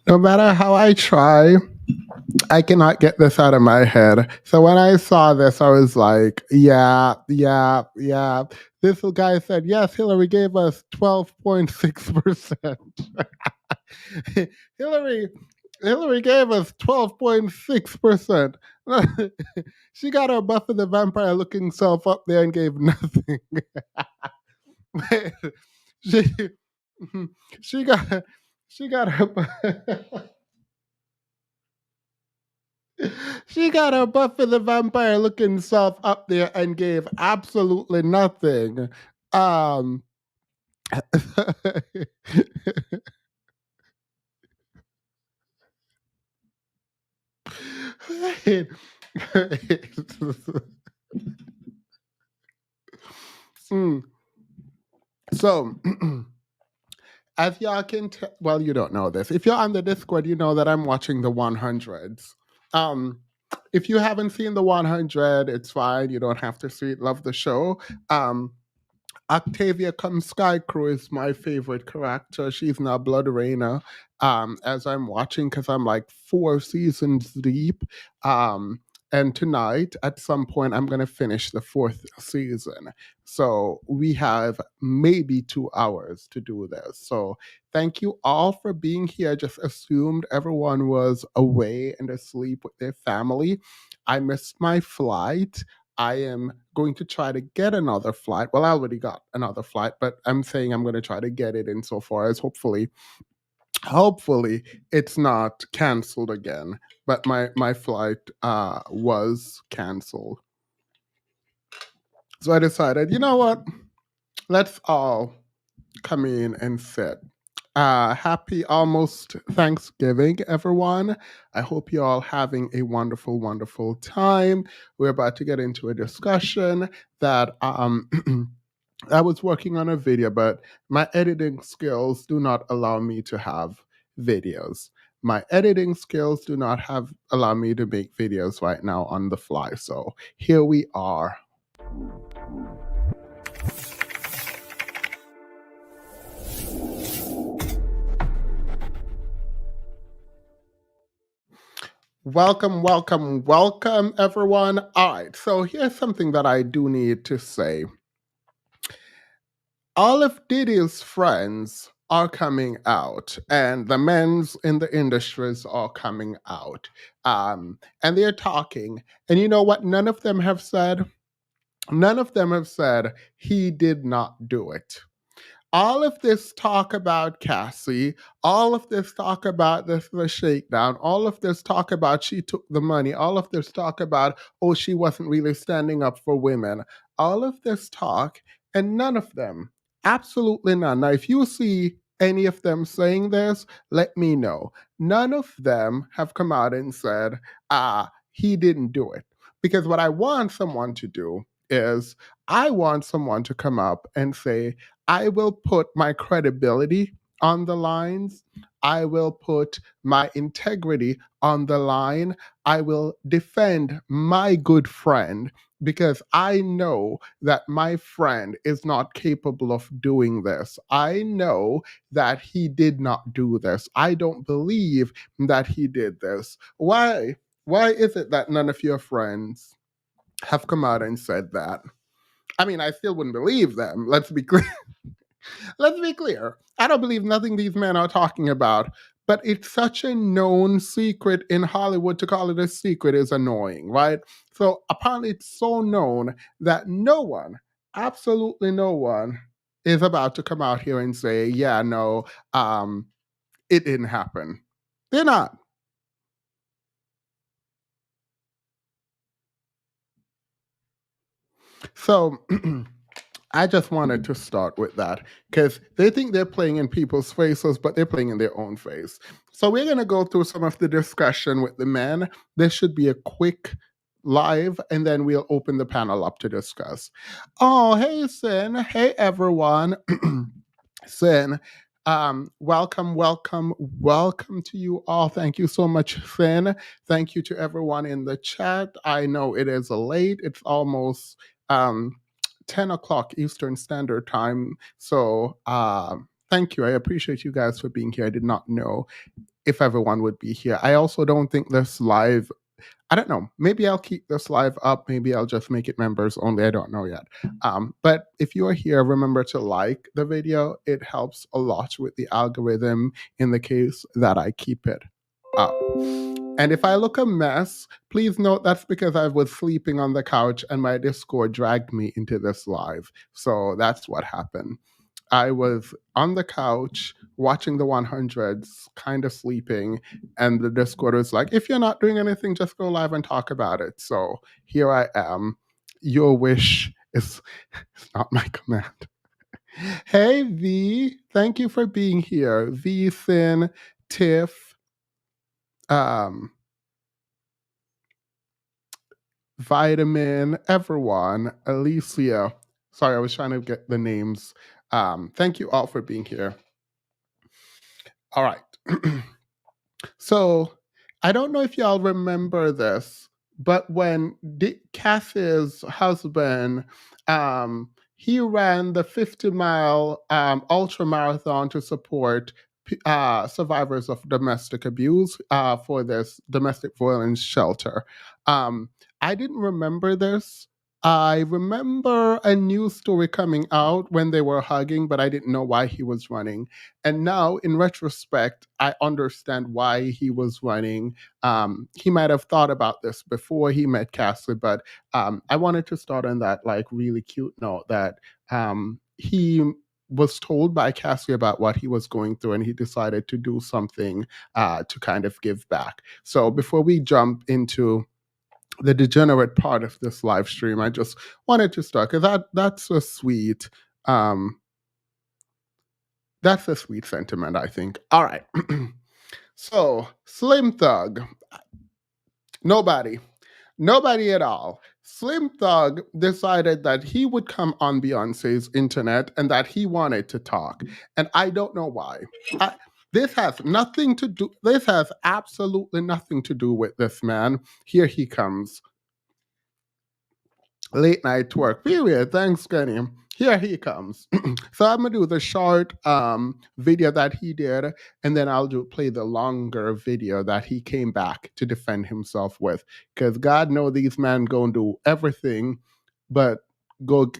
No matter how I try, I cannot get this out of my head. So when I saw this, I was like, yeah, yeah, yeah. This guy said, yes, Hillary gave us 12.6%. Hillary Hillary gave us 12.6%. She got her Buffy the Vampire looking self up there and gave nothing. she she got she got her she got her Buffy the Vampire looking self up there and gave absolutely nothing. Um Mm. So as y'all can tell, well, you don't know this. If you're on the Discord, you know that I'm watching the 100s. Um, if you haven't seen the 100, it's fine. You don't have to see it. Love the show. Um, Octavia Come Sky Crew is my favorite character. She's now Blood Rainer. As I'm watching, because I'm like 4 seasons deep. And tonight, at some point, I'm going to finish the fourth season. So we have maybe 2 hours to do this. So thank you all for being here. I just assumed everyone was away and asleep with their family. I missed my flight. I am going to try to get another flight. Well, I already got another flight, but I'm saying I'm going to try to get it insofar as hopefully it's not canceled again. But my flight was canceled. So I decided, you know what? Let's all come in and sit. Happy almost Thanksgiving, everyone. I hope you're all having a wonderful, wonderful time. We're about to get into a discussion that I was working on a video, but my editing skills do not allow me to have videos. My editing skills do not have allow me to make videos right now on the fly. So here we are. Welcome, welcome, welcome, everyone. All right, so here's something that I do need to say. All of Diddy's friends are coming out, and the men's in the industries are coming out. And they're talking. And you know what? None of them have said? None of them have said he did not do it. All of this talk about Cassie, all of this talk about the shakedown, all of this talk about she took the money, all of this talk about, oh, she wasn't really standing up for women, all of this talk, and none of them, absolutely none. Now, if you see any of them saying this, let me know. None of them have come out and said, he didn't do it. Because what I want someone to do is, I want someone to come up and say, I will put my credibility on the lines. I will put my integrity on the line. I will defend my good friend because I know that my friend is not capable of doing this. I know that he did not do this. I don't believe that he did this. Why? Why is it that none of your friends have come out and said that? I mean, I still wouldn't believe them. Let's be clear. Let's be clear. I don't believe nothing these men are talking about, but it's such a known secret in Hollywood. To call it a secret is annoying, right? So apparently it's so known that no one, absolutely no one, is about to come out here and say, yeah, no, it didn't happen. They're not. So I just wanted to start with that because they think they're playing in people's faces, but they're playing in their own face. So we're going to go through some of the discussion with the men. This should be a quick live, and then we'll open the panel up to discuss. Oh, hey, Sin. Hey, everyone. Sin. Welcome, welcome, welcome to you all. Thank you so much, Finn. Thank you to everyone in the chat. I know it is late. It's almost 10 o'clock Eastern Standard Time. So thank you. I appreciate you guys for being here. I did not know. if everyone would be here. I also don't think this live, I don't know. Maybe I'll keep this live up. Maybe I'll just make it members only. I don't know yet. But if you are here, remember to like the video. It helps a lot with the algorithm in the case that I keep it up. And if I look a mess, please note that's because I was sleeping on the couch and my Discord dragged me into this live. So that's what happened. I was on the couch watching the 100s, kind of sleeping, and the Discord was like, if you're not doing anything, just go live and talk about it. So here I am. Your wish is not my command. Hey, V. Thank you for being here. V, Sin, Tiff, um, Vitamin, everyone, Alicia. Sorry, I was trying to get the names. Thank you all for being here. All right. So I don't know if y'all remember this, but when Cassie's husband, he ran the 50-mile ultra marathon to support survivors of domestic abuse for this domestic violence shelter. Um, I didn't remember this. I remember a news story coming out when they were hugging, but I didn't know why he was running. And now, in retrospect, I understand why he was running. He might have thought about this before he met Cassie, but I wanted to start on that like really cute note that he was told by Cassie about what he was going through, and he decided to do something to kind of give back. So before we jump into the degenerate part of this live stream, I just wanted to start because that's so sweet. That's a sweet sentiment, I think. All right. So, Slim Thug. Nobody. Nobody at all. Slim Thug decided that he would come on Beyonce's internet and that he wanted to talk. And I don't know why. This has nothing to do, this has absolutely nothing to do with this man. Here he comes. Late night work. Period. Thanks, Kenny. Here he comes. So I'm gonna do the short video that he did, and then I'll play the longer video that he came back to defend himself with. Because God know these men gonna do everything, but go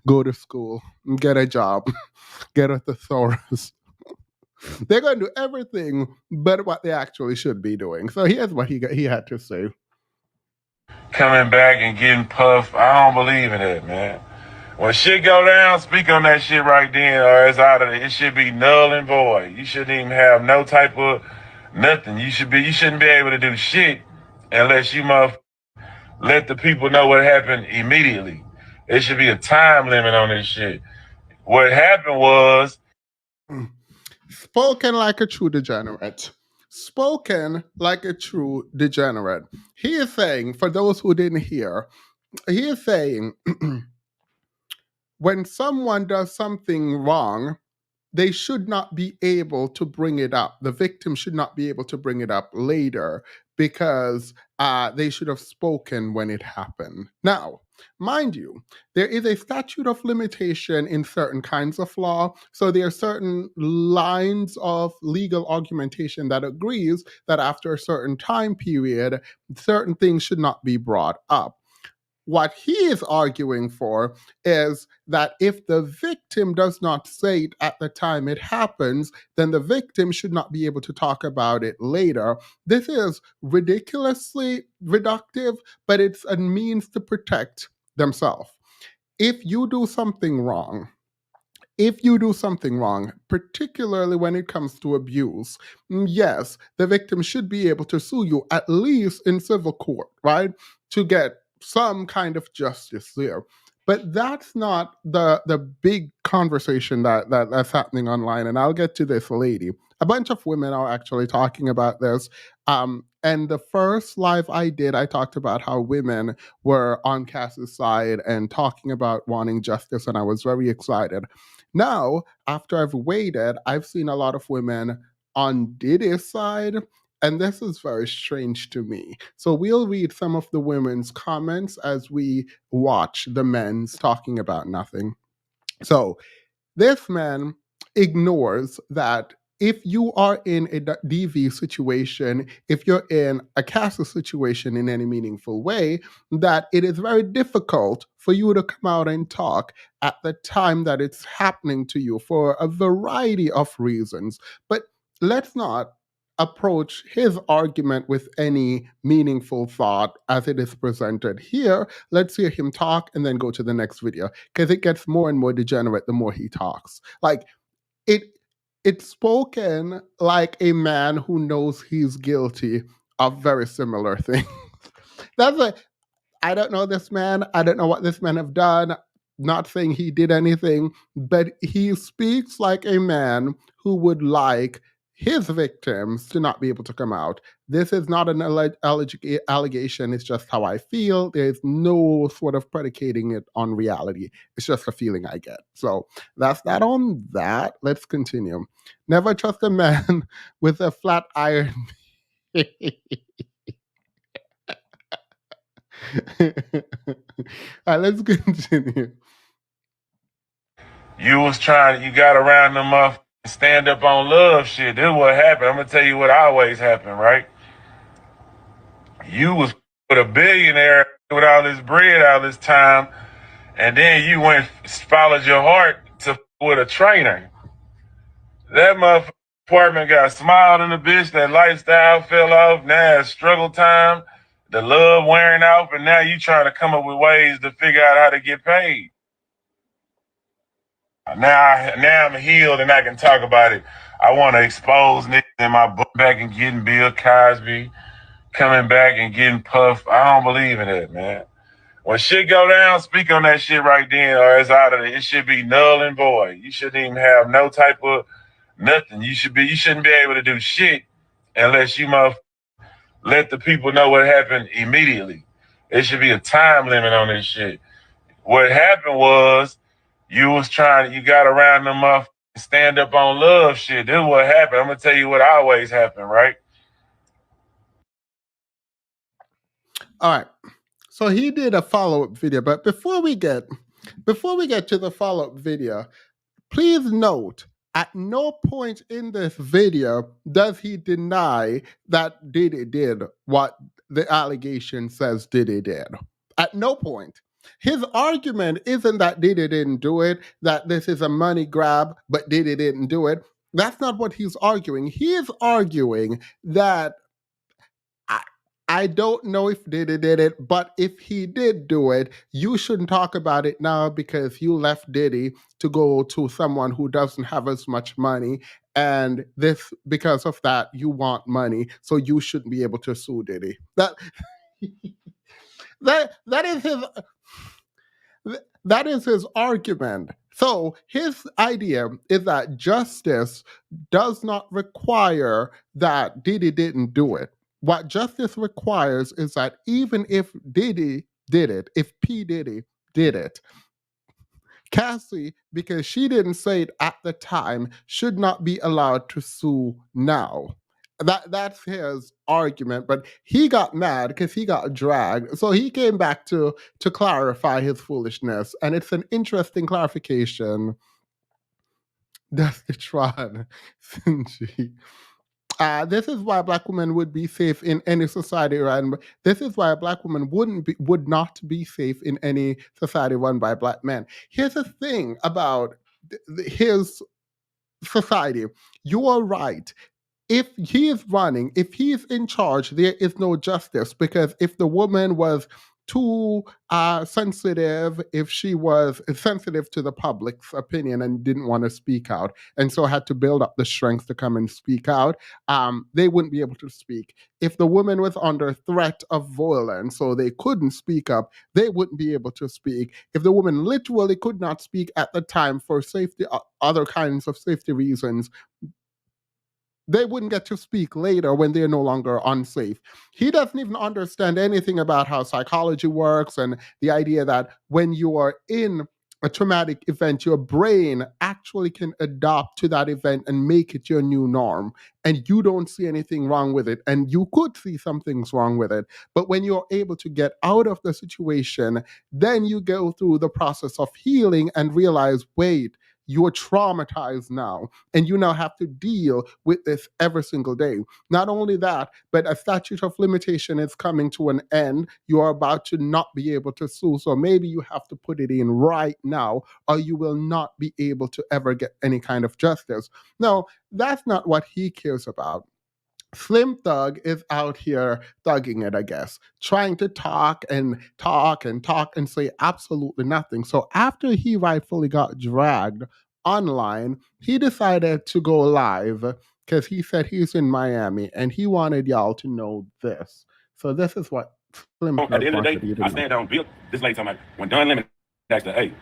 go to school, get a job, get a thesaurus. They're gonna do everything but what they actually should be doing. So here's what he had to say. Coming back and getting puffed, I don't believe in it, man. When shit go down, speak on that shit right then, or it's out of it. It should be null and void. You shouldn't even have no type of nothing. You shouldn't be able to do shit unless you let the people know what happened immediately. There should be a time limit on this shit. What happened was spoken like a true degenerate. Spoken like a true degenerate. He is saying, for those who didn't hear, he is saying when someone does something wrong, they should not be able to bring it up. The victim should not be able to bring it up later because they should have spoken when it happened. Now, mind you, there is a statute of limitation in certain kinds of law. So there are certain lines of legal argumentation that agrees that after a certain time period, certain things should not be brought up. What he is arguing for is that if the victim does not say it at the time it happens, then the victim should not be able to talk about it later. This is ridiculously reductive, but it's a means to protect themselves. If you do something wrong, particularly when it comes to abuse, yes, the victim should be able to sue you, at least in civil court, right? To get some kind of justice there. But that's not the big conversation that's happening online. And I'll get to this lady. A bunch of women are actually talking about this. And the first live I did, I talked about how women were on Cass's side and talking about wanting justice, and I was very excited. Now, after I've waited, I've seen a lot of women on Diddy's side, and this is very strange to me. So we'll read some of the women's comments as we watch the men's talking about nothing. So this man ignores that if you are in a DV situation, if you're in a castle situation in any meaningful way, that it is very difficult for you to come out and talk at the time that it's happening to you for a variety of reasons. But let's not approach his argument with any meaningful thought as it is presented here. Let's hear him talk and then go to the next video because it gets more and more degenerate the more he talks. Like it it's spoken like a man who knows he's guilty of very similar things. That's a I don't know this man. I don't know what this man have done. Not saying he did anything, but he speaks like a man who would like his victims to not be able to come out. This is not an allegation. It's just how I feel. There's no sort of predicating it on reality. It's just a feeling I get. So that's that on that. Let's continue. Never trust a man with a flat iron. All right, let's continue. You got around them up, stand up on love shit. This is what happened. I'm gonna tell you what always happened, right? You was with a billionaire with all this bread all this time, and then you went followed your heart to with a trainer. That motherfucker apartment got smiled in the bitch. That lifestyle fell off. Now it's struggle time. The love wearing off, and now you trying to come up with ways to figure out how to get paid. Now I'm healed and I can talk about it. I want to expose niggas in my book back and getting Bill Cosby, coming back and getting Puff. I don't believe in it, man. When shit go down, speak on that shit right then, or it's out of it. It should be null and void. You shouldn't even have no type of nothing. You shouldn't be able to do shit unless you let the people know what happened immediately. There should be a time limit on this shit. What happened was you got around them up, stand up on love shit. This is what happened. I'm gonna tell you what always happened, right? All right. So he did a follow-up video, but before we get to the follow-up video, please note at no point in this video does he deny that Diddy did what the allegation says Diddy did. At no point. His argument isn't that Diddy didn't do it, that this is a money grab, but Diddy didn't do it. That's not what he's arguing. He is arguing that I, I don't know if Diddy did it, but if he did do it, you shouldn't talk about it now because you left Diddy to go to someone who doesn't have as much money. And this, because of that, you want money, so you shouldn't be able to sue Diddy. That is his that is his argument. So his idea is that justice does not require that Diddy didn't do it. What justice requires is that even if Diddy did it, if P. Diddy did it, Cassie, because she didn't say it at the time, should not be allowed to sue now. That's his argument, but he got mad because he got dragged. So he came back to clarify his foolishness, and it's an interesting clarification. That's the Tron. This is why black women would be safe in any society run. This is why a black woman would not be safe in any society run by black men. Here's the thing about his society. You are right. If he is running, if he is in charge, there is no justice because if the woman was too sensitive, if she was sensitive to the public's opinion and didn't want to speak out, and so had to build up the strength to come and speak out, they wouldn't be able to speak. If the woman was under threat of violence, so they couldn't speak up, they wouldn't be able to speak. If the woman literally could not speak at the time for safety, other kinds of safety reasons, they wouldn't get to speak later when they're no longer unsafe. He doesn't even understand anything about how psychology works and the idea that when you are in a traumatic event, your brain actually can adapt to that event and make it your new norm. And you don't see anything wrong with it. And you could see some things wrong with it. But when you're able to get out of the situation, then you go through the process of healing and realize, wait, you're traumatized now, and you now have to deal with this every single day. Not only that, but a statute of limitation is coming to an end. You are about to not be able to sue. So maybe you have to put it in right now, or you will not be able to ever get any kind of justice. No, that's not what he cares about. Slim Thug is out here thugging it, I guess, trying to talk and talk and talk and say absolutely nothing. So after he rightfully got dragged online, he decided to go live because he said he's in Miami and he wanted y'all to know this. So this is what Slim Thug At the end of the wanted day, you to I know. stand on Bill. This lady talking about when Don Lemon asked her, hey,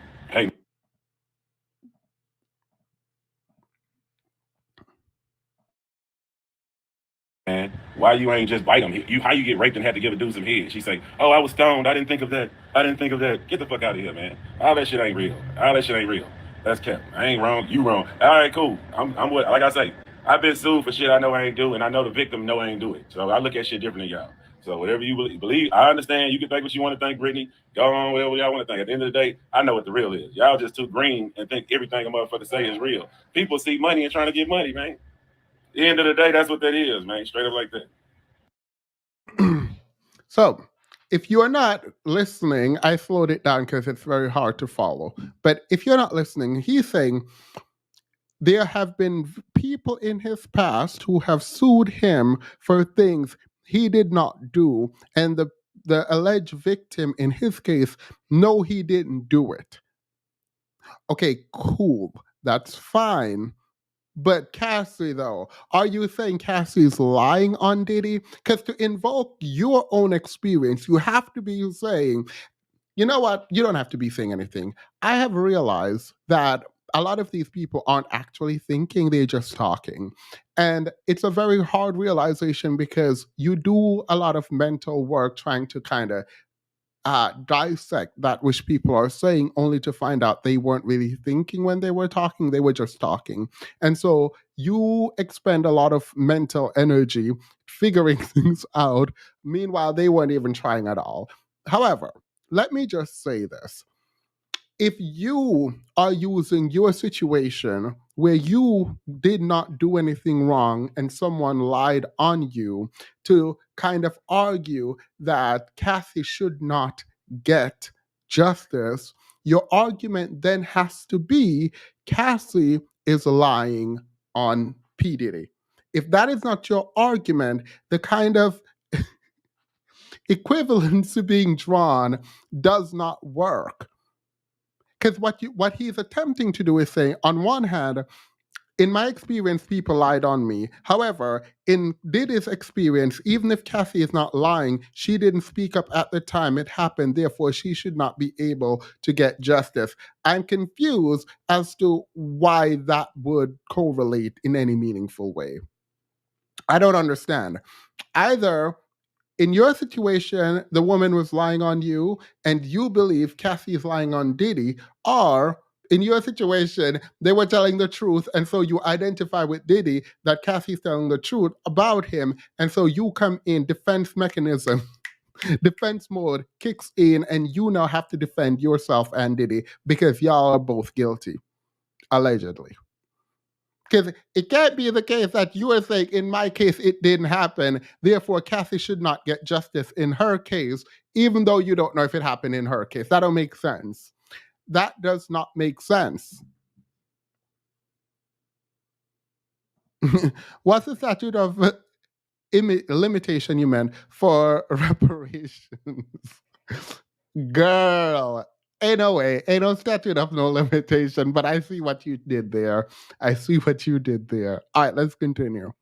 man, why you ain't just bite him? How you get raped and had to give a dude some head? She say, oh, I was stoned. I didn't think of that. I didn't think of that. Get the fuck out of here, man. All that shit ain't real. All that shit ain't real. That's cap. I ain't wrong. You wrong. All right, cool. I'm what, like I say, I've been sued for shit I know I ain't do, and I know the victim know I ain't do it. So I look at shit different than y'all. So whatever you believe, I understand. You can think what you want to think, Brittany. Go on, whatever y'all want to think. At the end of the day, I know what the real is. Y'all just too green and think everything a motherfucker say is real. People see money and trying to get money, man. At the end of the day, that's what that is, man. Straight up like that. So, if you are not listening, I slowed it down because it's very hard to follow. But if you're not listening, he's saying there have been people in his past who have sued him for things he did not do, and the alleged victim in his case, no, he didn't do it. Okay, cool. That's fine. But Cassie, though, are you saying Cassie's lying on Diddy? Because to invoke your own experience, you have to be saying, you know what? You don't have to be saying anything. I have realized that a lot of these people aren't actually thinking, they're just talking. And it's a very hard realization because you do a lot of mental work trying to kind of dissect that which people are saying, only to find out they weren't really thinking when they were talking, they were just talking. And so you expend a lot of mental energy figuring things out. Meanwhile, they weren't even trying at all. However, let me just say this. If you are using your situation where you did not do anything wrong and someone lied on you to kind of argue that Kathy should not get justice, your argument then has to be Cassie is lying on P. Diddy. If that is not your argument, the kind of equivalence being drawn does not work. Because what he's attempting to do is say, on one hand, in my experience, people lied on me. However, in Diddy's experience, even if Cassie is not lying, she didn't speak up at the time it happened. Therefore, she should not be able to get justice. I'm confused as to why that would correlate in any meaningful way. I don't understand. Either in your situation, the woman was lying on you, and you believe Cassie is lying on Diddy, or in your situation, they were telling the truth, and so you identify with Diddy that Cassie's telling the truth about him, and so you come in defense mechanism. Defense mode kicks in, and you now have to defend yourself and Diddy because y'all are both guilty, allegedly. Because it can't be the case that you are saying, in my case, it didn't happen. Therefore, Kathy should not get justice in her case, even though you don't know if it happened in her case. That don't make sense. That does not make sense. What's the statute of limitation you meant for reparations? Girl, ain't no way. Ain't no statute of no limitation, but I see what you did there. I see what you did there. All right, let's continue.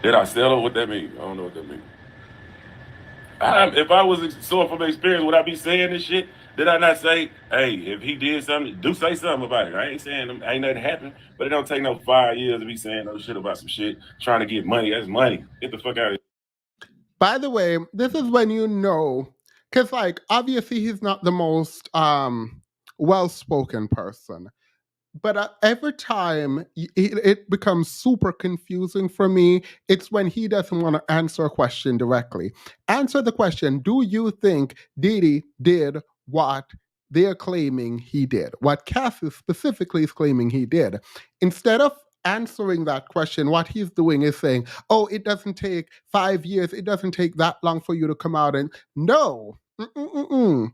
Did I settle? What that mean? I don't know what that mean. If I was sore from experience, would I be saying this shit? Did I not say, hey, if he did something, do say something about it? I ain't saying ain't nothing happened, but it don't take no 5 years to be saying no shit about some shit, trying to get money. That's money. Get the fuck out of here. By the way, this is when you know, because like obviously he's not the most well spoken person, but every time it becomes super confusing for me, it's when he doesn't want to answer a question directly. Answer the question: do you think Diddy did what they're claiming he did? What Cassie specifically is claiming he did? Instead of answering that question, what he's doing is saying, oh, it doesn't take 5 years, it doesn't take that long for you to come out and no. Mm-mm-mm-mm.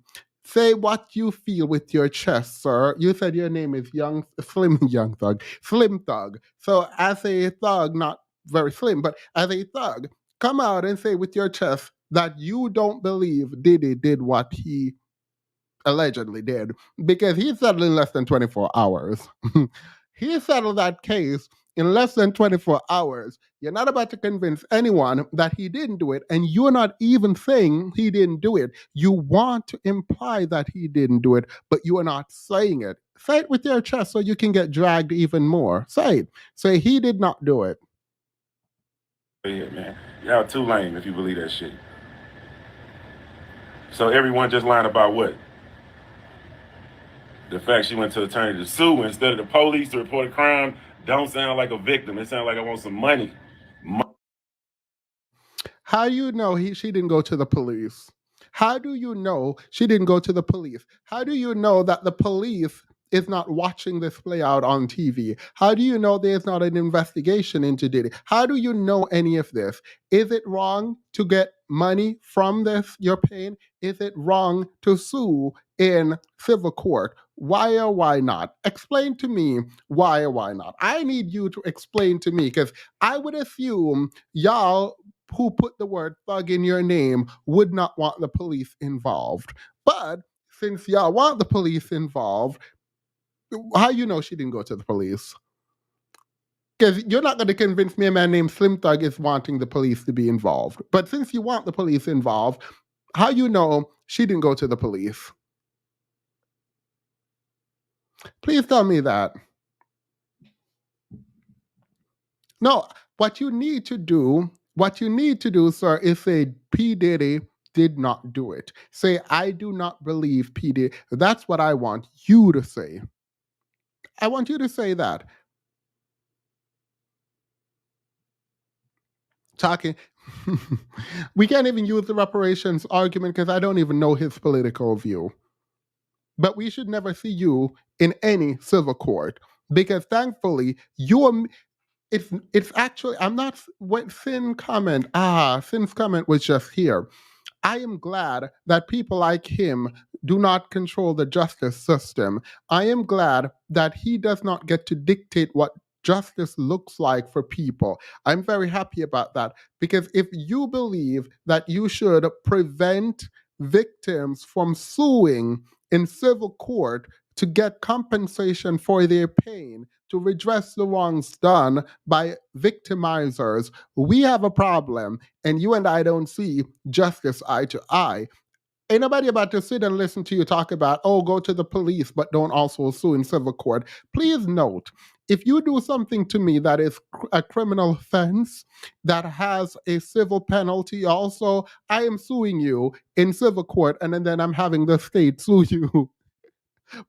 Say what you feel with your chest, sir. You said your name is Young Thug, Slim Thug. So as a thug, not very slim, but as a thug, come out and say with your chest that you don't believe Diddy did what he allegedly did, because he settled in less than 24 hours. He settled that case in less than 24 hours. You're not about to convince anyone that he didn't do it, and you're not even saying he didn't do it. You want to imply that he didn't do it, but you are not saying it. Say it with your chest so you can get dragged even more. Say it. Say he did not do it. Yeah, man. Y'all too lame if you believe that shit. So everyone just lying about what? The fact she went to attorney to sue instead of the police to report a crime don't sound like a victim. It sounds like I want some money. How do you know she didn't go to the police? How do you know she didn't go to the police? How do you know that the police is not watching this play out on TV? How do you know there's not an investigation into Diddy? How do you know any of this? Is it wrong to get money from this you're paying? Is it wrong to sue in civil court? Why or why not? Explain to me why or why not. I need you to explain to me, because I would assume y'all who put the word thug in your name would not want the police involved. But since y'all want the police involved, how you know she didn't go to the police? Because you're not going to convince me a man named Slim Thug is wanting the police to be involved. But since you want the police involved, how you know she didn't go to the police? Please tell me that. No, what you need to do, sir, is say P. Diddy did not do it. Say, I do not believe P. Diddy. That's what I want you to say. I want you to say that. Talking. We can't even use the reparations argument because I don't even know his political view. But we should never see you in any civil court, because thankfully you're it's actually I'm not what Finn's comment was just here. I am glad that people like him do not control the justice system. I am glad that he does not get to dictate what justice looks like for people. I'm very happy about that, because if you believe that you should prevent victims from suing in civil court to get compensation for their pain, to redress the wrongs done by victimizers, we have a problem, and you and I don't see justice eye to eye. Ain't nobody about to sit and listen to you talk about, oh, go to the police, but don't also sue in civil court. Please note, if you do something to me that is a criminal offense that has a civil penalty, also, I am suing you in civil court, and then I'm having the state sue you,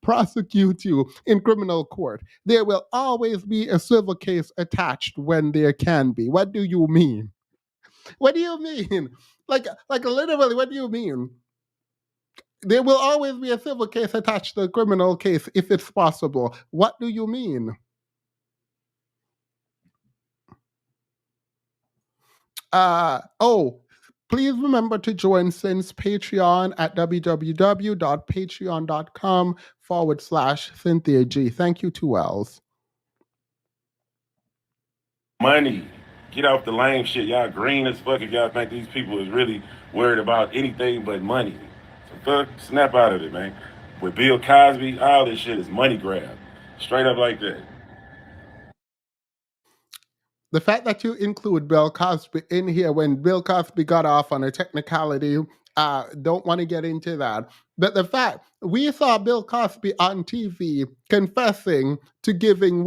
prosecute you in criminal court. There will always be a civil case attached when there can be. What do you mean? What do you mean? Like literally, what do you mean? There will always be a civil case attached to a criminal case if it's possible. What do you mean? Oh, please remember to join Sin's Patreon at www.patreon.com/Cynthia G. Thank you, 2Ls. Money. Get off the lame shit. Y'all green as fuck if y'all think these people is really worried about anything but money. So fuck, snap out of it, man. With Bill Cosby, all this shit is money grab. Straight up like that. The fact that you include Bill Cosby in here when Bill Cosby got off on a technicality Don't want to get into that. But the fact we saw Bill Cosby on TV confessing to giving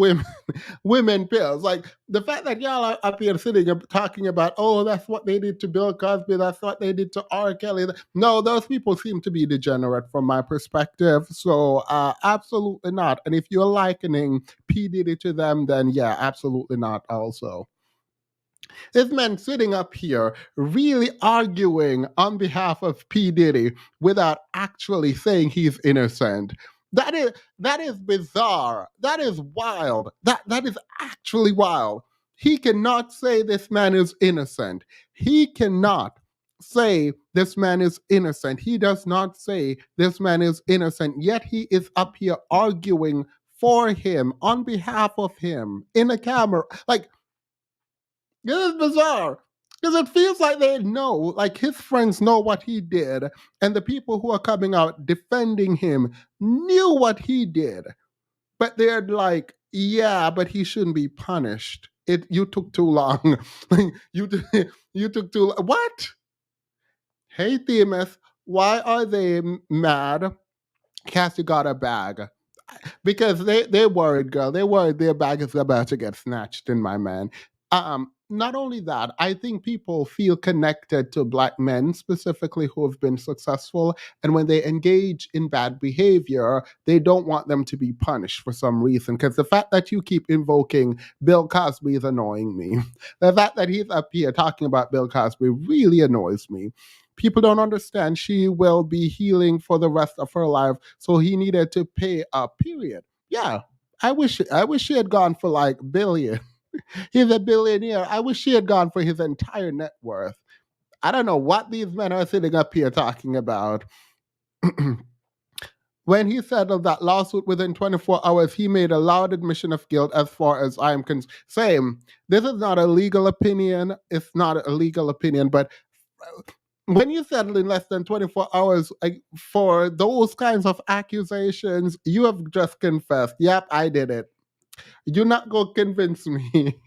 women pills, like the fact that y'all are up here sitting and talking about, oh, that's what they did to Bill Cosby, that's what they did to R. Kelly. No, those people seem to be degenerate from my perspective. So absolutely not. And if you're likening P Diddy to them, then yeah, absolutely not. Also. This man sitting up here really arguing on behalf of P. Diddy without actually saying he's innocent. That is bizarre. That is wild. That is actually wild. He cannot say this man is innocent. He cannot say this man is innocent. He does not say this man is innocent. Yet he is up here arguing for him on behalf of him in a camera. Like, this is bizarre because it feels like they know, like his friends know what he did, and the people who are coming out defending him knew what he did, but they're like, yeah, but he shouldn't be punished. You took too long. you you took too long. What? Hey, Themis, why are they mad? Cassie got a bag because they're worried, girl. They're worried their bag is about to get snatched in, my man. Not only that, I think people feel connected to black men specifically who have been successful, and when they engage in bad behavior, they don't want them to be punished for some reason. Because the fact that you keep invoking Bill Cosby is annoying me. The fact that he's up here talking about Bill Cosby really annoys me. People don't understand she will be healing for the rest of her life, so he needed to pay a period. Yeah, I wish she had gone for like billion. He's a billionaire. I wish she had gone for his entire net worth. I don't know what these men are sitting up here talking about. When he settled that lawsuit within 24 hours, he made a loud admission of guilt as far as I'm concerned. Same. This is not a legal opinion. It's not a legal opinion, but when you settle in less than 24 hours for those kinds of accusations, you have just confessed. Yep, I did it. You're not going to convince me.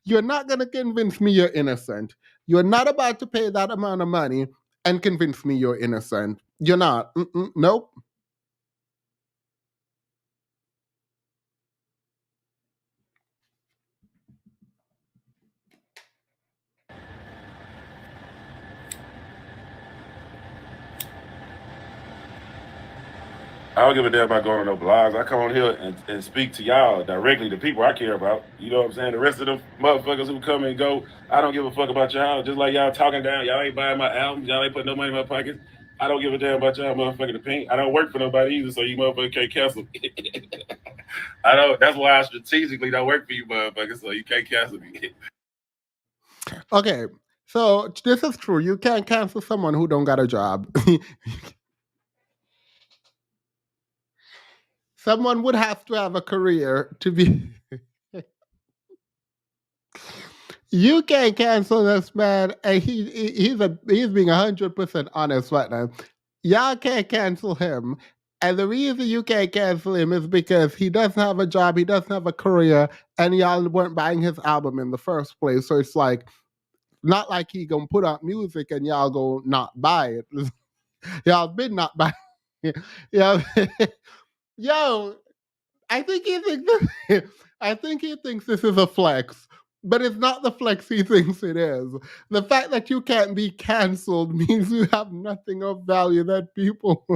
You're not going to convince me you're innocent. You're not about to pay that amount of money and convince me you're innocent. You're not. Nope. I don't give a damn about going on no blogs. I come on here and speak to y'all directly, the people I care about. You know what I'm saying? The rest of them motherfuckers who come and go, I don't give a fuck about y'all. Just like y'all talking down, y'all ain't buying my albums, y'all ain't putting no money in my pockets. I don't give a damn about y'all motherfucking the pink. I don't work for nobody either, so you motherfuckers can't cancel me. I don't. That's why I strategically don't work for you motherfuckers, so you can't cancel me. Okay. So this is true. You can't cancel someone who don't got a job. Someone would have to have a career to be. You can't cancel this man, and he's being 100% honest right now. Y'all can't cancel him, and the reason you can't cancel him is because he doesn't have a job, he doesn't have a career, and y'all weren't buying his album in the first place. So it's like not like he gonna put out music and y'all go not buy it. Y'all been not buying. Yeah, yo, I think he thinks I think he thinks this is a flex, but it's not the flex he thinks it is. The fact that you can't be canceled means you have nothing of value that people.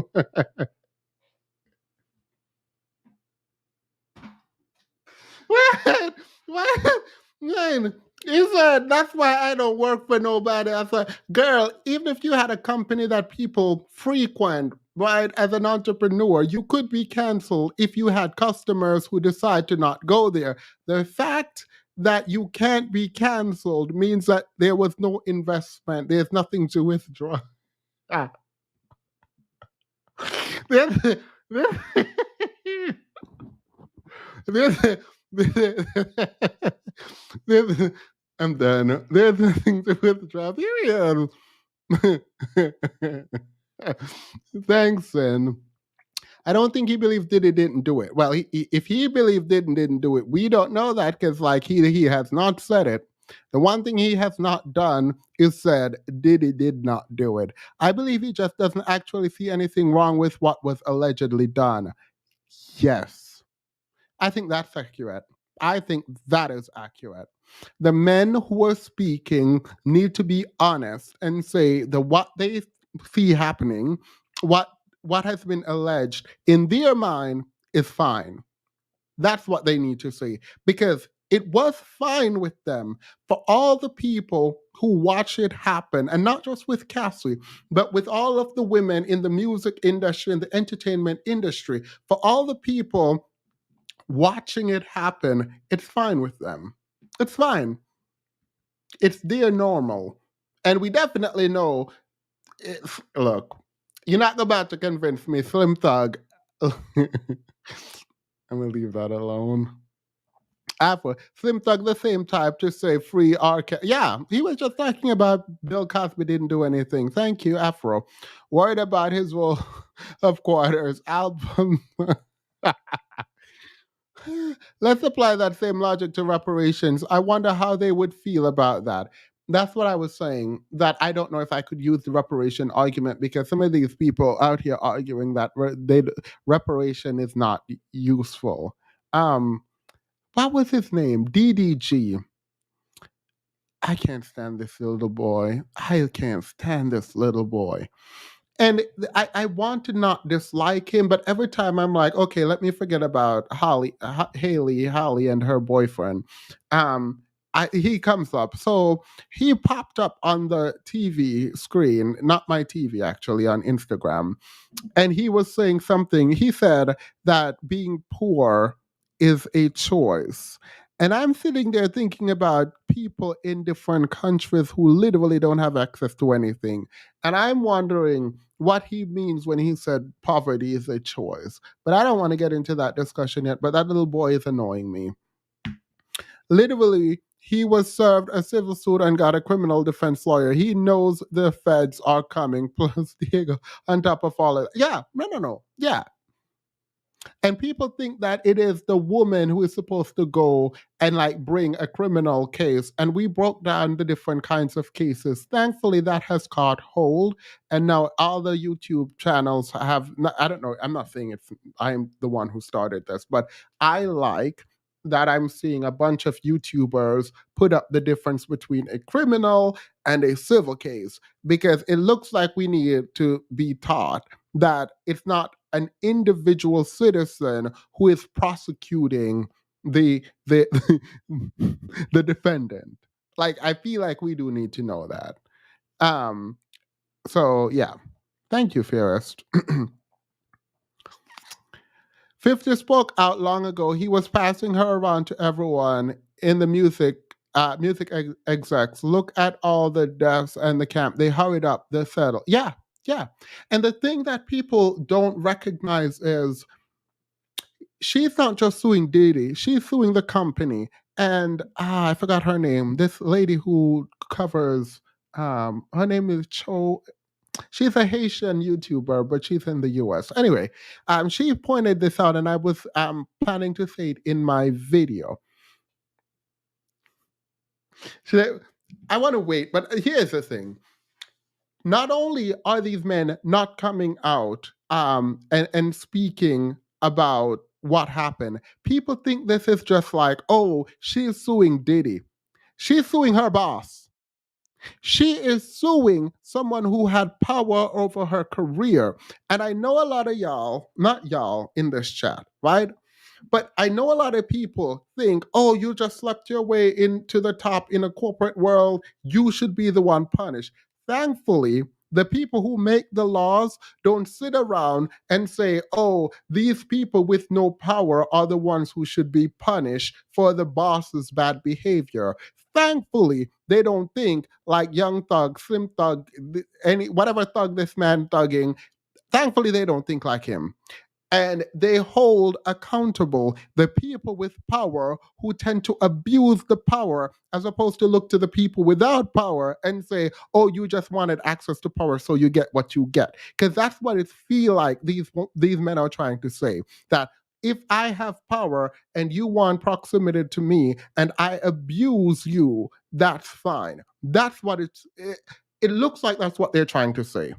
What? What? Man, he said that's why I don't work for nobody. I said, girl, even if you had a company that people frequent, right, as an entrepreneur, you could be canceled if you had customers who decide to not go there. The fact that you can't be canceled means that there was no investment. There's nothing to withdraw. Ah. There's, there's, there's, there's, I'm done. There's nothing to withdraw. Period. Thanks, Sin. I don't think he believes Diddy didn't do it. Well, if he believed didn't do it, we don't know that because like he has not said it. The one thing he has not done is said Diddy did not do it. I believe he just doesn't actually see anything wrong with what was allegedly done. Yes, I think that's accurate. I think that is accurate. The men who are speaking need to be honest and say that what they see happening, what what has been alleged in their mind is fine. That's what they need to say because it was fine with them for all the people who watch it happen, and not just with Cassie, but with all of the women in the music industry and the entertainment industry, for all the people watching it happen, it's fine with them. It's fine. It's their normal. And we definitely know look, you're not about to convince me, Slim Thug. I'm gonna leave that alone. Afro. Slim Thug, the same type to say free RK. Yeah, he was just talking about Bill Cosby didn't do anything. Thank you, Afro. Worried about his role of Quarters album. Let's apply that same logic to reparations. I wonder how they would feel about that. That's what I was saying. That I don't know if I could use the reparation argument because some of these people out here arguing that reparation is not useful. Um, what was his name? DDG. I can't stand this little boy. I can't stand this little boy. And I want to not dislike him, but every time I'm like, okay, let me forget about Holly, and her boyfriend. Um, he comes up. So he popped up on the TV screen, not my TV actually, on Instagram, and he was saying something. He said that being poor is a choice. And I'm sitting there thinking about people in different countries who literally don't have access to anything. And I'm wondering what he means when he said poverty is a choice. But I don't want to get into that discussion yet. But that little boy is annoying me. Literally, he was served a civil suit and got a criminal defense lawyer. He knows the feds are coming, plus Diego on top of all of that. Yeah, no. Yeah, and people think that it is the woman who is supposed to go and like bring a criminal case. And we broke down the different kinds of cases. Thankfully, that has caught hold. And now all the YouTube channels have, I don't know, I'm not saying it's, I'm the one who started this, but I like that I'm seeing a bunch of YouTubers put up the difference between a criminal and a civil case because it looks like we need to be taught that it's not an individual citizen who is prosecuting the the defendant. Like I feel like we do need to know that. Um so yeah. Thank you, Fairest. 50 spoke out long ago. He was passing her around to everyone in the execs. Look at all the deaths and the camp. They hurried up, they settled. Yeah, yeah. And the thing that people don't recognize is she's not just suing Diddy, she's suing the company. And I forgot her name. This lady who covers her name is Cho. She's a Haitian YouTuber, but she's in the US. Anyway, she pointed this out, and I was planning to say it in my video. I want to wait, but here's the thing. Not only are these men not coming out and speaking about what happened, people think this is just like, oh, she's suing Diddy. She's suing her boss. She is suing someone who had power over her career. And I know a lot of y'all, not y'all in this chat, right? But I know a lot of people think, oh, you just slept your way into the top in a corporate world. You should be the one punished. Thankfully, the people who make the laws don't sit around and say, oh, these people with no power are the ones who should be punished for the boss's bad behavior. Thankfully, they don't think like Young Thug, Slim Thug, any whatever thug this man thugging. Thankfully, they don't think like him, and they hold accountable the people with power who tend to abuse the power as opposed to look to the people without power and say, oh, you just wanted access to power so you get what you get, because that's what it feel like these men are trying to say, that if I have power and you want proximity to me and I abuse you, that's fine. That's what it looks like that's what they're trying to say.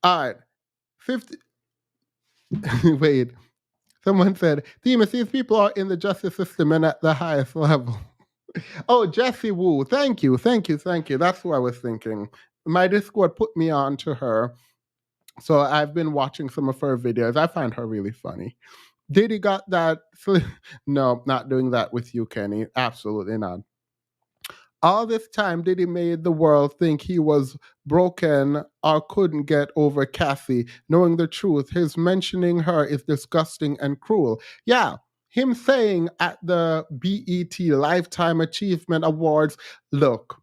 All right. 50 wait. Someone said, Demas, these people are in the justice system and at the highest level. Oh, Jessie Wu. Thank you. Thank you. Thank you. That's what I was thinking. My Discord put me on to her. So I've been watching some of her videos. I find her really funny. Diddy got that. No, not doing that with you, Kenny. Absolutely not. All this time, Diddy made the world think he was broken or couldn't get over Cassie. Knowing the truth, his mentioning her is disgusting and cruel. Yeah, him saying at the BET Lifetime Achievement Awards, look,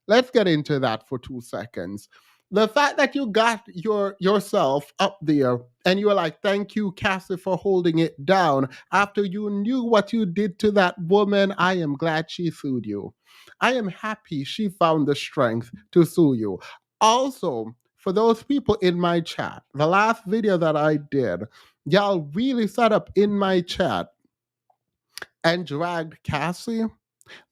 let's get into that for 2 seconds. The fact that you got yourself up there and you were like, thank you, Cassie, for holding it down after you knew what you did to that woman. I am glad she sued you. I am happy she found the strength to sue you. Also, for those people in my chat, the last video that I did, y'all really sat up in my chat and dragged Cassie.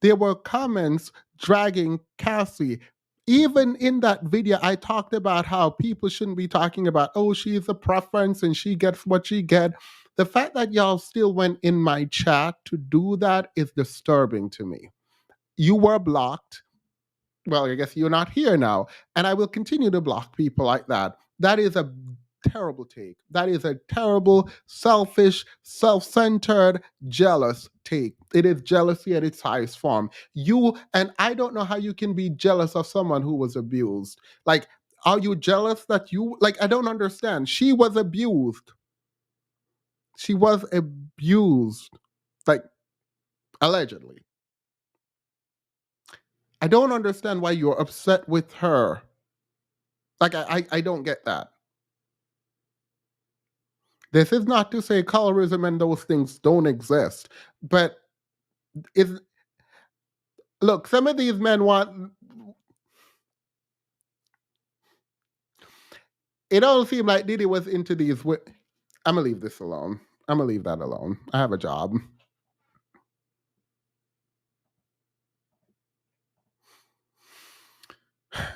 There were comments dragging Cassie. Even in that video, I talked about how people shouldn't be talking about, oh, she's a preference and she gets what she get. The fact that y'all still went in my chat to do that is disturbing to me. You were blocked. Well, I guess you're not here now. And I will continue to block people like that. That is a terrible take. That is a terrible, selfish, self centered, jealous take. It is jealousy at its highest form. And I don't know how you can be jealous of someone who was abused. Like, are you jealous that like, I don't understand. She was abused. She was abused. Like, allegedly. I don't understand why you're upset with her. Like, I don't get that. This is not to say colorism and those things don't exist, but is look, some of these men want. It don't seem like Diddy was into these. I'm gonna leave this alone. I'm gonna leave that alone. I have a job.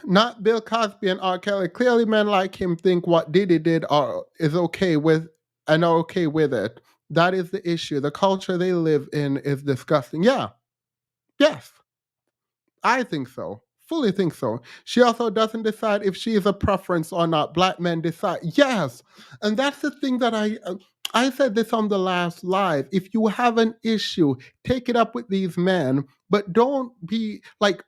Not Bill Cosby and R. Kelly. Clearly, men like him think what Diddy did is okay with and are okay with it. That is the issue. The culture they live in is disgusting. Yeah. Yes. I think so. Fully think so. She also doesn't decide if she is a preference or not. Black men decide. Yes. And that's the thing that I said this on the last live. If you have an issue, take it up with these men, but don't be like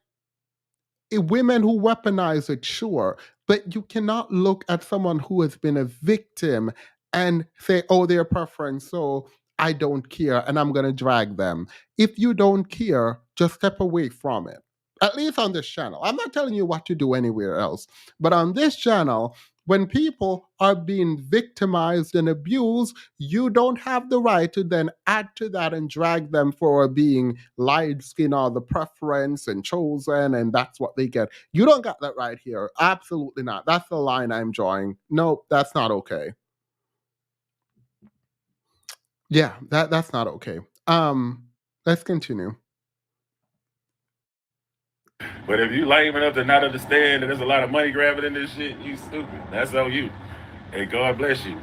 women who weaponize it, sure, but you cannot look at someone who has been a victim and say, oh, their preference, so I don't care and I'm going to drag them. If you don't care, just step away from it. At least on this channel. I'm not telling you what to do anywhere else, but on this channel, when people are being victimized and abused, you don't have the right to then add to that and drag them for being light skin or the preference and chosen, and that's what they get. You don't got that right here. Absolutely not. That's the line I'm drawing. No, that's not okay. Yeah, that's not okay. Let's continue. But if you lame enough to not understand that there's a lot of money grabbing in this shit, you stupid. That's on you. Hey, God bless you.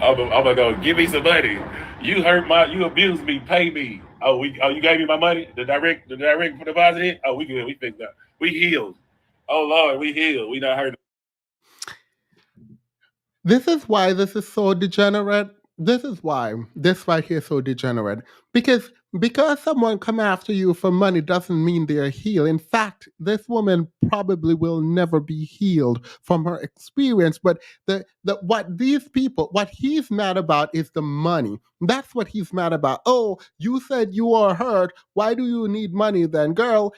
I'm gonna go give me some money. You abused me, pay me. You gave me my money, the direct deposit hit. Oh, we good, we fixed that. We healed. Oh Lord, we healed. We not hurt. This is why this is so degenerate. This is why this right here is so degenerate. Because someone come after you for money doesn't mean they're healed. In fact, this woman probably will never be healed from her experience. But what he's mad about is the money. That's what he's mad about. Oh, you said you are hurt. Why do you need money then, girl?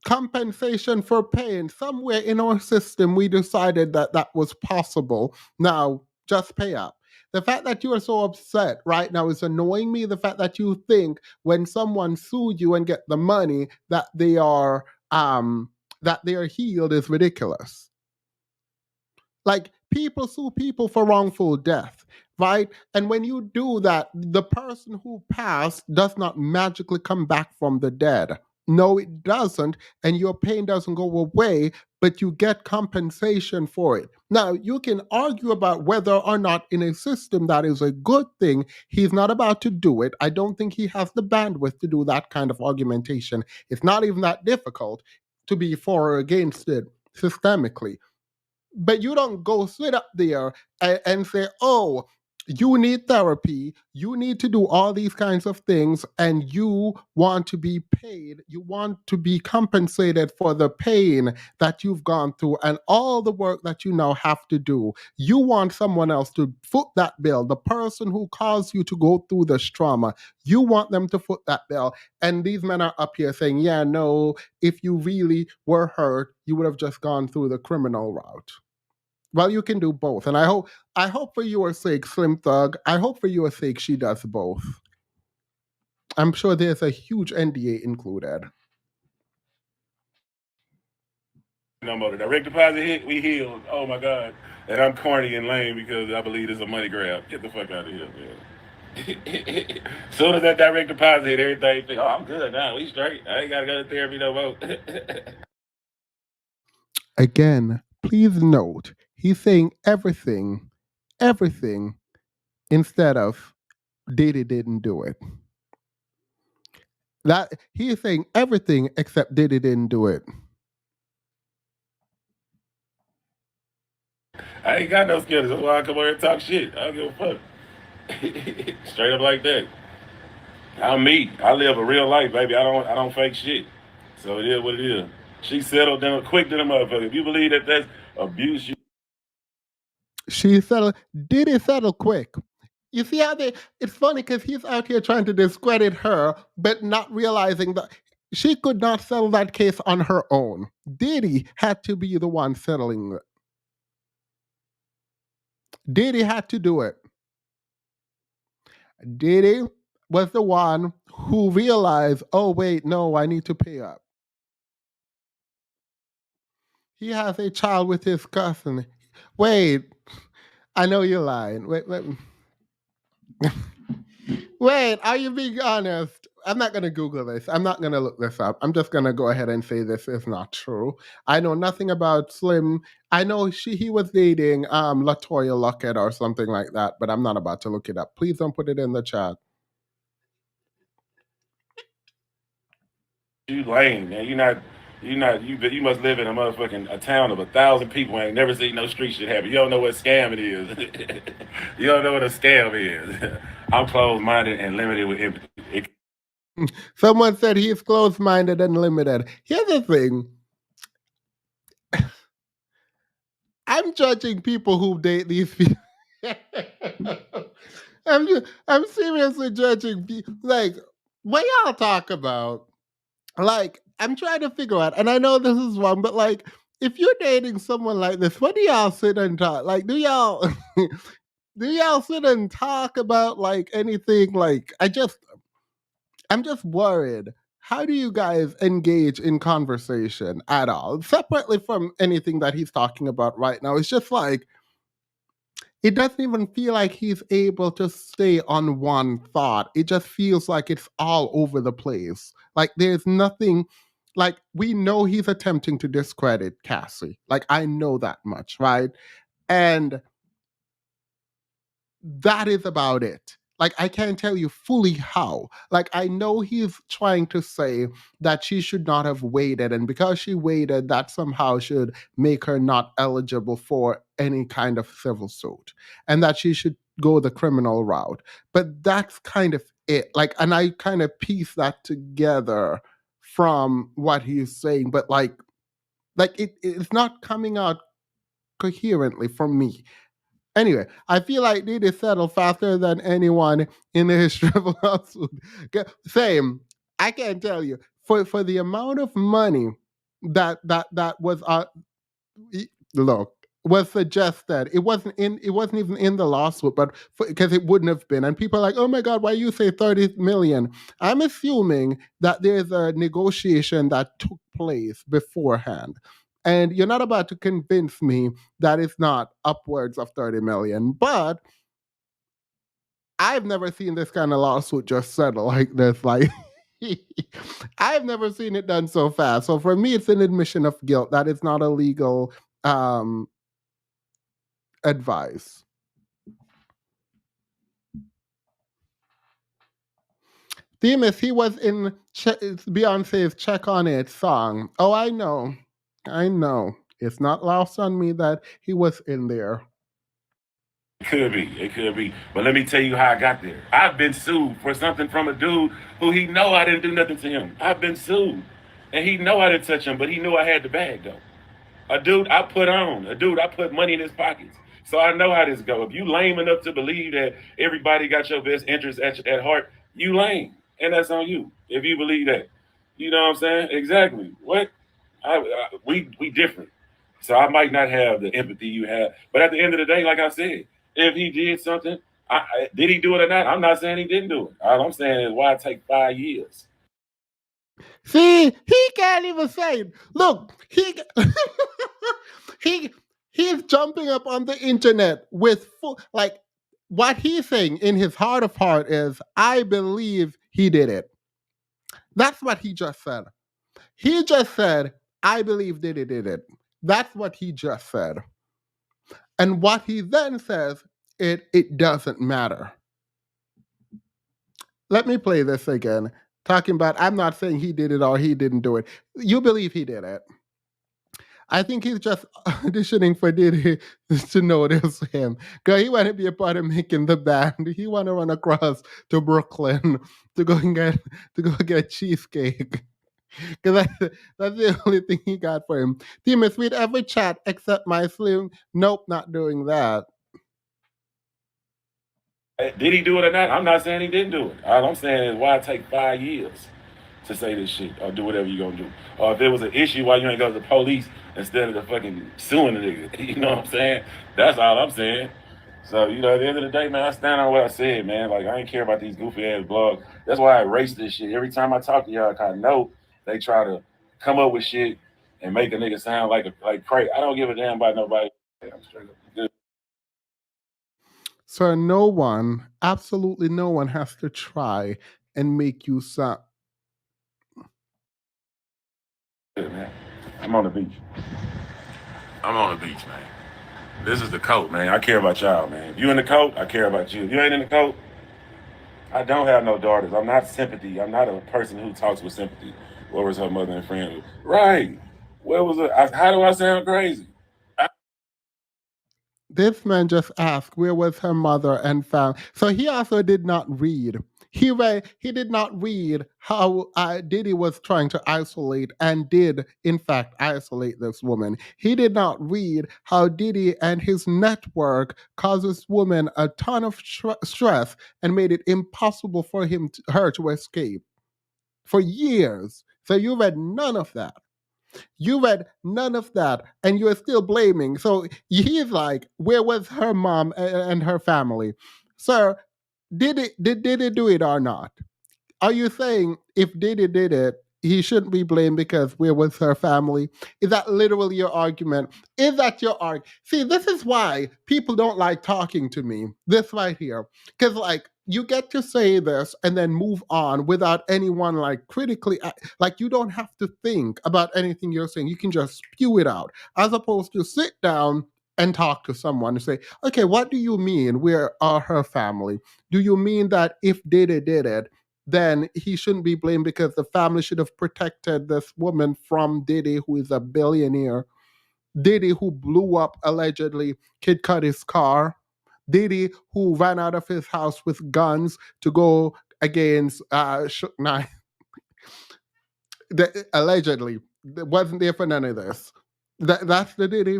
Compensation for pain. Somewhere in our system, we decided that that was possible. Now, just pay up. The fact that you are so upset right now is annoying me. The fact that you think when someone sued you and get the money that they are healed is ridiculous. Like, People sue people for wrongful death, right? And when you do that, the person who passed does not magically come back from the dead. No, it doesn't. And your pain doesn't go away, but you get compensation for it. Now, you can argue about whether or not in a system that is a good thing. He's not about to do it. I don't think he has the bandwidth to do that kind of argumentation. It's not even that difficult to be for or against it systemically. But you don't go sit up there and say, oh, you need therapy, you need to do all these kinds of things, and you want to be paid, you want to be compensated for the pain that you've gone through and all the work that you now have to do. You want someone else to foot that bill, the person who caused you to go through this trauma. You want them to foot that bill. And these men are up here saying, yeah, no, if you really were hurt, you would have just gone through the criminal route. Well, you can do both, and I hope for your sake, Slim Thug. I hope for your sake she does both. I'm sure there's a huge NDA included. No more. The direct deposit hit, we healed. Oh my God. And I'm corny and lame because I believe it's a money grab. Get the fuck out of here, man. Soon as that direct deposit hit, everything think, oh, I'm good now. We straight. I ain't gotta go to therapy no more. Again, please note he's saying everything, instead of Diddy didn't do it. That he is saying everything except Diddy didn't do it. I ain't got no skills. That's why I come over here and talk shit. I don't give a fuck. Straight up like that. I'm me. I live a real life, baby. I don't fake shit. So it is what it is. She settled down quick to the motherfucker. If you believe that that's abuse, She settled. Diddy settle quick. You see how they? It's funny because he's out here trying to discredit her, but not realizing that she could not settle that case on her own. Diddy had to be the one settling it. Diddy had to do it. Diddy was the one who realized, oh wait, no, I need to pay up. He has a child with his cousin. Wait, I know you're lying. Wait. Wait, are you being honest? I'm not going to Google this. I'm not going to look this up. I'm just going to go ahead and say this is not true. I know nothing about Slim. I know he was dating Latoya Luckett or something like that, but I'm not about to look it up. Please don't put it in the chat. you lame, man. You must live in a motherfucking a town of 1,000 people. Ain't never seen no street shit happen. You don't know what scam it is. You don't know what a scam is. I'm closed minded and limited with empathy. Someone said he's closed minded and limited. Here's the thing. I'm judging people who date these people. I'm seriously judging people. Like, what y'all talk about? Like, I'm trying to figure out, and I know this is wrong, but like, if you're dating someone like this, what do y'all sit and talk? Like, do y'all do y'all sit and talk about like anything? Like, I'm just worried. How do you guys engage in conversation at all? Separately from anything that he's talking about right now, it's just like it doesn't even feel like he's able to stay on one thought. It just feels like it's all over the place. Like there's nothing, like we know he's attempting to discredit Cassie. Like I know that much, right? And that is about it. Like I can't tell you fully how. Like I know he's trying to say that she should not have waited, and because she waited, that somehow should make her not eligible for any kind of civil suit, and that she should go the criminal route. But that's kind of it. Like, and I kind of piece that together from what he's saying, but like it's not coming out coherently for me. Anyway, I feel like they did settle faster than anyone in the history of lawsuit. Same. I can't tell you for the amount of money that was look was suggested. It wasn't even in the lawsuit, but because it wouldn't have been. And people are like, oh my God, why you say 30 million? I'm assuming that there's a negotiation that took place beforehand. And you're not about to convince me that it's not upwards of 30 million. But I've never seen this kind of lawsuit just settle like this. Like, I've never seen it done so fast. So for me, it's an admission of guilt. That is not a legal advice. Themis, he was in Beyonce's Check on It song. Oh, I know. I know. It's not lost on me that he was in there. It could be. It could be. But let me tell you how I got there. I've been sued for something from a dude who he know I didn't do nothing to him. I've been sued. And he know I didn't touch him, but he knew I had the bag though. A dude I put on, a dude I put money in his pockets. So I know how this go. If you lame enough to believe that everybody got your best interest at heart, you lame, and that's on you. If you believe that, you know what I'm saying? Exactly. What? We different. So I might not have the empathy you have, but at the end of the day, like I said, if he did something, did he do it or not? I'm not saying he didn't do it. All I'm saying is why take 5 years. See, he can't even say it. Look, he he's jumping up on the internet with full like what he's saying in his heart of heart is, I believe he did it. That's what he just said. He just said, I believe Diddy did it. That's what he just said. And what he then says, it doesn't matter. Let me play this again. Talking about, I'm not saying he did it or he didn't do it. You believe he did it. I think he's just auditioning for Diddy to notice him. Girl, he want to be a part of making the band. He want to run across to Brooklyn to go and get cheesecake. Because that's the only thing he got for him. Timus, we'd ever chat except my slim. Nope, not doing that. Did he do it or not? I'm not saying he didn't do it. All I'm saying is why take 5 years to say this shit or do whatever you're gonna do. Or if there was an issue, why you ain't go to the police instead of the fucking suing the nigga. You know what I'm saying? That's all I'm saying. So, at the end of the day, man, I stand on what I said, man. Like, I ain't care about these goofy ass blogs. That's why I erase this shit. Every time I talk to y'all, I kind of know they try to come up with shit and make a nigga sound like crazy. I don't give a damn about nobody. I'm straight up good. So no one, absolutely no one, has to try and make you sound. Man. I'm on the beach. I'm on the beach, man. This is the coat, man. I care about y'all, man. If you in the coat, I care about you. If you ain't in the coat, I don't have no daughters. I'm not sympathy. I'm not a person who talks with sympathy. Where was her mother and friend? Right. Where was it? How do I sound crazy? This man just asked where was her mother and found. So he also did not read. He did not read how Diddy was trying to isolate and did in fact isolate this woman. He did not read how Diddy and his network caused this woman a ton of stress and made it impossible for her to escape for years. So you read none of that. You read none of that, and you're still blaming. So he's like, where was her mom and her family? Sir, did it do it or not? Are you saying if Diddy did it, he shouldn't be blamed because we're with her family? Is that literally your argument? Is that your argument? See, this is why people don't like talking to me. This right here. Because, like, you get to say this and then move on without anyone, like, critically, like, you don't have to think about anything you're saying. You can just spew it out, as opposed to sit down and talk to someone and say, okay, what do you mean we are her family? Do you mean that if Diddy did it, then he shouldn't be blamed because the family should have protected this woman from Diddy, who is a billionaire? Diddy, who blew up allegedly Kid Cudi's car. Diddy, who ran out of his house with guns to go against Shook Knight. Allegedly, wasn't there for none of this. That's the Diddy.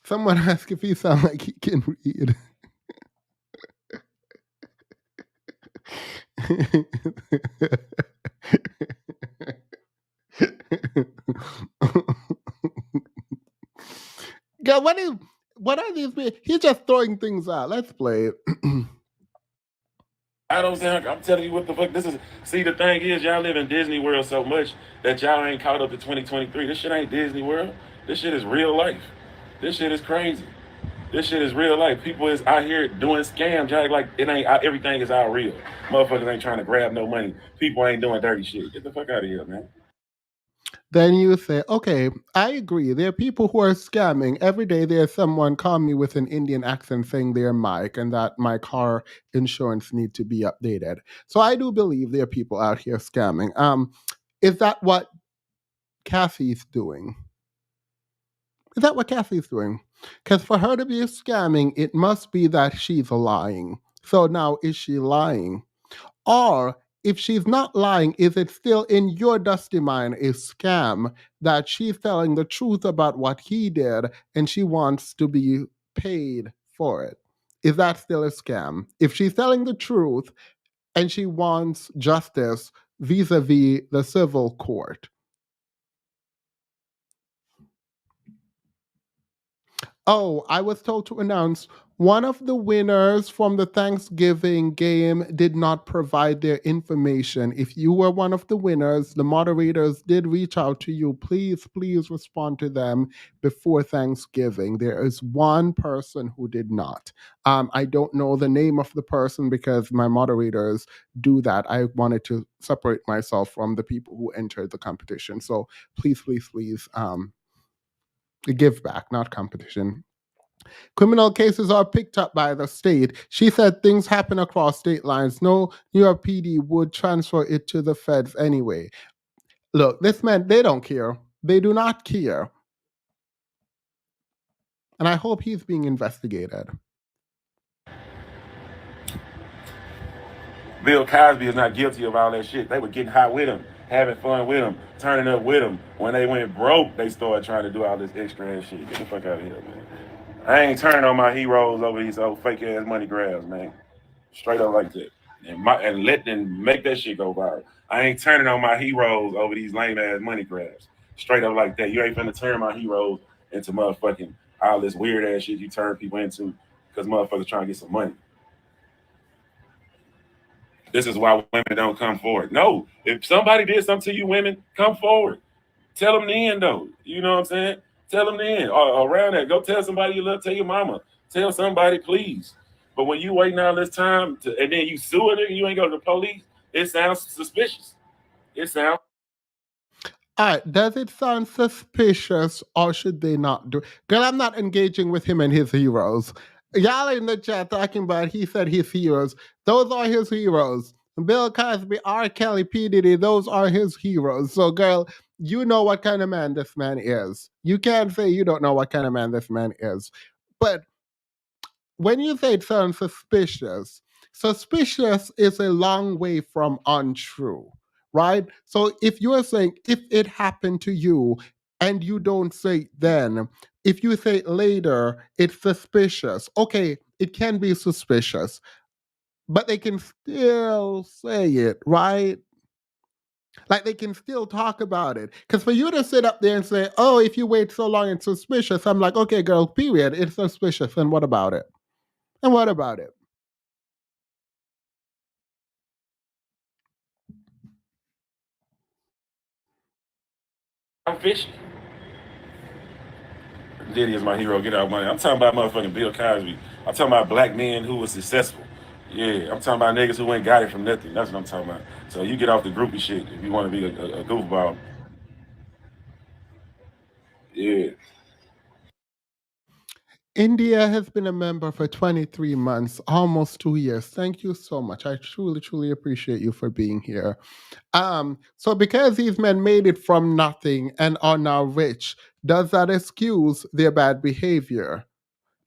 Someone asked if he sound like he can read. God, what are these? He's just throwing things out. Let's play it. I don't saying I'm telling you what the fuck this is. See, the thing is, y'all live in Disney World so much that y'all ain't caught up to 2023. This shit ain't Disney World. This shit is real life. This shit is crazy. This shit is real life. People is out here doing scams. Y'all like it ain't everything is out real. Motherfuckers ain't trying to grab no money. People ain't doing dirty shit. Get the fuck out of here, man. Then you say, okay, I agree. There are people who are scamming. Every day there's someone calling me with an Indian accent saying they're Mike and that my car insurance need to be updated. So I do believe there are people out here scamming. Is that what Cassie's doing? Is that what Cassie's doing? Because for her to be scamming, it must be that she's lying. So now, is she lying? Or if she's not lying, is it still in your dusty mind a scam that she's telling the truth about what he did and she wants to be paid for it? Is that still a scam? If she's telling the truth and she wants justice vis a vis the civil court, oh, I was told to announce one of the winners from the Thanksgiving game did not provide their information. If you were one of the winners, the moderators did reach out to you. Please, please respond to them before Thanksgiving. There is one person who did not. I don't know the name of the person because my moderators do that. I wanted to separate myself from the people who entered the competition. So please, please, please, give back, not competition. Criminal cases are picked up by the state. She said things happen across state lines. No New York PD would transfer it to the feds anyway. Look, this man, they don't care. They do not care. And I hope he's being investigated. Bill Cosby is not guilty of all that shit. They were getting high with him, having fun with him, turning up with him. When they went broke, they started trying to do all this extra ass shit. Get the fuck out of here, man. I ain't turning on my heroes over these old fake ass money grabs, man. Straight up like that. And let them make that shit go viral. I ain't turning on my heroes over these lame ass money grabs. Straight up like that. You ain't finna turn my heroes into motherfucking all this weird ass shit you turn people into because motherfuckers trying to get some money. This is why women don't come forward. No, if somebody did something to you, women, come forward. Tell them then, though. You know what I'm saying? Tell them then. Or around that, go tell somebody you love. Tell your mama. Tell somebody, please. But when you waiting all this time and then you sue it and you ain't go to the police, it sounds suspicious. It sounds. All right, does it sound suspicious or should they not do? Girl, I'm not engaging with him and his heroes. Y'all in the chat talking about he said his heroes. Those are his heroes. Bill Cosby, R. Kelly, P. Diddy, those are his heroes. So, girl, you know what kind of man this man is. You can't say you don't know what kind of man this man is. But when you say it sounds suspicious, suspicious is a long way from untrue, right? So if you're saying if it happened to you and you don't say it then, if you say it later, it's suspicious. Okay, it can be suspicious, but they can still say it, right? Like they can still talk about it. Because for you to sit up there and say, oh, if you wait so long, it's suspicious, I'm like, okay, girl, period. It's suspicious. And what about it? And what about it? I'm fishy. Diddy is my hero. Get out money. I'm talking about motherfucking Bill Cosby. I'm talking about black men who were successful. Yeah, I'm talking about niggas who ain't got it from nothing. That's what I'm talking about. So you get off the groupie shit if you want to be a goofball. Yeah. India has been a member for 23 months, almost 2 years. Thank you so much. I truly, truly appreciate you for being here. So because these men made it from nothing and are now rich, does that excuse their bad behavior?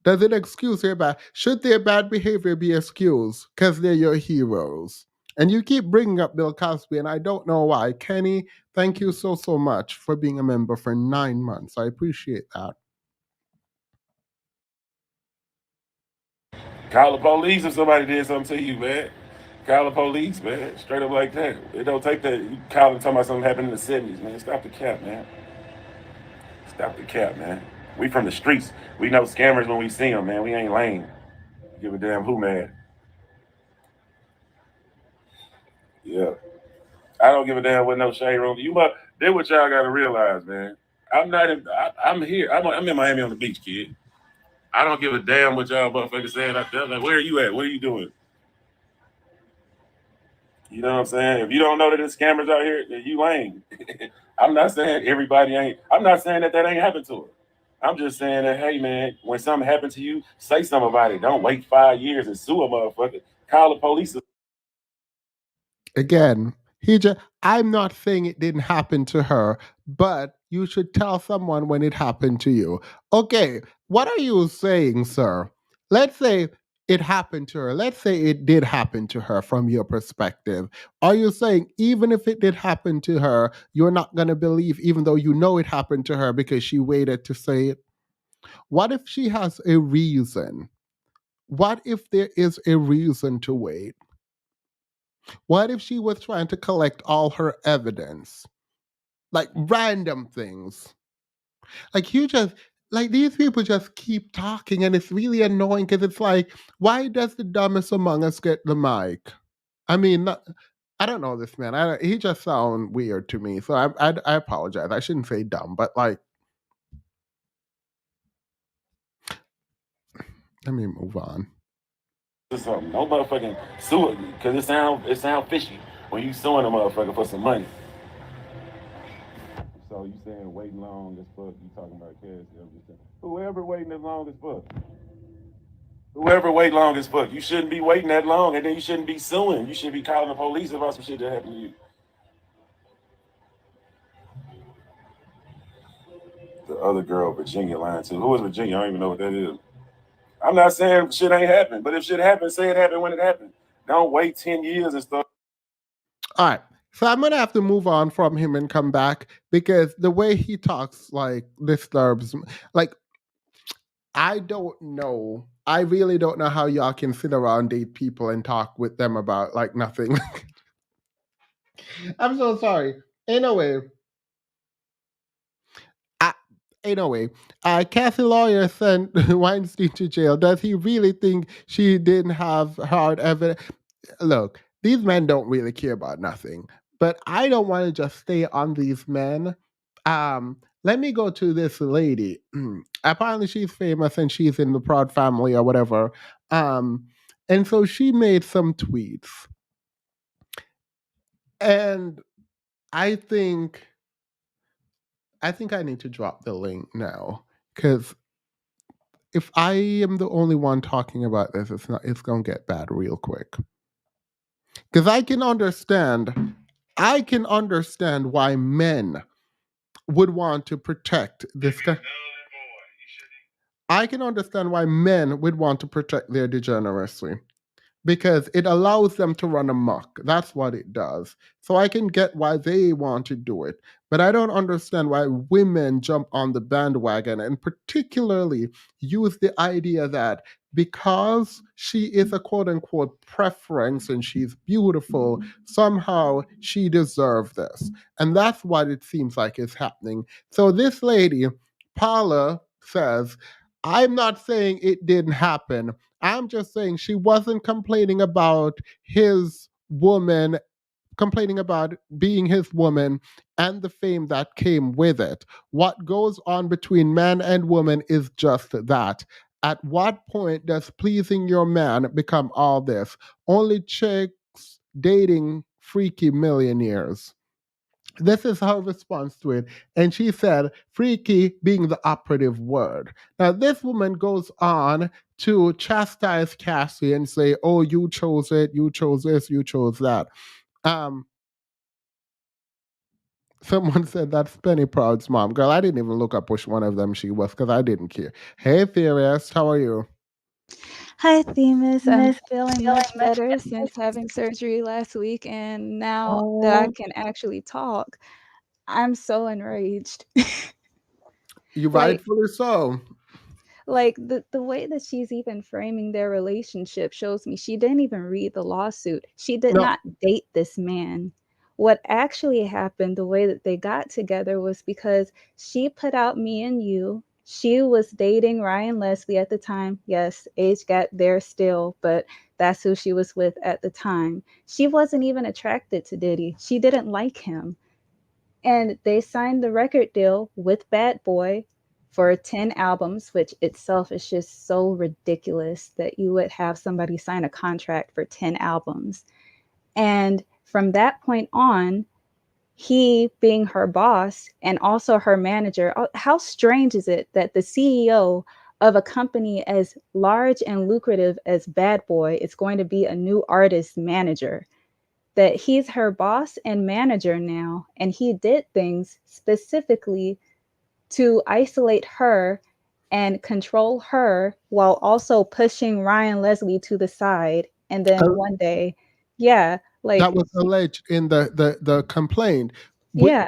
Does it excuse their bad? Should their bad behavior be excused because they're your heroes? And you keep bringing up Bill Cosby, and I don't know why. Kenny, thank you so, so much for being a member for 9 months. I appreciate that. Call the police if somebody did something to you, man. Call the police, man. Straight up like that. It don't take that. You call them talking about something happened in the 70s, man. Stop the cap, man. Stop the cap, man. We from the streets. We know scammers when we see them, man. We ain't lame. Give a damn who mad. Yeah. I don't give a damn with no shade room. You must. Then what y'all got to realize, man. I'm not. I'm here. I'm in Miami on the beach, kid. I don't give a damn what y'all motherfuckers saying out there. Like, where are you at? What are you doing? You know what I'm saying? If you don't know that there's scammers out here, then you lame. I'm not saying everybody ain't. I'm not saying that ain't happened to her. I'm just saying that, hey man, when something happened to you, say something about it. Don't wait 5 years and sue a motherfucker. Call the police. Again, he just I'm not saying it didn't happen to her, but you should tell someone when it happened to you. Okay, what are you saying, sir? Let's say it happened to her. Let's say it did happen to her from your perspective. Are you saying even if it did happen to her, you're not going to believe even though you know it happened to her because she waited to say it? What if she has a reason? What if there is a reason to wait? What if she was trying to collect all her evidence? Like random things. Like you just like these people just keep talking and it's really annoying because it's like, why does the dumbest among us get the mic? I mean, I don't know this man. He just sounds weird to me. So I apologize. I shouldn't say dumb, but like, let me move on. Or something. No motherfucking sue it because it sound fishy when you suing a motherfucker for some money. So you saying waiting long as fuck? You talking about cash? I'm just saying, whoever waiting as long as fuck. Whoever wait long as fuck, you shouldn't be waiting that long, and then you shouldn't be suing. You should be calling the police about some shit that happened to you. The other girl, Virginia, lying too. Who is Virginia? I don't even know what that is. I'm not saying shit ain't happened, but if shit happened, say it happened when it happened. Don't wait 10 years and stuff. All right. So I'm gonna have to move on from him and come back because the way he talks like disturbs me. Like I don't know. I really don't know how y'all can sit around date people and talk with them about like nothing. I'm so sorry. Anyway, I, anyway, Kathy Lawyer sent Weinstein to jail. Does he really think she didn't have hard evidence? Look, these men don't really care about nothing. But I don't want to just stay on these men. Let me go to this lady. Apparently, she's famous and she's in the Proud family or whatever. Um, and so she made some tweets, and I think I need to drop the link now because if I am the only one talking about this, it's gonna get bad real quick. Because I can understand why men would want to protect this guy. I can understand why men would want to protect their degeneracy because it allows them to run amok. That's what it does. So I can get why they want to do it. But I don't understand why women jump on the bandwagon and particularly use the idea that because she is a quote unquote preference and she's beautiful, somehow she deserves this. And that's what it seems like is happening. So this lady, Paula, says, I'm not saying it didn't happen. I'm just saying she wasn't complaining about his woman, complaining about being his woman and the fame that came with it. What goes on between man and woman is just that. At what point does pleasing your man become all this? Only chicks dating freaky millionaires. This is her response to it. And she said, freaky being the operative word. Now, this woman goes on to chastise Cassie and say, oh, you chose it, you chose this, you chose that. Um, Someone said that's Penny Proud's mom. Girl, I didn't even look up which one of them she was because I didn't care. Hey, Furious, how are you? Hi, Themis. I'm feeling much better since having surgery last week, and now that I Oh, can actually talk, I'm so enraged. you like, rightfully so. the way that she's even framing their relationship shows me she didn't even read the lawsuit. She did No, not date this man. What actually happened, the way that they got together, was because she put out Me and You. She was dating Ryan Leslie at the time. Yes, age gap there still, but that's who she was with at the time. She wasn't even attracted to Diddy. She didn't like him. And they signed the record deal with Bad Boy for 10 albums, which itself is just so ridiculous that you would have somebody sign a contract for 10 albums. And from that point on, he being her boss and also her manager, how strange is it that the CEO of a company as large and lucrative as Bad Boy is going to be a new artist manager? That he's her boss and manager now, and he did things specifically to isolate her and control her while also pushing Ryan Leslie to the side. And then Uh, one day, yeah, that like, was alleged in the complaint. yeah,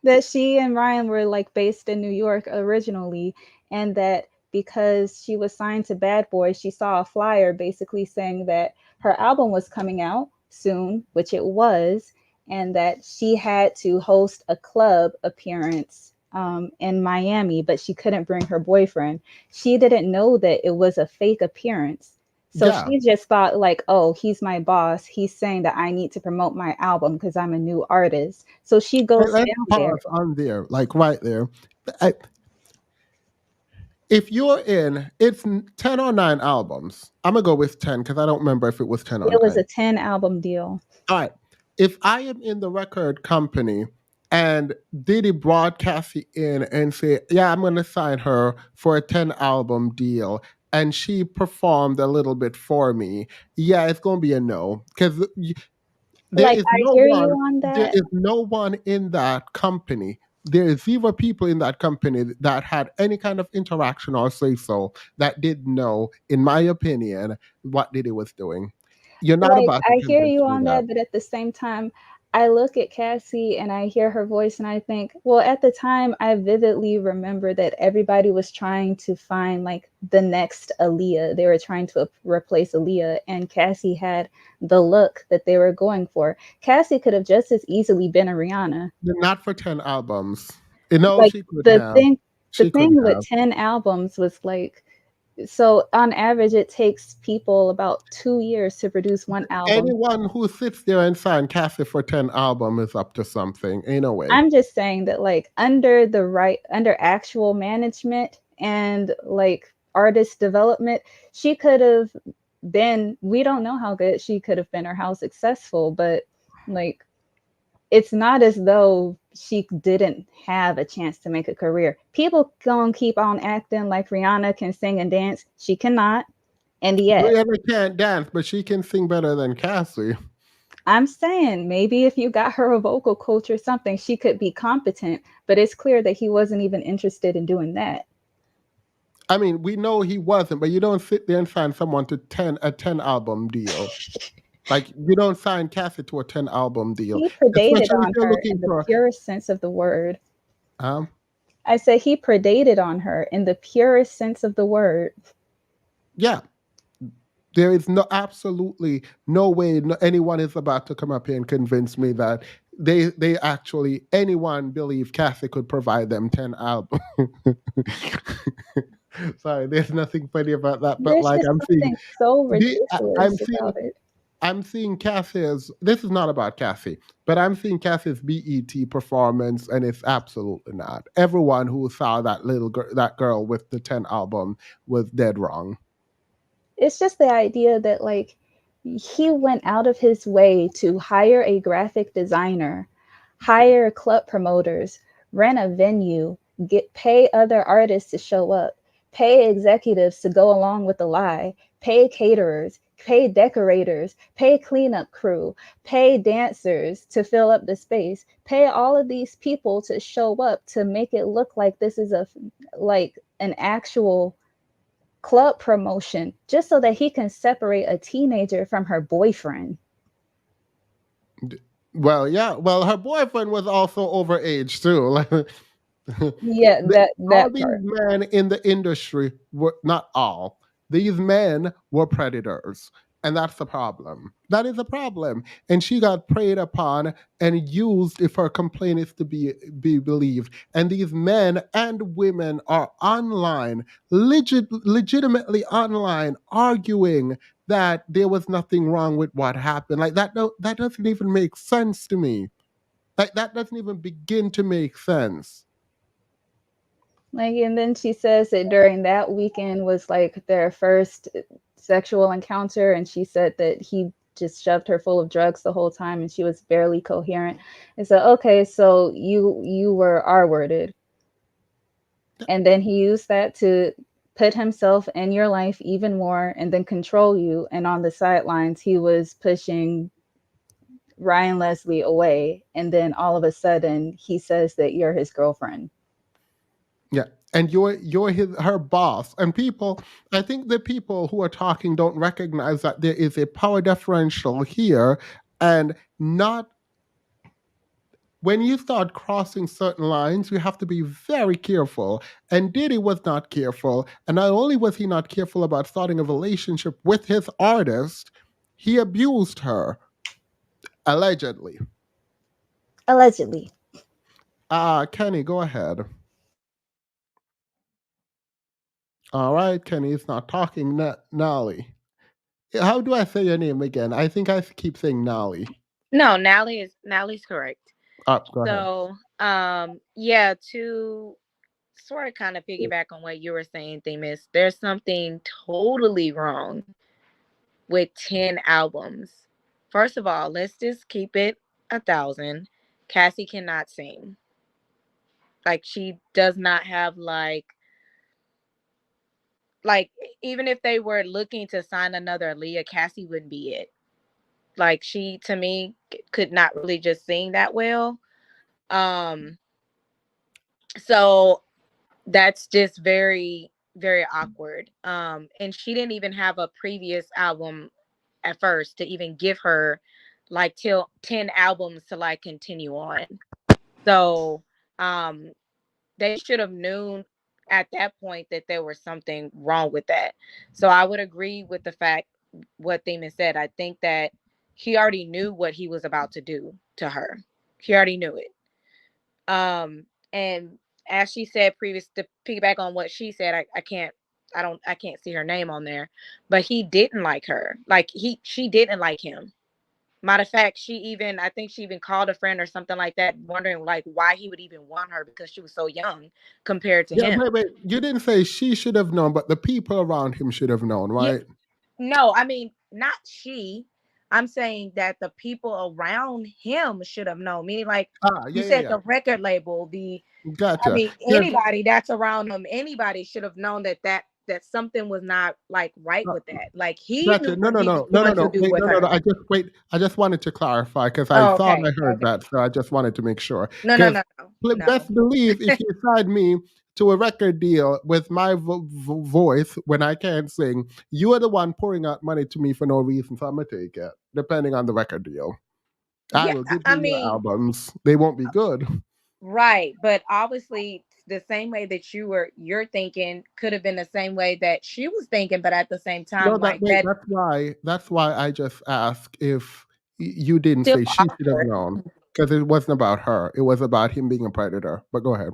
that she and Ryan were like based in New York originally, and that because she was signed to Bad Boy, she saw a flyer basically saying that her album was coming out soon, which it was, and that she had to host a club appearance in Miami, but she couldn't bring her boyfriend. She didn't know that it was a fake appearance. So Yeah. she just thought like, oh, he's my boss. He's saying that I need to promote my album because I'm a new artist. So she goes Let's down there. pause on there, like right there. I, if you're in, it's 10 or 9 albums. I'm gonna go with 10 because I don't remember if it was 10 or It was 9. a 10 album deal. All right. If I am in the record company and Diddy brought Cassie in and say, "Yeah, I'm going to sign her for a 10 album deal," and she performed a little bit for me, yeah, it's going to be a no because there Like, is I no hear you one. on There that. is no one in that company. There is zero people in that company that had any kind of interaction or say so that did know, in my opinion, what Diddy was doing. You're not Like, about to I hear convince you me on that. that, but at the same time, I look at Cassie and I hear her voice and I think, well, at the time, I vividly remember that everybody was trying to find like the next Aaliyah. They were trying to replace Aaliyah, and Cassie had the look that they were going for. Cassie could have just as easily been a Rihanna. Not for 10 albums. No, Like she could the have. thing, the She could thing with have. 10 albums was like, so on average, it takes people about 2 years to produce one album. Anyone who sits there and sign Cassie for 10 album is up to something. Ain't no way. I'm just saying that like under actual management and like artist development, she could have been, we don't know how good she could have been or how successful, but like it's not as though she didn't have a chance to make a career. People gonna keep on acting like Rihanna can sing and dance. She cannot. And yet, Rihanna can't dance, but she can sing better than Cassie. I'm saying maybe if you got her a vocal coach or something, she could be competent, but it's clear that he wasn't even interested in doing that. I mean, we know he wasn't, but you don't sit there and sign someone to 10 album deal. Like you don't sign Cassie to a 10 album deal, He predated especially if on you're her looking in the for. purest sense of the word. Um, I said he predated on her in the purest sense of the word. yeah, there is no absolutely no way anyone is about to come up here and convince me that they actually anyone believe Cassie could provide them 10 albums. Sorry, there's nothing funny about that, but There's like just something so I'm ridiculous seeing about it. I'm seeing Cassie's. This is not about Cassie, but I'm seeing Cassie's BET performance, and it's absolutely not. Everyone who saw that that girl with the 10 album was dead wrong. It's just the idea that like he went out of his way to hire a graphic designer, hire club promoters, rent a venue, get pay other artists to show up, pay executives to go along with the lie, pay caterers, pay decorators, pay cleanup crew, pay dancers to fill up the space, pay all of these people to show up to make it look like this is a like an actual club promotion just so that he can separate a teenager from her boyfriend. Well, yeah. Well, her boyfriend was also overage too. Yeah, All that these part. men in the industry were not all. These men were predators. And that's the problem. That is a problem. And she got preyed upon and used if her complaint is to be believed. And these men and women are online, legitimately online, arguing that there was nothing wrong with what happened. Like that, no, that doesn't even make sense to me. Like that doesn't even begin to make sense. Like, and then she says that during that weekend was like their first sexual encounter, and she said that he just shoved her full of drugs the whole time, and she was barely coherent. And so, okay, so you were R-worded, and then he used that to put himself in your life even more, and then control you. And on the sidelines, he was pushing Ryan Leslie away, and then all of a sudden, he says that you're his girlfriend. Yeah. And you're her boss. And people, I think the people who are talking don't recognize that there is a power differential here, and not when you start crossing certain lines, you have to be very careful. And Diddy was not careful. And not only was he not careful about starting a relationship with his artist, he abused her, allegedly. Allegedly. Kenny, go ahead. All right, Kenny is not talking. Nolly. How do I say your name again? I think I keep saying Nolly. No, Nally's correct. Go ahead. So, yeah, to sort of kind of piggyback on what you were saying, Themis, there's something totally wrong with 10 albums. First of all, let's just keep it 1,000. Cassie cannot sing. Like, she does not have like even if they were looking to sign another Aaliyah, Cassie wouldn't be it. Like, she to me could not really just sing that well. Um so that's just very, very awkward. And she didn't even have a previous album at first to even give her like till 10 albums to like continue on. So um they should have known at that point that there was something wrong with that. So I would agree with the fact what Themis said. I think that he already knew what he was about to do to her. He already knew it. And as she said previous, to piggyback on what she said, I can't see her name on there, but he didn't like her. Like she didn't like him. Matter of fact, I think she even called a friend or something like that, wondering like why he would even want her because she was so young compared to Yeah, him. wait. You didn't say she should have known, but the people around him should have known, Yeah, right? no, I mean not she. I'm saying that the people around him should have known. Meaning, like you said, Yeah. the record label, I Gotcha. mean, Yes. anybody that's around him, anybody should have known that something was not like right uh, with that. Like he knew Gotcha. No, what no, he was no, no, no, going to no. do Wait, with no, no, no. her. I just wanted to clarify because I Oh, thought okay, I heard okay. that, so I just wanted to make sure. No, no, Because no, no, no. best believe if you signed me to a record deal with my voice when I can't sing, you are the one pouring out money to me for no reason, so I'm gonna take it. Depending on the record deal, I Yeah, will give I you your mean, albums. They won't be good. right, but obviously the same way that you're thinking could have been the same way that she was thinking, but at the same No, time, like that that's why I just asked if you didn't still say she should have awkward. known because it wasn't about her. It was about him being a predator. But go ahead.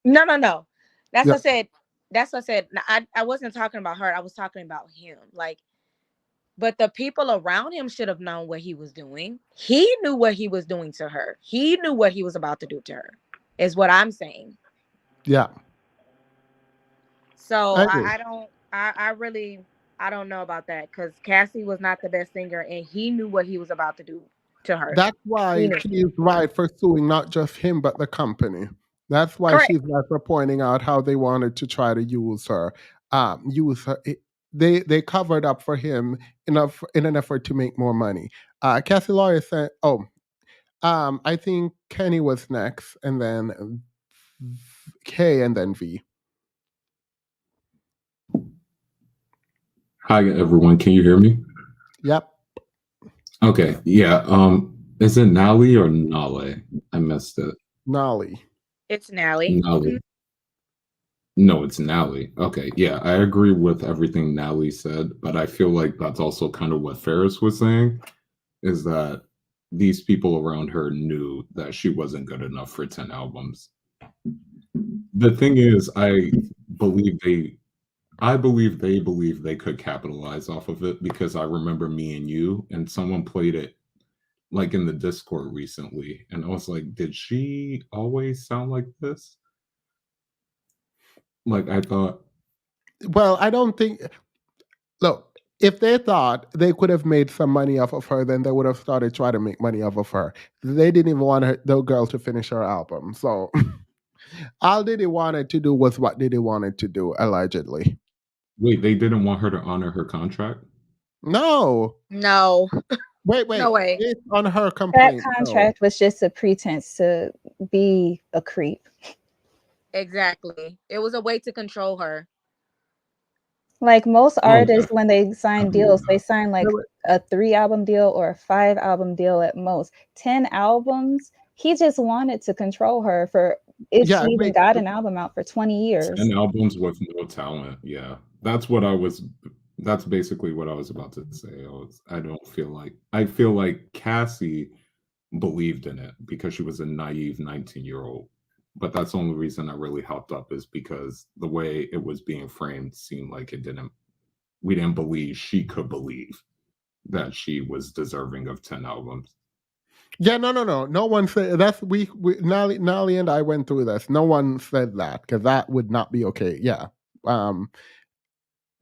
No, no, no. That's Yeah, what I said. That's what I said. I wasn't talking about her. I was talking about him. Like, but the people around him should have known what he was doing. He knew what he was doing to her. He knew what he was about to do to her, is what I'm saying. yeah, So I agree. I really, I don't know about that because Cassie was not the best singer and he knew what he was about to do to her. That's He why knew. she's right for suing not just him but the company. That's why Correct. she's right for pointing out how they wanted to try to use her. Use her. They covered up for him enough in an effort to make more money. Cassie Lawyer said, "Oh, I think Kenny was next, and then K, and then V." Hi everyone, can you hear me? Yep, Okay, yeah. Is it Nally or Nale? I missed it. Nolly. It's Nally. Nally. No, it's Nally. Okay, yeah, I agree with everything Nally said, but I feel like that's also kind of what Ferris was saying, is that these people around her knew that she wasn't good enough for 10 albums. The thing is, I believe I believe they could capitalize off of it because I remember Me and You and someone played it like in the Discord recently, and I was like, did she always sound like this? Like I thought, Well, I don't think. Look, if they thought they could have made some money off of her, then they would have started trying to make money off of her. They didn't even want the girl to finish her album. So all Diddy wanted to do was what Diddy wanted to do, allegedly. wait, they didn't want her to honor her contract? No. No, Wait. no way. Based on her That complaint, no. contract was just a pretense to be a creep. Exactly. It was a way to control her. Like most Okay, artists, when they I sign believe deals, they that. sign Wait, like wait. a 3 album deal or a 5 album deal at most. 10 albums. He just wanted to control her for if she Yeah, even wait. got an album out for 20 years. 10 albums with no talent. Yeah. That's basically what I was about to say. I don't feel like I feel like Cassie believed in it because she was a naive 19-year-old. But that's the only reason I really helped up is because the way it was being framed seemed like it didn't we didn't believe she could believe that she was deserving of 10 albums. Yeah, no. No one said that's Nali and I went through this. No one said that because that would not be okay. Yeah. Um,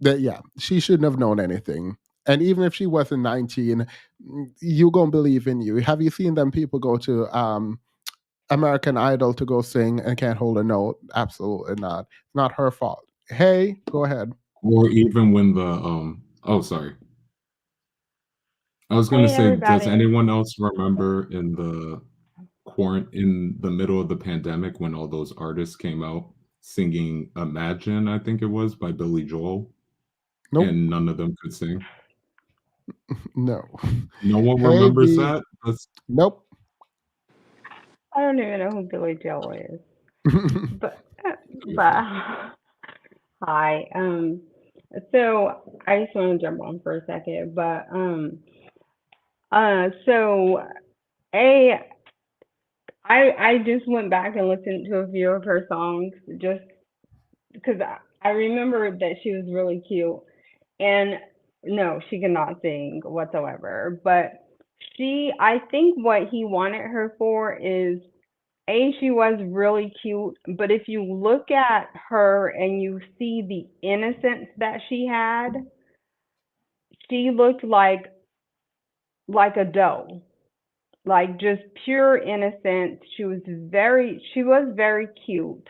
yeah, she shouldn't have known anything. And even if she wasn't 19, you gonna believe in you. Have you seen them people go to American Idol to go sing and can't hold a note? Absolutely not. It's not her fault. Hey, go ahead. Or even when the oh sorry. I was gonna Hey say, does everybody. anyone else remember in the middle of the pandemic when all those artists came out singing Imagine, I think it was by Billy Joel, Nope. and none of them could sing? No. No one Hey, remembers D. that? That's Nope. I don't even know who Billy Joel is, but but hi. So I just want to jump on for a second, but so a I just went back and listened to a few of her songs just because I remember that she was really cute. And no, she cannot sing whatsoever. But I think what he wanted her for is A, she was really cute, but if you look at her and you see the innocence that she had, she looked like a doe, like just pure innocence. She was very cute.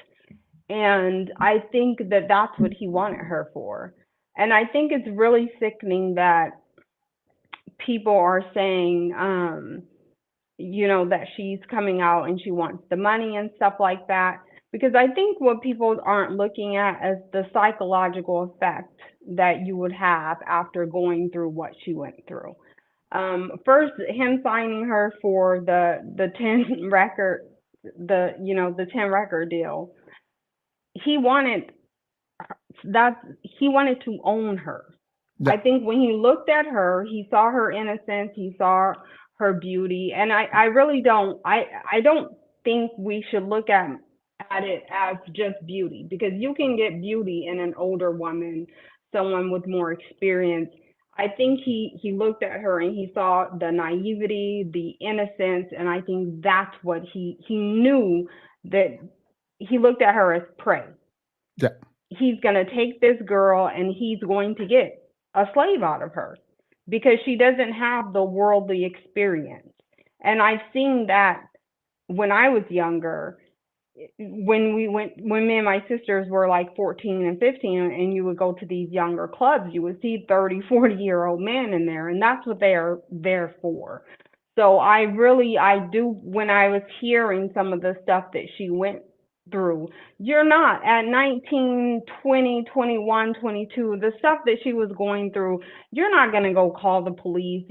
And I think that that's what he wanted her for. And I think it's really sickening that people are saying, that she's coming out and she wants the money and stuff like that. Because I think what people aren't looking at is the psychological effect that you would have after going through what she went through. First, him signing her for the 10 record deal, he wanted he wanted to own her. Yeah. I think when he looked at her, he saw her innocence, he saw her beauty, and I really I don't think we should look at it as just beauty because you can get beauty in an older woman, someone with more experience. I think he looked at her and he saw the naivety, the innocence, and I think that's what he knew that he looked at her as prey. Yeah. He's going to take this girl and he's going to get a slave out of her because she doesn't have the worldly experience. And I've seen that when I was younger, when me and my sisters were like 14 and 15 and you would go to these younger clubs, you would see 30, 40-year-old men in there, and that's what they are there for. So I do, when I was hearing some of the stuff that she went through, you're not at 19, 20, 21, 22, the stuff that she was going through, you're not going to go call the police.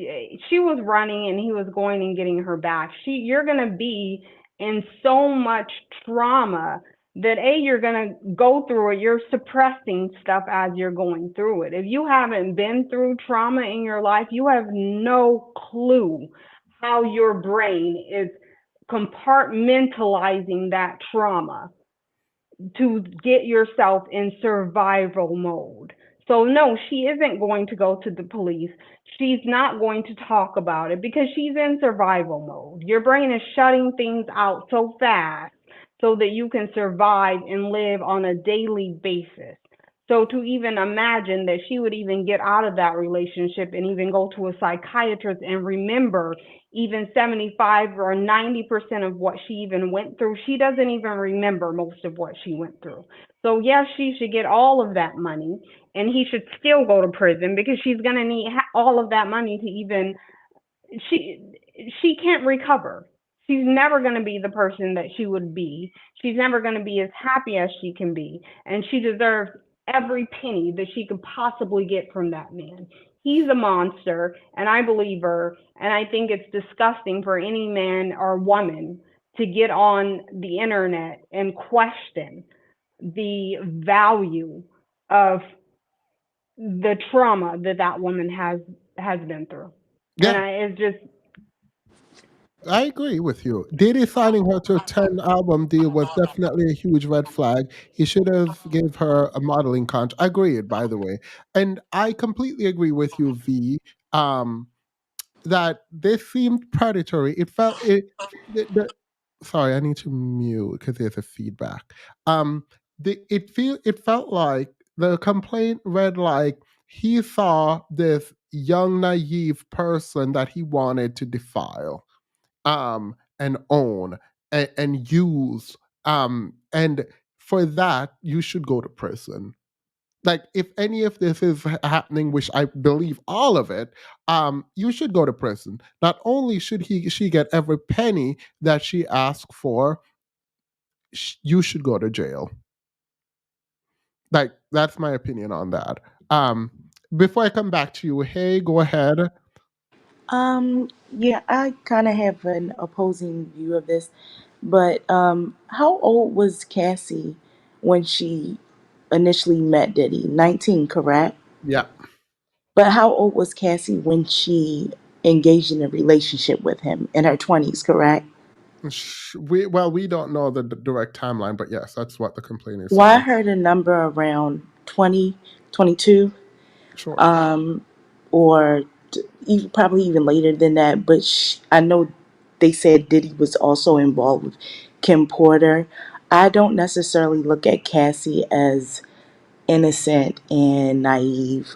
She was running and he was going and getting her back. You're going to be in so much trauma that you're going to go through it. You're suppressing stuff as you're going through it. If you haven't been through trauma in your life, you have no clue how your brain is compartmentalizing that trauma. to get yourself in survival mode. So no, she isn't going to go to the police. She's not going to talk about it because she's in survival mode. Your brain is shutting things out so fast so that you can survive and live on a daily basis. So to even imagine that she would even get out of that relationship and even go to a psychiatrist and remember even 75 or 90% of what she even went through, she doesn't even remember most of what she went through. So yes, she should get all of that money and he should still go to prison because she's going to need all of that money to even she she can't recover. She's never going to be the person that she would be. She's never going to be as happy as she can be, and she deserves every penny that she could possibly get from that man. He's a monster, and I believe her, and I think it's disgusting for any man or woman to get on the internet and question the value of the trauma that that woman has been through. And Yeah, it's just I agree with you. Diddy signing her to a 10 album deal was definitely a huge red flag. He should have gave her a modeling contract. I agree, by the way. And I completely agree with you, V. Um, that this seemed predatory. It felt the sorry, I need to mute because there's a feedback. It felt like the complaint read like he saw this young naive person that he wanted to defile, and own, and use, and for that you should go to prison. Like, if any of this is happening, which I believe all of it, you should go to prison. Not only should she get every penny that she asked for, you should go to jail. Like, that's my opinion on that. Um, Before I come back to you, hey, go ahead. Yeah, I kind of have an opposing view of this, but how old was Cassie when she initially met Diddy? 19, correct? Yeah. But how old was Cassie when she engaged in a relationship with him? In her 20s, correct? We don't know the direct timeline, but yes, that's what the complaint is Well, I saying. heard a number around 20, 22, Sure. um, or even, probably even later than that. But I know they said Diddy was also involved with Kim Porter. I don't necessarily look at Cassie as innocent and naive.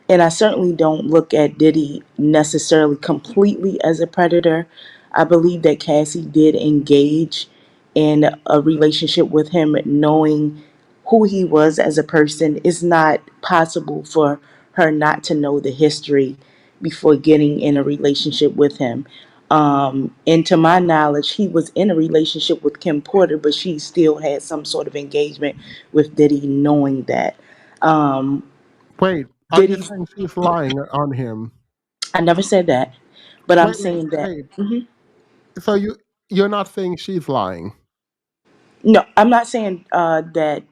And I certainly don't look at Diddy necessarily completely as a predator. I believe that Cassie did engage in a relationship with him knowing who he was as a person. It's not possible for her not to know the history before getting in a relationship with him. And to my knowledge, he was in a relationship with Kim Porter, but she still had some sort of engagement with Diddy, knowing that. Um, Wait, are you Diddy's, saying she's lying on him? I never said that, but I'm Wait, wait, saying that. wait. Mhm. So you're not saying she's lying, No, I'm not saying that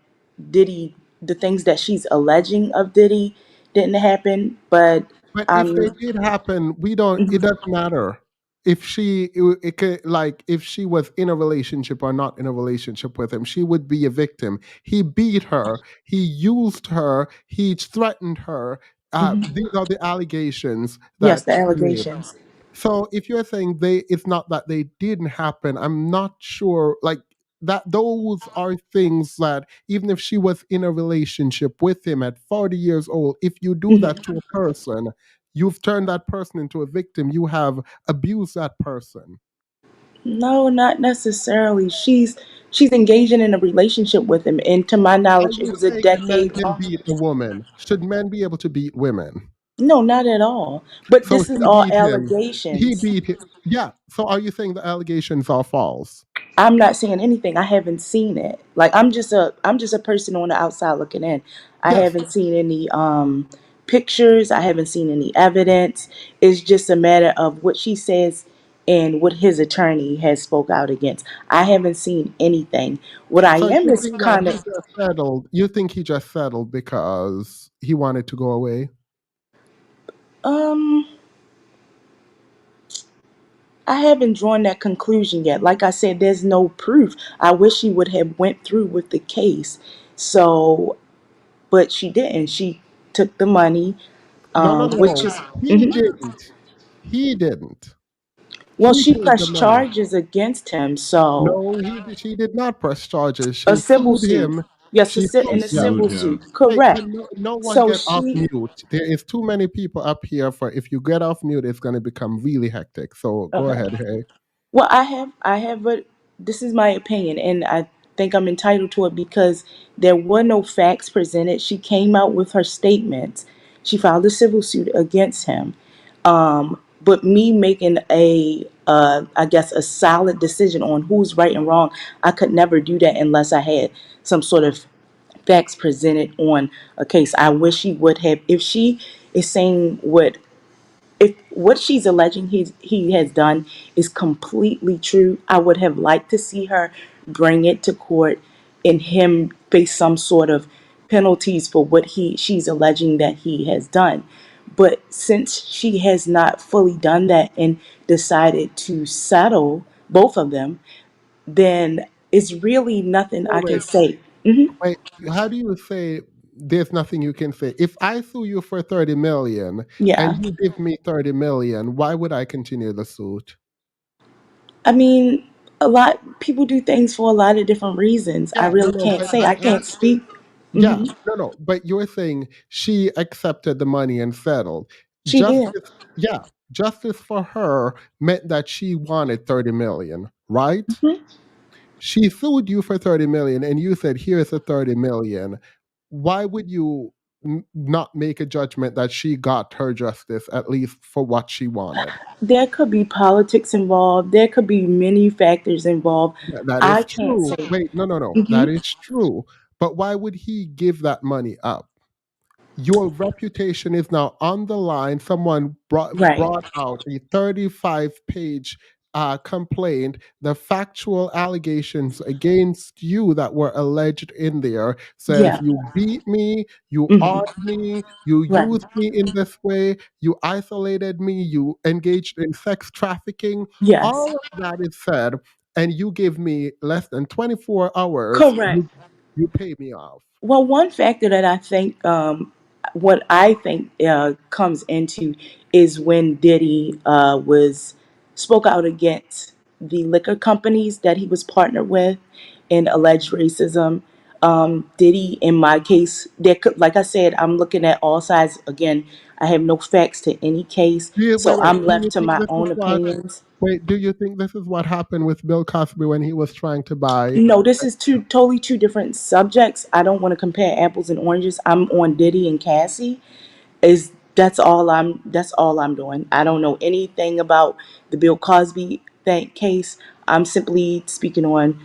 Diddy, the things that she's alleging of Diddy didn't happen, but but if they I'm. did happen, we don't. It Mhm, doesn't matter if it could, like, if she was in a relationship or not in a relationship with him. She would be a victim. He beat her. He used her. He threatened her. mhm. These are the allegations Yes, that the she made. allegations. So if you're saying it's not that they didn't happen, I'm not sure. Like, that, those are things that even if she was in a relationship with him at 40 years old, if you do that Mhm. to a person, you've turned that person into a victim. You have abused that person. No, not necessarily. She's engaging in a relationship with him, and to my Are knowledge, it you was a saying that men decade can long. beat a woman? Should men be able to beat women? No, not at all. But So this is she all beat him. He allegations. beat him. Yeah. So are you saying the allegations are false? I'm not saying anything. I haven't seen it. Like I'm just a person on the outside looking in. I Yes. haven't seen any pictures. I haven't seen any evidence. It's just a matter of what she says and what his attorney has spoke out against. I haven't seen anything. What I So am you is think that kind he of just settled? You think he just settled because he wanted to go away? um I haven't drawn that conclusion yet. Like I said, there's no proof. I wish she would have went through with the case. So, but she didn't. She took the money, No, no, which no. is He mhm. didn't. He didn't. Well, She she paid the pressed money. charges against him. So No, she did not press charges. a She civil sued suit. him. Yes, She She in sued, a yeah. sued civil suit. him. Wait, Correct. can no one So get off she, mute? There is too many people up here for if you get off mute, it's going to become really hectic. So go okay. ahead, hey. Well, I have a, this is my opinion, and I think I'm entitled to it because there were no facts presented. She came out with her statements. She filed a civil suit against him. But me making I guess, a solid decision on who's right and wrong, I could never do that unless I had some sort of facts presented on a case. I wish she would have, if she is saying if what she's alleging he has done is completely true, I would have liked to see her bring it to court and him face some sort of penalties for what she's alleging that he has done. But since she has not fully done that and decided to settle both of them, then it's really nothing Wait, I can wait, say. Hmm. wait. How do you say there's nothing you can say? If I sue you for 30 million and Yeah. you give me 30 million, why would I continue the suit? I mean, a lot people do things for a lot of different reasons. I Yeah, no, really no, can't but say. I can't speak. yeah, Hmm. no, no, but you're saying she accepted the money and settled. She did. Justice, yeah, justice for her meant that she wanted 30 million, right? Mhm. She sued you for 30 million and you said, here's the 30 million. Why would you not make a judgment that she got her justice, at least for what she wanted? There could be politics involved. There could be many factors involved. That I is can't true. say. Wait, no, no, no. Hmm. That is true. But why would he give that money up? Your reputation is now on the line. Someone Right. brought out a 35-page complaint. The factual allegations against you that were alleged in there says Yeah. you beat me, you Hmm. awed me, you Right. used me in this way, you isolated me, you engaged in sex trafficking. Yes. All of that is said, and you give me less than 24 hours. Correct. You pay me off. Well, one factor that I think, what I think comes into is when Diddy was spoke out against the liquor companies that he was partnered with and alleged racism. Diddy, in my case, there could, like I said, I'm looking at all sides. Again, I have no facts to any case, Wait, so wait. I'm Do left you to think my this is own what? opinions. Wait, do you think this is what happened with Bill Cosby when he was trying to buy? No, this is two different subjects. I don't want to compare apples and oranges. I'm on Diddy and Cassie. Is That's all I'm doing. I don't know anything about the Bill Cosby case. I'm simply speaking on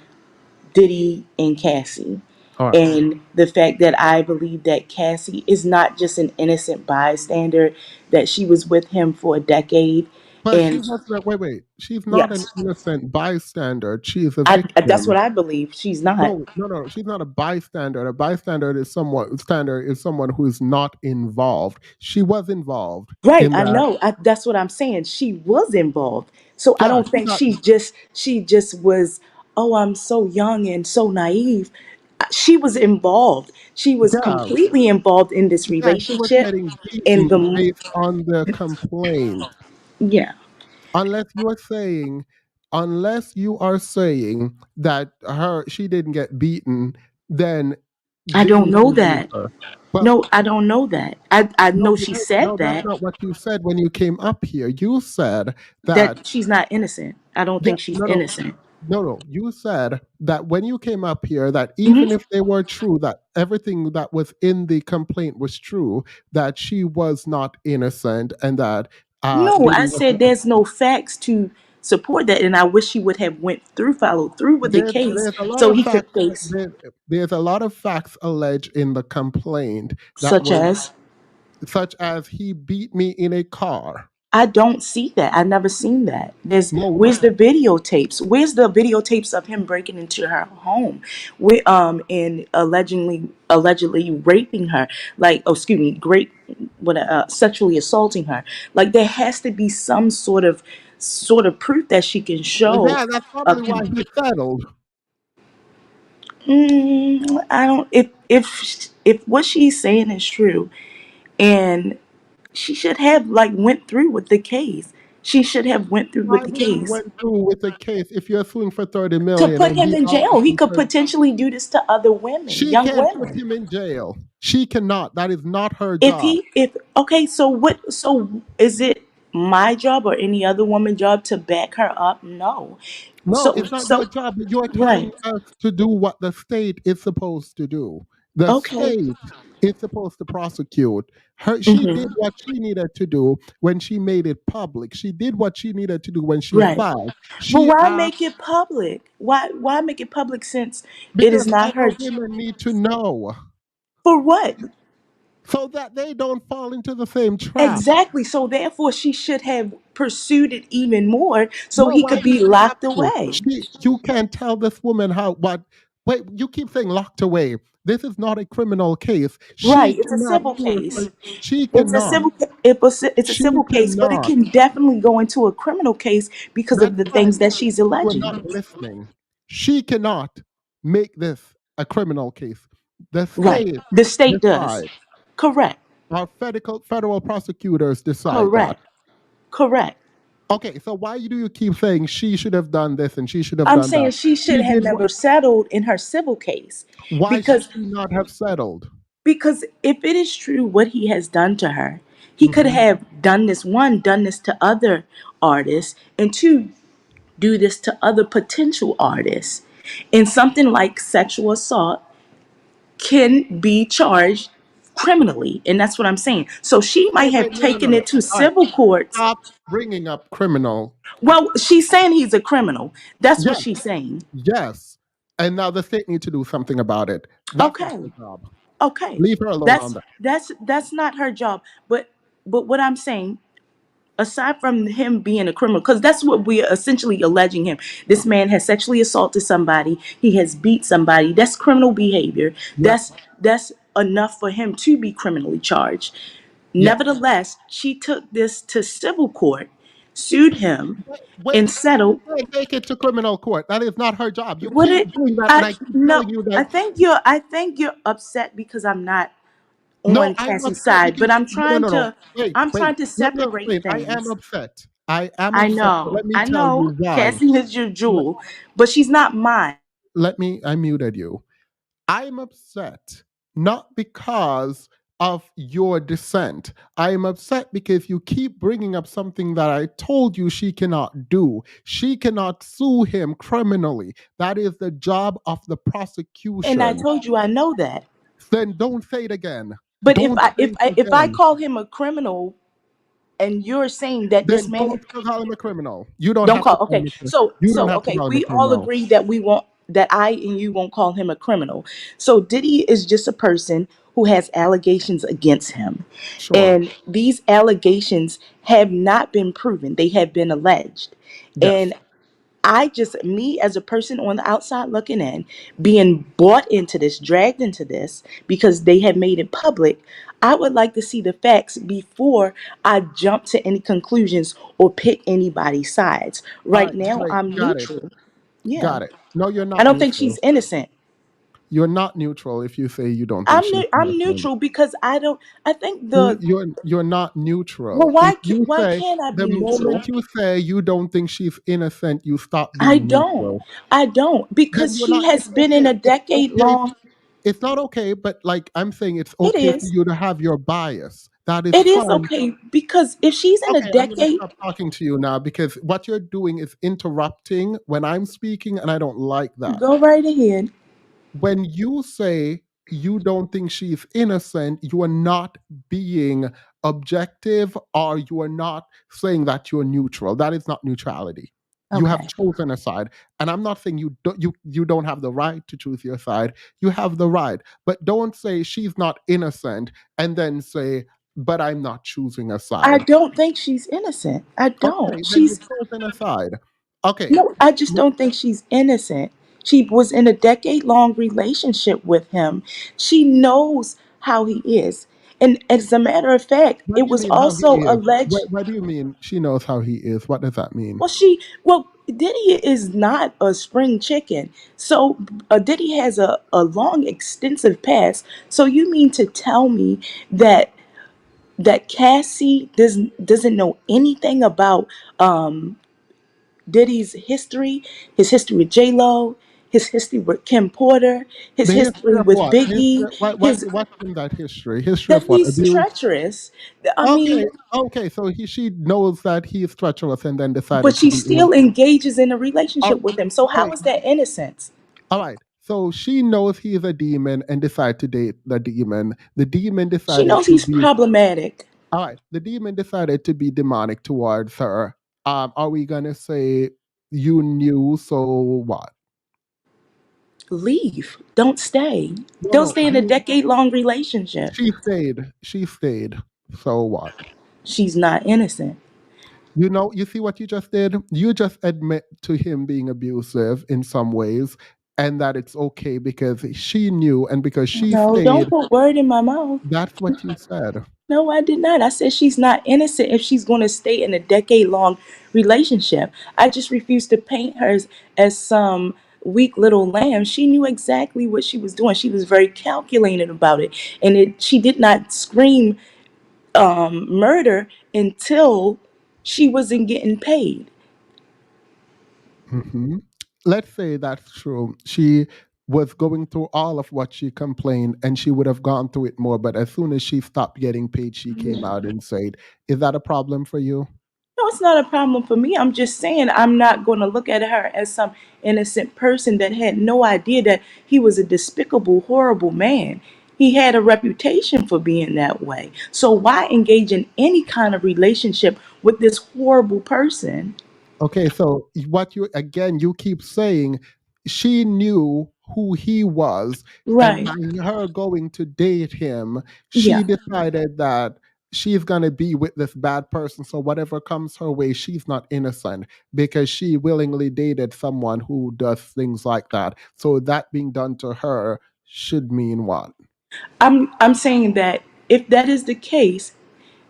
Diddy and Cassie. All right, And the fact that I believe that Cassie is not just an innocent bystander, that she was with him for a decade. but she And was not. Wait, wait. She's not an yes, innocent bystander. She is a that's victim. what I believe. She's not. No, no, no. She's not a bystander. A bystander is someone who is not involved. She was involved Right, in I that. know. That's what I'm saying. She was involved. So I Yeah, don't think she just was, oh, I'm so young and so naive. She was involved. She was yeah, completely involved in this yeah. She was relationship. getting And beaten the based on the complaint. yeah, unless you're saying unless you are saying that her she didn't get beaten, then I Diddy don't know didn't beat that. her. But No, I don't know that. I no, know she said no, that's that not what you said when you came up here. You said that that she's not innocent. I don't yeah, think she's no, no, innocent. no, no. You said that when you came up here, that Hmm. even if they were true, that everything that was in the complaint was true, that she was not innocent, and that No, Diddy I was said not. there's no facts to support that, and I wish she would have followed through with the case There's a lot so of he could facts. face, There's a lot of facts alleged in the complaint that such was as, such as he beat me in a car. I don't see that. I never seen that. No, Where's the videotapes? Where's the videotapes of him breaking into her home, and allegedly raping her, like, oh, excuse me, sexually assaulting her. Like, there has to be some sort of sort of proof that she can show. Yeah, that's A probably why con- he settled. I don't. If what she's saying is true, and she should have like went through with the case. She should have went through with Why the would you case went through with the case if you're suing for 30 to million put and him he in jail. He obviously could said potentially do this to other women, she young can't put women. him in jail. She cannot. That is not her If job. he if okay, so what? So is it my job or any other woman's job to back her up? No. No, So it's not your so job. You're right. telling us to do what the state is supposed to do. The Okay. state is supposed to prosecute. She did Hmm. what she needed to do when she made it public. She did what she needed to do when she Right. filed. But She why asked make it public? Why make it public since it is because not her other women need to know for what? so that they don't fall into the same trap. Exactly. So therefore she should have pursued it even more so No, he why could does be she have locked to? away. You can't tell this woman how what. Wait, you keep saying locked away. This is not a criminal case. She Right. It's a cannot civil do it. case. She It's a cannot. civil it's a She civil case, but it cannot. can definitely go into a criminal case because of That's the fine. things that she's You are not alleging. listening. She cannot make this a criminal case. The Right. state The state does. decide. Correct. Our federal prosecutors decide that. Correct. Correct. Okay, so why do you keep saying she should have done this and she should have I'm done saying that? she should She have did. never settled in her civil case Why should because she not have settled? if it is true what he has done to her, he could Hmm. have done this to other artists, and two, do this to other potential artists. And something like sexual assault can be charged criminally, and that's what I'm saying. So she Wait, might have wait, no, no, no, taken no. it to All right, civil courts. stop bringing up criminal. Well, she's saying he's a criminal. That's what Yes, she's saying. yes. And now the state needs to do something about it. That's not Okay. her job. Okay. Leave her alone on That's that. that's not her job. But what I'm saying, aside from him being a criminal, because that's what we're essentially alleging him. This man has sexually assaulted somebody, he has beat somebody. That's criminal behavior. Yep, That's enough for him to be criminally charged. yep. Nevertheless, she took this to civil court, sued him, Wait, and settled. you can't take it to criminal court. That is not her job. You What keep it doing that, and I I keep no telling you I that. think you're upset because I'm not No, on I'm Cassie's upset side, because but no, no, no, no. Wait, I'm wait. trying to Let me separate explain. I am things. upset. I am upset. But let me I tell know you why. Cassie is your Let, jewel, but she's not mine. let me. I muted you. I'm upset not because of your dissent. I am upset because you keep bringing up something that I told you she cannot do. She cannot sue him criminally. That is the job of the And I prosecution. told you I know that. Then don't say it again. But Don't say it if I again. call him a criminal and you're saying that this Then man don't call him a criminal. You don't don't have to call call okay. him you don't have to Okay, call him a we all criminal. agree that we won't that I and you won't call him a criminal. So Diddy is just a person who has allegations against him. Sure. And these allegations have not been proven. They have been alleged. Yes. And me as a person on the outside looking in, being bought into this, dragged into this because they have made it public, I would like to see the facts before I jump to any conclusions or pick anybody's sides. All Right right, now, great. I'm Got it. neutral. Yeah. Got it. No, you're I not don't think she's neutral. innocent. You're not neutral if you say you don't think she's I'm innocent. neutral because I think the You're not neutral. If you why say can't I the be neutral? moment you say you don't think she's innocent, you stop I being don't. neutral. I don't Then because you're she not. has It's been in okay. a It's decade okay. long. It's not okay, but like I'm saying, it's It okay for is. you to have your bias. That is It is fine. okay because if she's in a Okay, I'm gonna decade, stop talking to you now because what you're doing is interrupting when I'm speaking, and I don't like that. go right ahead. When you say you don't think she's innocent, you are not being objective or you are not saying that you're neutral. That is not neutrality. You have Okay. chosen a side. And I'm not saying you don't have the right to choose your side. You have the right. But don't say she's not innocent and then say, but I'm not choosing a I side. don't think she's innocent. I Okay, don't. then you've She's chosen a side. Okay. no, I just don't think she's innocent. She was in a decade long relationship with him. She knows how he is. And as a matter of fact, What it do you was mean how he also is? alleged. What do you mean she knows how he is? What does that mean? Well, Diddy is not a spring chicken. So Diddy has a long, extensive past. So you mean to tell me that Cassie doesn't know anything about Diddy's history, his history with J Lo, his history with Kim Porter, his The history history of with what? Biggie, What his what's in that history? History that of what? he's Abuse? treacherous. I Okay, mean, okay. So she knows that he is treacherous and then but decided to she be in. still engages in a Oh, relationship with him. So okay, how is that innocence? all right. So she knows he is a demon and decided to date the demon. The demon She decided knows to he's be problematic. all right. The demon decided to be demonic towards her. Are we gonna say you knew? So what? Leave. Don't stay. No, Don't no. stay in a decade-long relationship. She stayed. She stayed. So what? She's not innocent. You know, you see what you just did? You just admit to him being abusive in some ways and that it's okay because she knew and because she No, don't stayed. put word in my mouth. That's what you said. No, I did not. I said she's not innocent if she's going to stay in a decade-long relationship. I just refuse to paint her as some weak little lamb. She knew exactly what she was doing. She was very calculated about it, and she did not scream murder until she wasn't getting paid. Hmm. Let's say that's true. She was going through all of what she complained and she would have gone through it more. But as soon as she stopped getting paid, she came out and said, is that a problem for you? No, it's not a problem for me. I'm just saying I'm not going to look at her as some innocent person that had no idea that he was a despicable, horrible man. He had a reputation for being that way. So why engage in any kind of relationship with this horrible person? Okay, so what you again you keep saying she knew who he was, and Right. by her going to date him, she Yeah. decided that she's gonna be with this bad person. So whatever comes her way, she's not innocent because she willingly dated someone who does things like that. So that being done to her should mean what? I'm saying that if that is the case,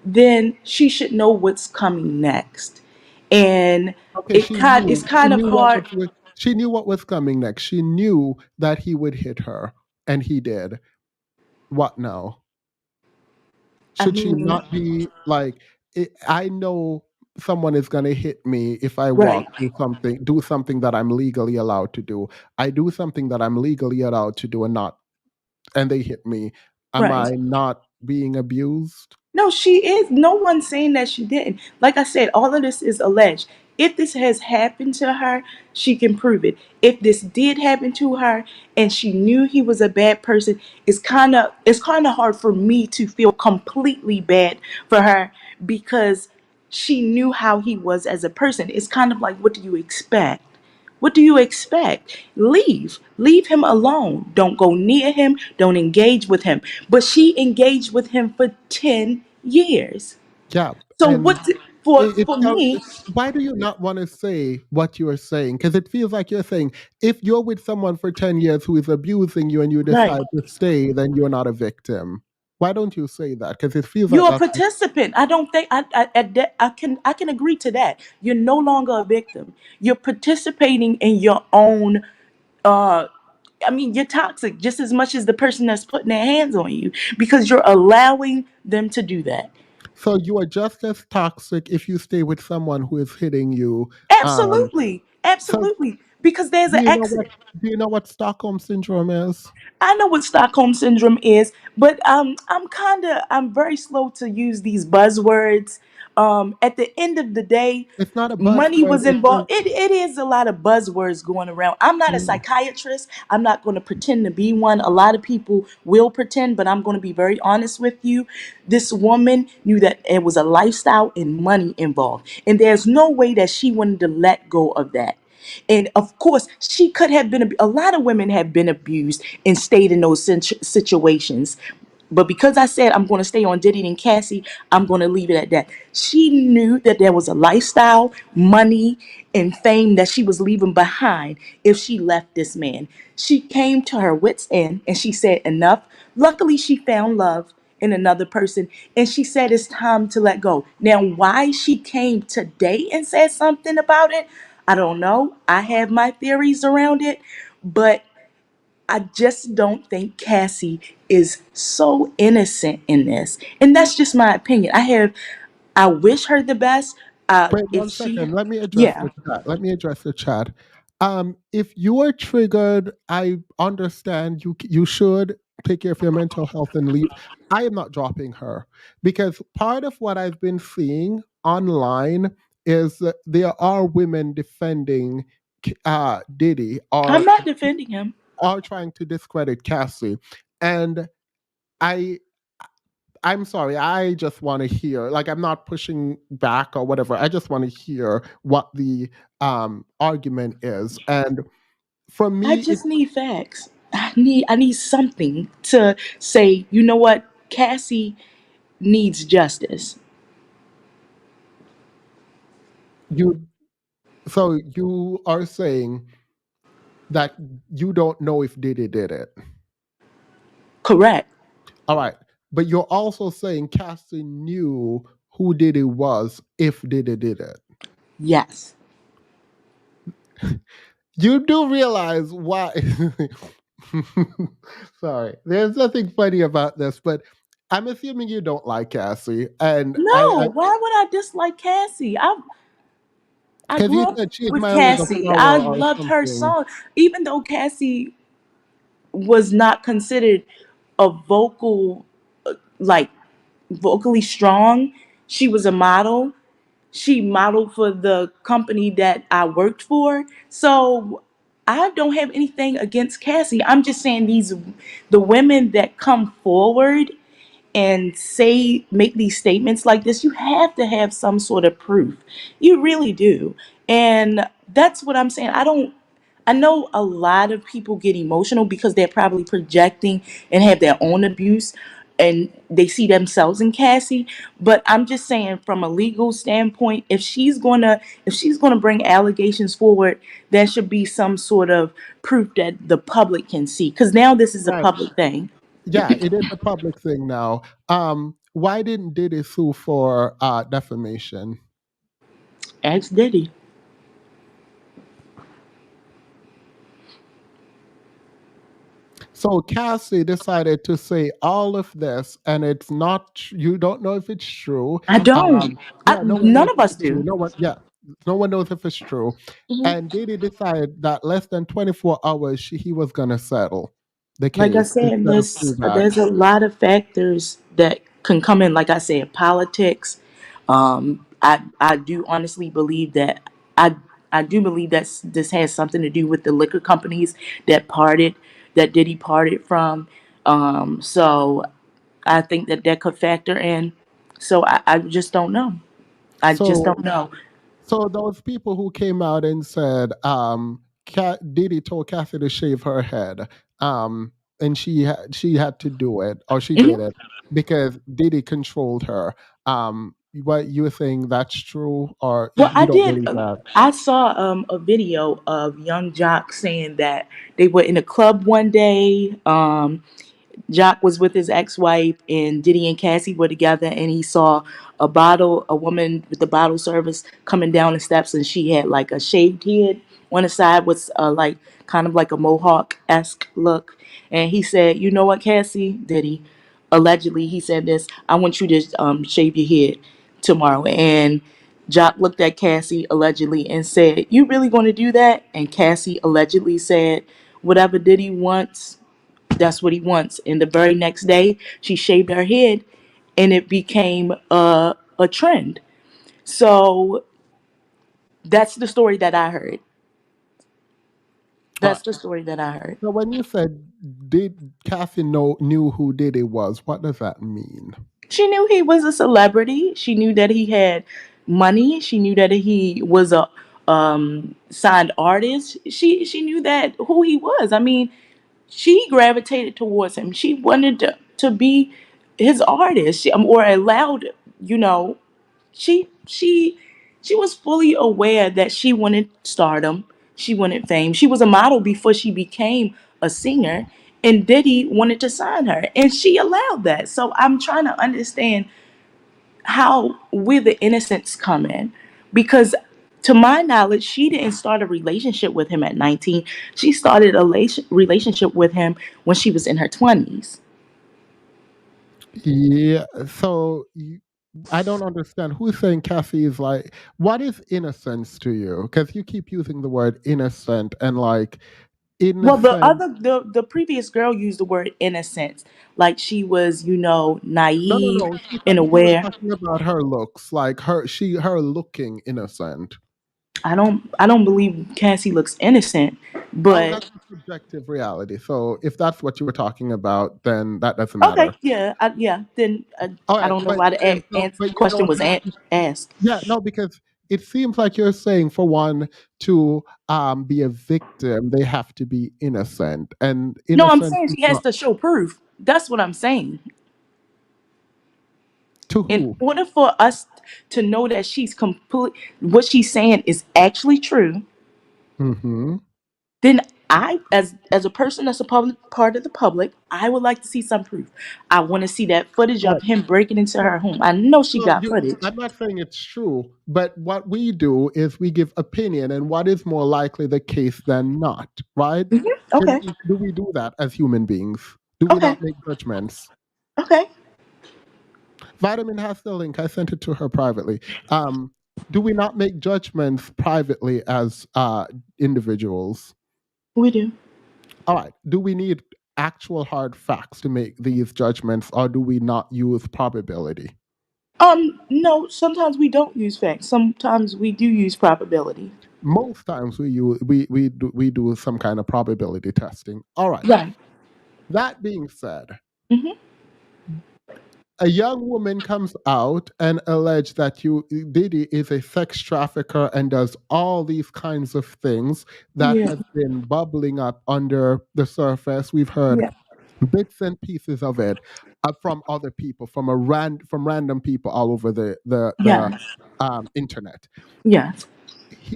then she should know what's coming next. And Okay, it's she kind of knew what hard. she knew what was coming next. She knew that he would hit her, and he did. What now? I Should she mean, not be like, I know someone is going to hit me if I right, walk do something that I'm legally allowed to do. I do something that I'm legally allowed to do and not, and they hit me. Am right. I not being abused? No, she is. No one's saying that she didn't. Like I said, all of this is alleged. If this has happened to her, she can prove it. If this did happen to her and she knew he was a bad person, it's kind of hard for me to feel completely bad for her because she knew how he was as a person. It's kind of like, what do you expect? What do you expect? Leave. Leave him alone. Don't go near him. Don't engage with him. But she engaged with him for 10 years. Yeah. So And it for felt, me, why do you not want to say what you are saying? Because it feels like you're saying if you're with someone for 10 years who is abusing you and you right. decide to stay, then you're not a victim. Why don't you say that? Because it feels like You're a that's participant. I don't think I can agree to that. You're no longer a victim. You're participating in your own uh I mean, you're toxic just as much as the person that's putting their hands on you because you're allowing them to do that. so you are just as toxic if you stay with someone who is hitting you. Um, Absolutely. so Absolutely. Because there's do an you know ex what Stockholm syndrome is? I know what Stockholm syndrome is, but I'm very slow to use these buzzwords. At the end of the day, It's not a money buzzword. was It's involved. a It is a lot of buzzwords going around. I'm not a mm, psychiatrist. I'm not going to pretend to be one. A lot of people will pretend, but I'm going to be very honest with you. This woman knew that it was a lifestyle and money involved, and there's no way that she wanted to let go of that. And of course, she could have been, a lot of women have been abused and stayed in those situations. But because I said I'm going to stay on Diddy and Cassie, I'm going to leave it at that. She knew that there was a lifestyle, money, and fame that she was leaving behind if she left this man. She came to her wits' end and she said, enough. Luckily, she found love in another person, and she said it's time to let go. Now, why she came today and said something about it, I don't know. I have my theories around it, but I just don't think Cassie is so innocent in this. And that's just my opinion. I wish her the best. Wait If one she, second. Let me address yeah, the chat. Let me address the chat. If you are triggered, I understand you should take care of your mental health and leave. I am not dropping her because part of what I've been seeing online is that there are women defending Diddy I'm or not defending him. are trying to discredit Cassie, and I I'm sorry. I just want to hear. Like, I'm not pushing back or whatever. I just want to hear what the argument is. And for I me, it just need facts. I need something to say, you know what? Cassie needs justice. you so you are saying that you don't know if Diddy did it. Correct. All right, but you're also saying Cassie knew who Diddy was if Diddy did it. Yes. You do realize why. Sorry, there's nothing funny about this, but I'm assuming you don't like Cassie, and No, why would I dislike Cassie? I because grew you up said she with admired the Cassie. I flower or loved her something. song. Even though Cassie was not considered a vocal, like vocally strong, she was a model. She modeled for the company that I worked for. So I don't have anything against Cassie. I'm just saying the women that come forward and make these statements like this, you have to have some sort of proof. You really do. And that's what I'm saying. I know a lot of people get emotional because they're probably projecting and have their own abuse and they see themselves in Cassie, but I'm just saying from a legal standpoint, if she's going to bring allegations forward, there should be some sort of proof that the public can see, cuz now this is a Right. public thing. Yeah, it is a public thing now. Why didn't Diddy sue for defamation? Ask Diddy. So Cassie decided to say all of this, and it's not. You don't know if it's true. I don't. Yeah, no one None knows of if us it's true. do. No one. Yeah, no one knows if it's true. Mhm. And Diddy decided that less than 24 hours, he was gonna settle the Like I case said, instead of sue back. there's a lot of factors that can come in. Like I said, politics. I do honestly believe that I I do believe that this has something to do with the liquor companies that parted that Diddy parted from. So I think that that could factor in. So I just don't know. I just So don't know. So those people who came out and said, Diddy told Kathy to shave her head, and she had to do it, or she did Mhm. it because Diddy controlled her. What you think that's true, or Well, you don't believe that? I saw a video of Young Jock saying that they were in a club one day. Jock was with his ex-wife, and Diddy and Cassie were together, and he saw a woman with the bottle service coming down the steps, and she had like a shaved head on the side with like kind of like a mohawk-esque look. And he said, "You know what, Cassie?" Diddy allegedly he said this. "I want you to shave your head tomorrow." And Jock looked at Cassie allegedly and said, "You really going to do that?" And Cassie allegedly said, "Whatever Diddy wants, that's what he wants." And the very next day, she shaved her head, and it became a trend. So that's the story that I heard. All right. That's the story that I heard. So when you said did Kathy knew who Diddy was, what does that mean? She knew he was a celebrity. She knew that he had money. She knew that he was a signed artist. She knew that who he was. I mean, she gravitated towards him. She wanted to be his artist, or allowed, you know, she was fully aware that she wanted stardom. She wanted fame. She was a model before she became a singer. and Diddy wanted to sign her, and she allowed that. So I'm trying to understand how where the innocence come in, because to my knowledge, she didn't start a relationship with him at 19. She started a relationship with him when she was in her 20s. Yeah. So I don't understand who's saying Cassie is like. What is innocence to you? Because you keep using the word innocent and like Well, innocent. the previous girl used the word innocence, like she was, No, no, naive no. and She was aware. talking about her looks, like her looking innocent. I don't believe Cassie looks innocent, Oh, but that's a subjective reality. So if that's what you were talking about, then that doesn't okay, matter. yeah, yeah. Then All I right, don't know but why the and so, but you question don't was have to. asked. Yeah, no, because it seems like you're saying for one to be a victim, they have to be innocent, and No, I'm innocent saying is she has not to show proof. That's what I'm saying. to In who. order for us to know that she's complete, what she's saying is actually true, Hmm. then I, as a person that's a public part of the public, I would like to see some proof. I want to see that footage of him breaking into her home. I know she Well, got footage. I'm not saying it's true, but what we do is we give opinion and what is more likely the case than not, right? Okay, Do we do that as human beings? Do we okay, not make judgments? okay. Vitamin has the link. I sent it to her privately. Um, do we not make judgments privately as individuals? We do. All right. Do we need actual hard facts to make these judgments, or do we not use probability? No. Sometimes we don't use facts. Sometimes we do use probability. Most times we do some kind of probability testing. All right. Right. That being said, Hmm. a young woman comes out and allege that you Diddy is a sex trafficker and does all these kinds of things that Yeah. has been bubbling up under the surface. We've heard Yeah. bits and pieces of it from other people, from random people all over the Yes. internet. Yes.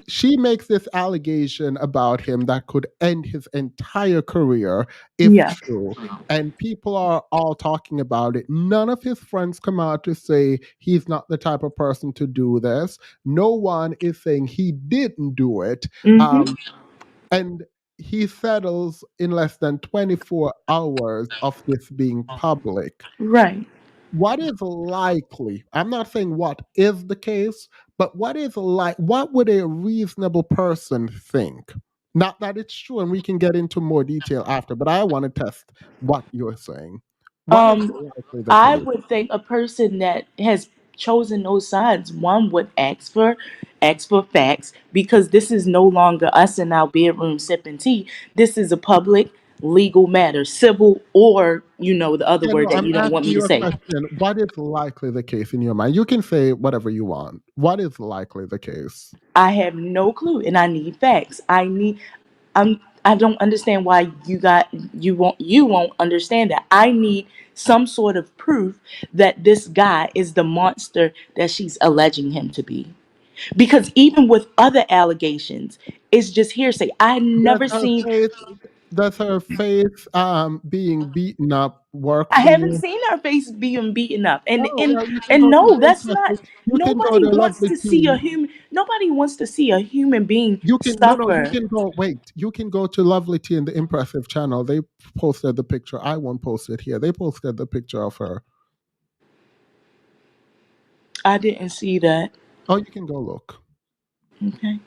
She makes this allegation about him that could end his entire career if Yes. true. And people are all talking about it. None of his friends come out to say he's not the type of person to do this. No one is saying he didn't do it. Hmm. Um, and he settles in less than 24 hours of this being public. Right. What is likely? I'm not saying what is the case, but what would a reasonable person think? Not that it's true, and we can get into more detail after, but I want to test what you're saying. What is Um, likely the I case? would think a person that has chosen those sides, one would ask for facts, because this is no longer us in our bedroom sipping tea. This is a public legal matter, civil, or the other Yeah, word no, that I'm you don't want asking me to you a say. question. What is likely the case in your mind? You can say whatever you want. What is likely the case? I have no clue, and I need facts. I don't understand why you won't understand that. I need some sort of proof that this guy is the monster that she's alleging him to be. Because even with other allegations, it's just hearsay. I Does never her seen face does her face being beaten up work I for haven't you? seen her face being beaten up. And Oh, and well, you can and go to no, the that's not. impressive. You can go Nobody to wants lovely to see a tea. human nobody wants to see a human being You can no, no. You suffer. can go. Wait. You can go to lovely tea in the impressive channel. They posted the picture. I won't post it here. They posted the picture of her. I didn't see that. Oh, you can go look. Okay.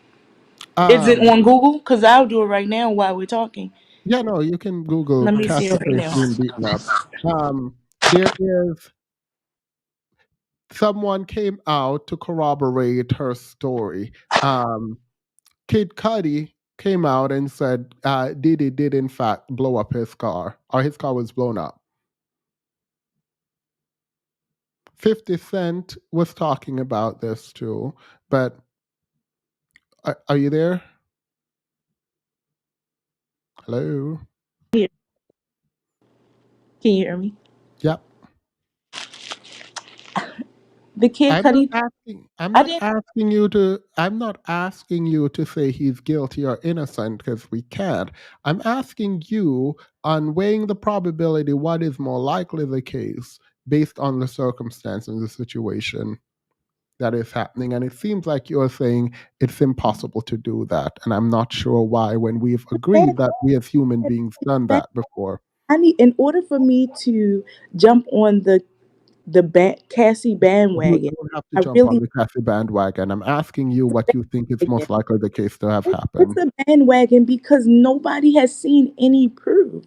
Is it Um. on Google? Because I'll do it right now while we're talking. Yeah. No. You can Google Let me see it Cassie right face now. being beaten up. There is someone came out to corroborate her story. Um. Kid Cudi came out and said Diddy did in fact blow up his car, or his car was blown up. 50 Cent was talking about this too, but are you there? Hello? Here, can you hear me? Yep. the Kid I'm not Cudi. asking I'm I not didn't. asking you to I'm not asking you to say he's guilty or innocent because we can't. I'm asking you on weighing the probability what is more likely the case based on the circumstance and the situation that is happening. And it seems like you're saying it's impossible to do that. And I'm not sure why when we've agreed that we as human beings done That that before. I need in order for me to jump on the Cassie You bandwagon. don't have to I jump on really the Cassie bandwagon. I'm asking you what you think is bandwagon. most likely the case to have It's happened. a bandwagon because nobody has seen any proof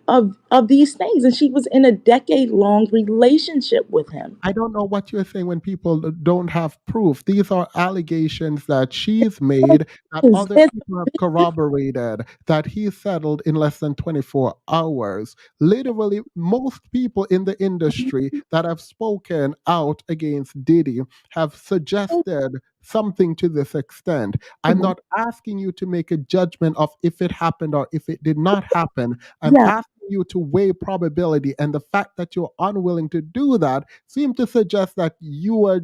of these things, and she was in a decade-long relationship with him. I don't know what you're saying when people don't have proof. These are allegations that she's made that other There's people a have big difference. corroborated that he settled in less than 24 hours. Literally, most people in the industry that have spoken out against Diddy have suggested something to this extent. I'm not asking you to make a judgment of if it happened or if it did not happen. I'm Yeah, asking you to weigh probability, and the fact that you're unwilling to do that seem to suggest that you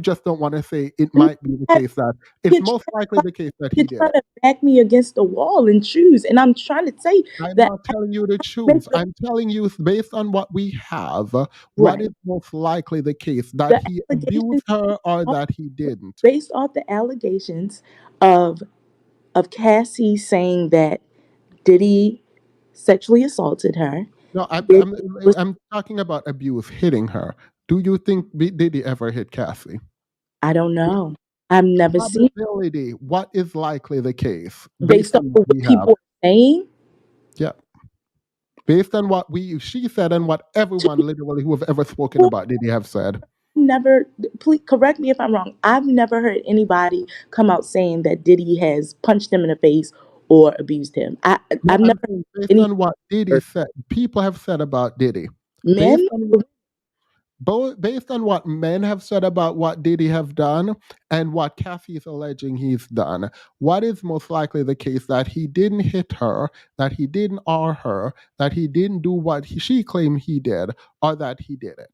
just don't want to say it no, might be the I- case that it's you're most likely trying, the case that you're he did trying it. to back me against the wall and choose, and I'm trying to say I'm that not telling you to make choose. the I'm telling you based on what we have, what is right. most likely the case that The he allegations abused her or are that he didn't. based off the allegations of Cassie saying that Diddy sexually assaulted her. No, Diddy was I'm talking about abuse, hitting her. Do you think did he ever hit Cassie? I don't know. I've never seen Probability. What is likely the case based based off on of what what we have? people are saying. Yeah. Based on what she said and what everyone literally who have ever spoken People about did he have said. never, please correct me if I'm wrong. I've never heard anybody come out saying that Diddy has punched him in the face or abused him. No, I've I'm never saying heard based any on what Diddy said, people have said about Diddy. men. Based on based on what men have said about what Diddy have done and what Cassie is alleging he's done, what is most likely the case that he didn't hit her, that he didn't R her, that he didn't do what she claimed he did, or that he did it?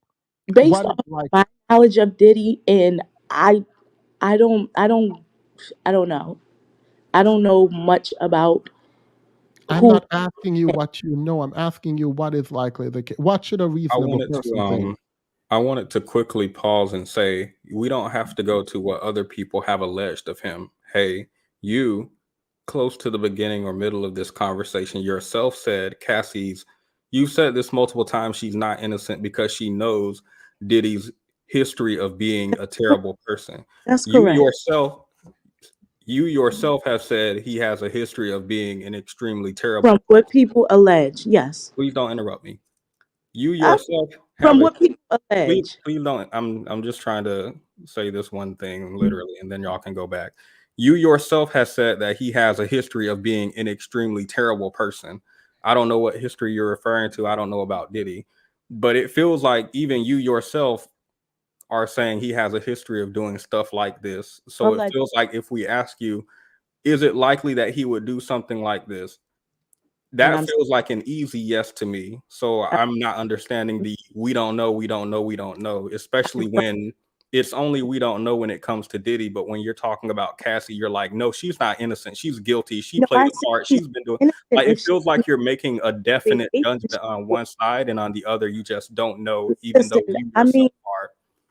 Based What is off like? my knowledge of Diddy, and I don't I don't I don't know. I don't know much about I'm who. not asking you what you know. I'm asking you what is likely the case. What should a I reasonable wanted to person think? I wanted to quickly pause and say we don't have to go to what other people have alleged of him. Hey, you close to the beginning or middle of this conversation yourself said Cassie's you said this multiple times she's not innocent because she knows Diddy's history of being a terrible person. That's You correct. yourself you yourself have said he has a history of being an extremely From terrible what person. people allege, yes. Please don't interrupt me. You I, yourself have from a what people please, allege. please don't. I'm just trying to say this one thing literally, and then y'all can go back. You yourself has said that he has a history of being an extremely terrible person. I don't know what history you're referring to. I don't know about Diddy, but it feels like even you yourself are saying he has a history of doing stuff like this. So it Alleged. feels like if we ask you, is it likely that he would do something like this? And That feels like an easy yes to me. So I'm not understanding the we don't know, we don't know, we don't know, especially when it's only we don't know when it comes to Diddy. But when you're talking about Cassie, you're like, no, she's not innocent. She's guilty. She no, played I a said part. she's She's been doing innocent like it if she's feels like you're making a in definite a judgment on relationship. one side and on the other, you just don't know, Listen, I mean, I'm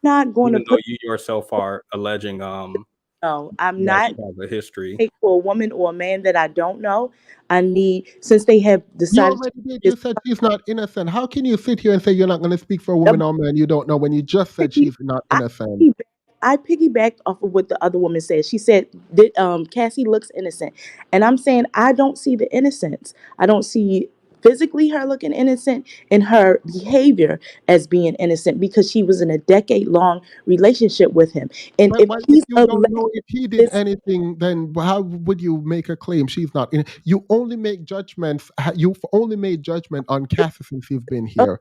not going to even though put you yourself are alleging no. I'm that not she has a history. take for a woman or a man that I don't know. I need since they have You decided to already did. this You said she's not innocent. How can you sit here and say you're not going to speak for a woman or man you don't know when you just said piggy, she's not I innocent? piggyback, I piggybacked off of what the other woman said. She said that Cassie looks innocent, and I'm saying I don't see the innocence. I don't see physically her looking innocent and her behavior as being innocent because she was in a decade-long relationship with him. And if But if he's you don't alleged know if he did this, anything, then how would you make a claim she's not in? You only make judgments. You've only made judgment on Cassie since you've been here.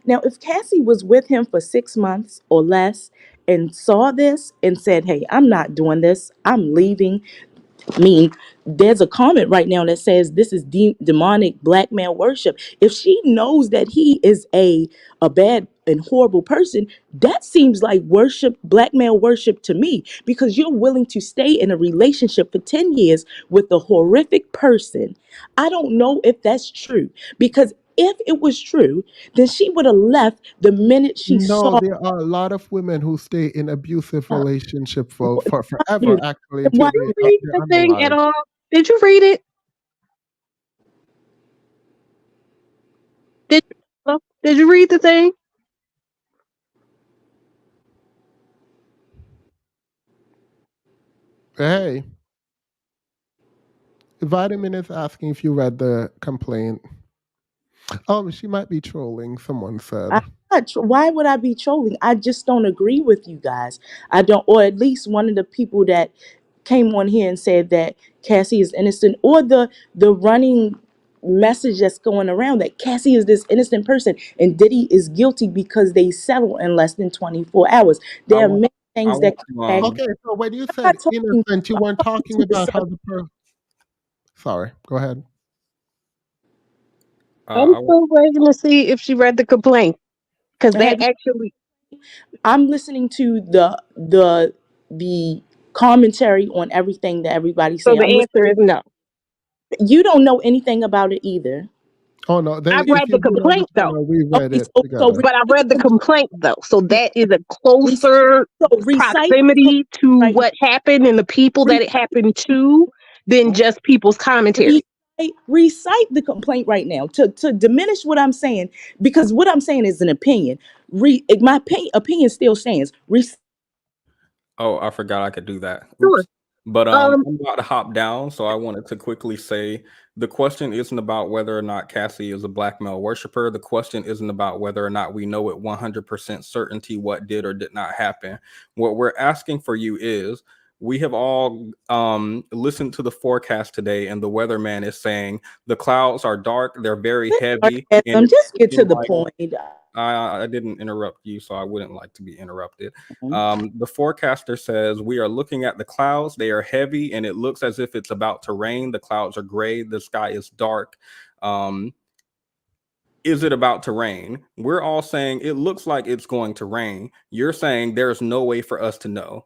now if Cassie was with him for 6 months or less and saw this and said, "Hey, I'm not doing this. I'm leaving." I mean, there's a comment right now that says this is demonic black man worship. If she knows that he is a bad and horrible person, that seems like worship, blackmail worship to me, because you're willing to stay in a relationship for 10 years with a horrific person. I don't know if that's true, because if it was true, then she would have left the minute she No, saw. there are a lot of women who stay in abusive uh, relationship wh- for forever, then actually, why until You read they're the thing at unalived. all? Did you read it? Did did you read the thing? Hey, Vitamin is asking if you read the complaint. She might be trolling, someone I'm said. why would I be trolling? I just don't agree with you guys. I don't, or at least one of the people that came on here and said that Cassie is innocent, or the running message that's going around that Cassie is this innocent person and Diddy is guilty because they settle in less than 24 hours. I There are want many I things that want can to happen. Okay, so when you I'm not said talking. innocent, you I'm weren't talking talking to the about how the Sorry, go ahead. I'm I want still waiting to see if she read the complaint because that subject. actually. I'm listening to the commentary on everything that everybody's So saying. I'm the listening. answer is no. You don't know anything about it either. Oh no, I then if read the you do know, complaint though, we read Okay, it so together. but I read the complaint though, so re- that is a re- closer recite the proximity to right now. what happened and the people Re- that it happened to than just people's commentary. recite the complaint right now to diminish what I'm saying, because what I'm saying is an opinion. My opinion still stands. Oh, I forgot I could do that. Sure. Oops. But Um. I'm about to hop down, so I wanted to quickly say the question isn't about whether or not Cassie is a black male worshiper. The question isn't about whether or not we know with 100% certainty what did or did not happen. What we're asking for you is, we have all listened to the forecast today, and the weatherman is saying the clouds are dark, they're very heavy, and it's Just get to looking the like point. I didn't interrupt you, so I wouldn't like to be interrupted. The forecaster says we are looking at the clouds. They are heavy, and it looks as if it's about to rain. The clouds are gray. The sky is dark. Um, is it about to rain? We're all saying it looks like it's going to rain. You're saying there's no way for us to know.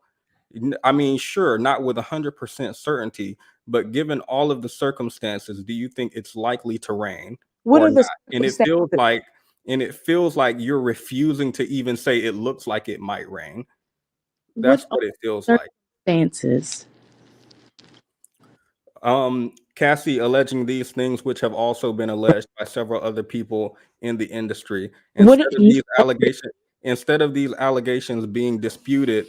I mean, sure, not with 100% certainty, but given all of the circumstances, do you think it's likely to rain What or are the not? circumstances? And it feels like you're refusing to even say it looks like it might rain. What That's are what it feels the like. circumstances? Cassie alleging these things, which have also been alleged by several other people in the industry. What are you? Instead of these allegations being disputed,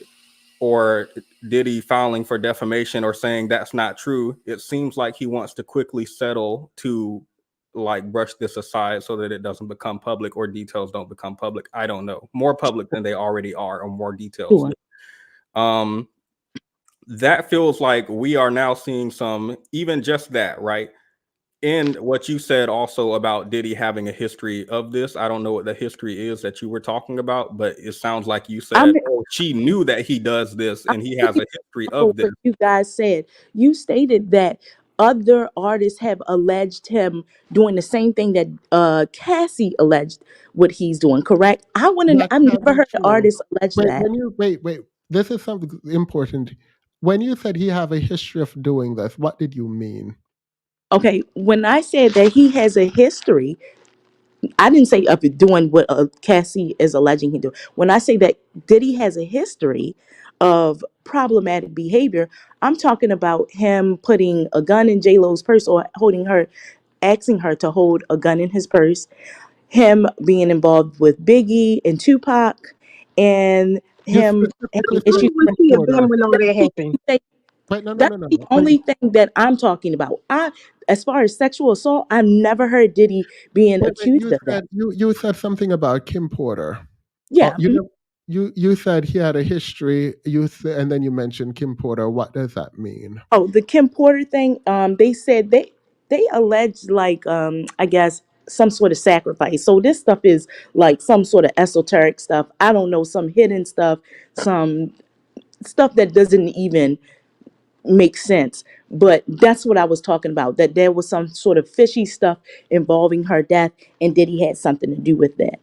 or Diddy filing for defamation or saying that's not true, it seems like he wants to quickly settle to like brush this aside so that it doesn't become public or details don't become public. I don't know. More public than they already are, or more details. Sure. Um, that feels like we are now seeing some, even just that, right? And what you said also about Diddy having a history of this. I don't know what the history is that you were talking about, but it sounds like you I'm said, oh, she knew that he does this I'm and he has picking a history up on of this. what you guys said. You stated that other artists have alleged him doing the same thing that Cassie alleged what he's doing. Correct? I want to. That I've can never be heard an true. artist allege Wait, that. when you wait, this is something important. When you said he have a history of doing this, what did you mean? Okay, when I said that he has a history, I didn't say of it doing what Cassie is alleging he do. When I say that Diddy has a history of problematic behavior, I'm talking about him putting a gun in J Lo's purse, or holding her, asking her to hold a gun in his purse. Him being involved with Biggie and Tupac, and You him specifically having said issues. Where was Kim she have been Porter. when all that happened? Wait, no, no, That's no, the no. only thing that I'm talking about. As far as sexual assault, I've never heard Diddy being Wait, accused you of that. said you said something about Kim Porter. Oh, Yeah. you said he had a history. And then you mentioned Kim Porter. What does that mean? Oh, the Kim Porter thing. They said they alleged, like, I guess some sort of sacrifice. So this stuff is like some sort of esoteric stuff. I don't know, some hidden stuff, some stuff that doesn't even make sense. But that's what I was talking about. That there was some sort of fishy stuff involving her death, and Diddy had something to do with that.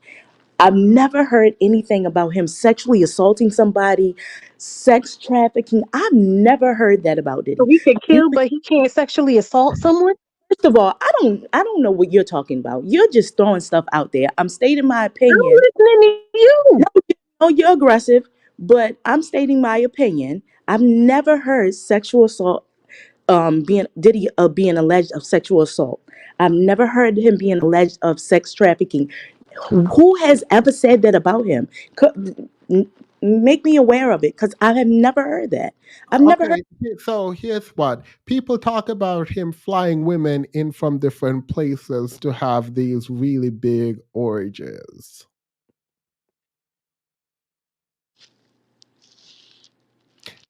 I've never heard anything about him sexually assaulting somebody, sex trafficking. I've never heard that about So Diddy. he can kill, but he can't sexually assault someone? First of all, I don't know what you're talking about. You're just throwing stuff out there. I'm stating my I'm opinion. listening to you. No, no, you're aggressive, but I'm stating my opinion. I've never heard sexual assault being Diddy being alleged of sexual assault. I've never heard him being alleged of sex trafficking. Who has ever said that about him? N- Make me aware of it because I have never heard that. I've never heard. Okay, so here's what people talk about him flying women in from different places to have these really big orgies.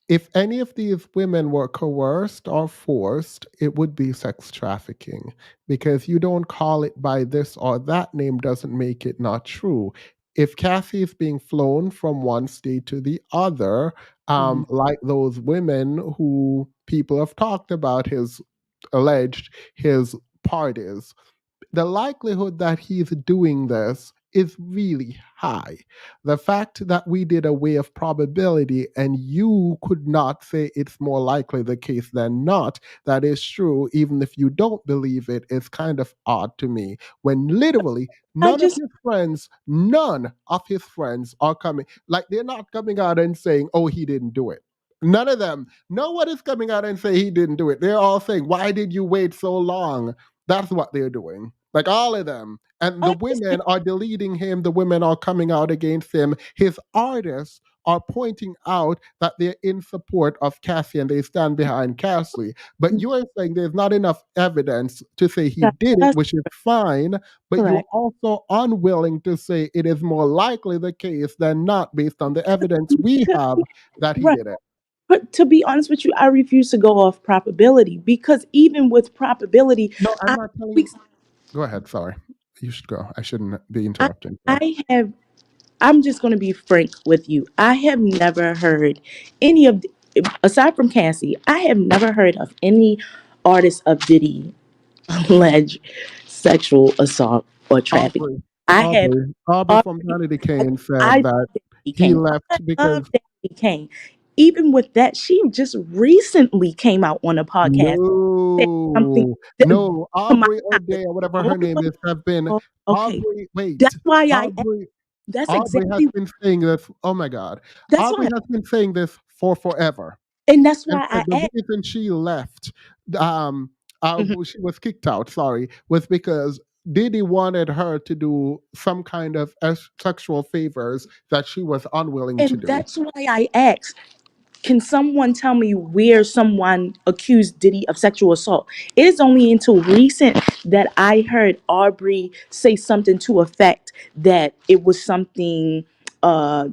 If any of these women were coerced or forced, it would be sex trafficking because you don't call it by this or that name doesn't make it not true. If Kathy is being flown from one state to the other, Mhm. like those women who people have talked about his alleged his parties, the likelihood that he's doing this is really high. The fact that we did a way of probability and you could not say it's more likely the case than not, that is true, even if you don't believe it, is kind of odd to me. When literally I none of just his friends, none of his friends are coming, like they're not coming out and saying, oh, he didn't do it. None of them. No one is coming out and say he didn't do it. They're all saying, why did you wait so long? That's what they're doing. Like all of them. And the understand. women are deleting him. The women are coming out against him. His artists are pointing out that they're in support of Cassie and they stand behind Cassie. But you're saying there's not enough evidence to say he did it, That's which is fine. But you're correct. also unwilling to say it is more likely the case than not based on the evidence we have that he Right. did it. But to be honest with you, I refuse to go off probability because even with probability, No, I'm I not telling we you. Go ahead. Sorry. You should go. I shouldn't be I, interrupting. Sorry. I have I'm just going to be frank with you. I have never heard any of aside from Cassie, I have never heard of any artist of Diddy alleged sexual assault or trafficking. Aubrey, I have Aubrey from already, Danity Kane I said love that Danny he Kane. I left love because Danny Kane. Even with that, she just recently came out on a podcast said something no, that, no, to my Aubrey knowledge. O'Day or whatever her Hold name on. is have been Okay, Aubrey. that's Wait, why Aubrey. that's Aubrey has exactly been saying this. Oh my God, that's Aubrey why has been saying this for forever. and that's And why said I the asked. reason she left, Mhm. she was kicked out. Sorry, was because Diddy wanted her to do some kind of sexual favors that she was unwilling to And do. that's why I asked. Can someone tell me where someone accused Diddy of sexual assault? It is only until recent that I heard Aubrey say something to effect that it was something uh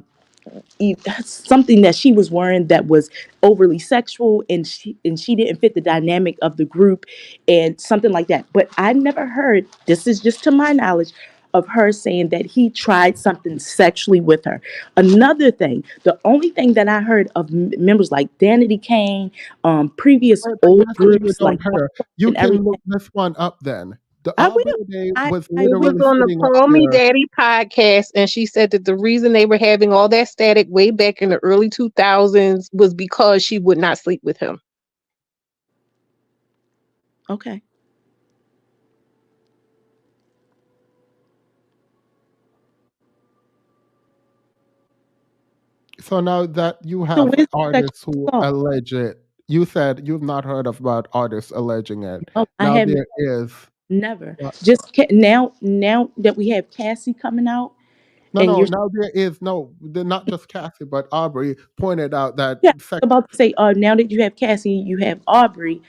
something that she was wearing that was overly sexual and she didn't fit the dynamic of the group and something like that. But I never heard, this is just to my knowledge, of her saying that he tried something sexually with her. Another thing, the only thing that I heard of members like Danity Kane, previous Right, but old you're saying you groups like don't hear. You and can everything, look this one up then. The I Aubrey will. Day I was I She was will. literally on the sitting up Call Me there. Daddy podcast, and she said that the reason they were having all that static way back in the early 2000s was because she would not sleep with him. Okay. So now that you So have where's the artists sexual who assault? allege it, you said you've not heard of about artists alleging it. No, I Now have there is. never. uh, Just now that we have Cassie coming out, No, and no, you're now there is no, not just Cassie, but Aubrey pointed out that yeah, sex. about to say, now that you have Cassie, you have Aubrey.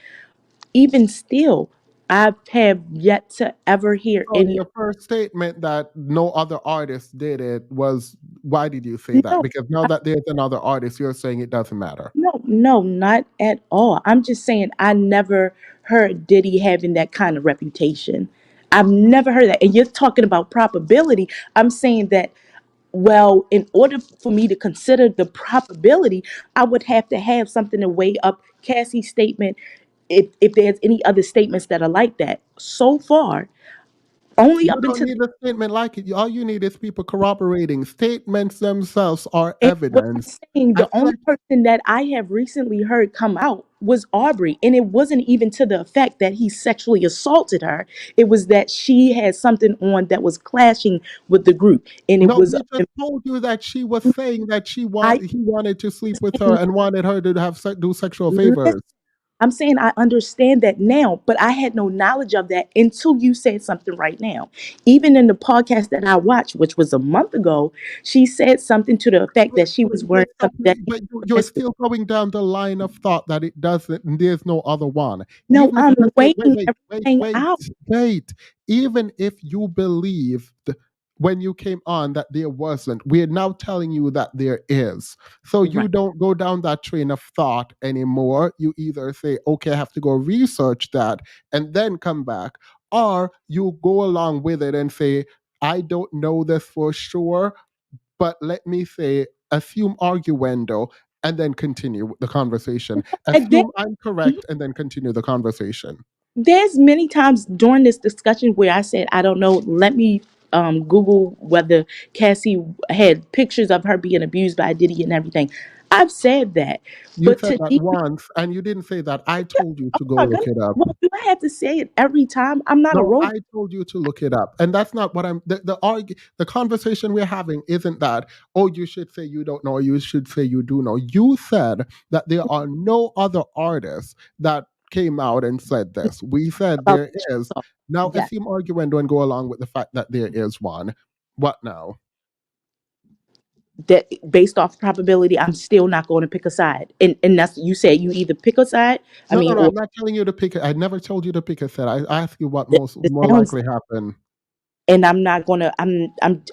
Even still, I have yet to ever hear So any. your first statement that no other artist did it was, why did you say that? No, Because now I, that there's another artist, you're saying it doesn't matter. no, not at all. I'm just saying I never heard Diddy having that kind of reputation. I've never heard that. And you're talking about probability. I'm saying that, well, in order for me to consider the probability, I would have to have something to weigh up Cassie's statement if there's any other statements that are like that. So far, Only You up don't until need a statement like it. All you need is people corroborating. Statements themselves are and what I'm evidence. saying, I the feel only like person that I have recently heard come out was Aubrey. And it wasn't even to the effect that he sexually assaulted her. It was that she had something on that was clashing with the group. And it no, was we just told you that she was saying that I he wanted to sleep with her saying, and wanted her to have do sexual favors. I'm saying I understand that now, but I had no knowledge of that until you said something right now. Even in the podcast that I watched, which was a month ago, she said something to the effect that she was wearing something that But you're interested. still going down the line of thought that it doesn't, and there's no other one. No, Even if I'm you say, weighing everything out. wait. Even if you believed when you came on that there wasn't, we're now telling you that there is. So you Right. don't go down that train of thought anymore. You either say, okay, I have to go research that and then come back, or you go along with it and say, I don't know this for sure, but let me say, assume arguendo and then continue the conversation. And then, Assume I'm correct and then continue the conversation. there's many times during this discussion where I said, I don't know, let me Google whether Cassie had pictures of her being abused by Diddy and everything. I've said that. You But said to that me, once and you didn't say that. I told you oh to go my look goodness, it up. well, do I have to say it every time? I'm not a No, robot. I told you to look it up, and that's not what I'm. The conversation we're having isn't that. Oh, you should say you don't know. Or you should say you do know. You said that there are no other artists that came out and said this. We said About there sexual is. assault. Now Yeah. assume arguendo and go along with the fact that there is one. What now? That based off probability, I'm still not going to pick a side. And that's you said you either pick a side, I No, no, mean, no. or I'm not telling you to pick it. I never told you to pick a set. I asked you what it, most it more sounds, likely happened. and I'm not gonna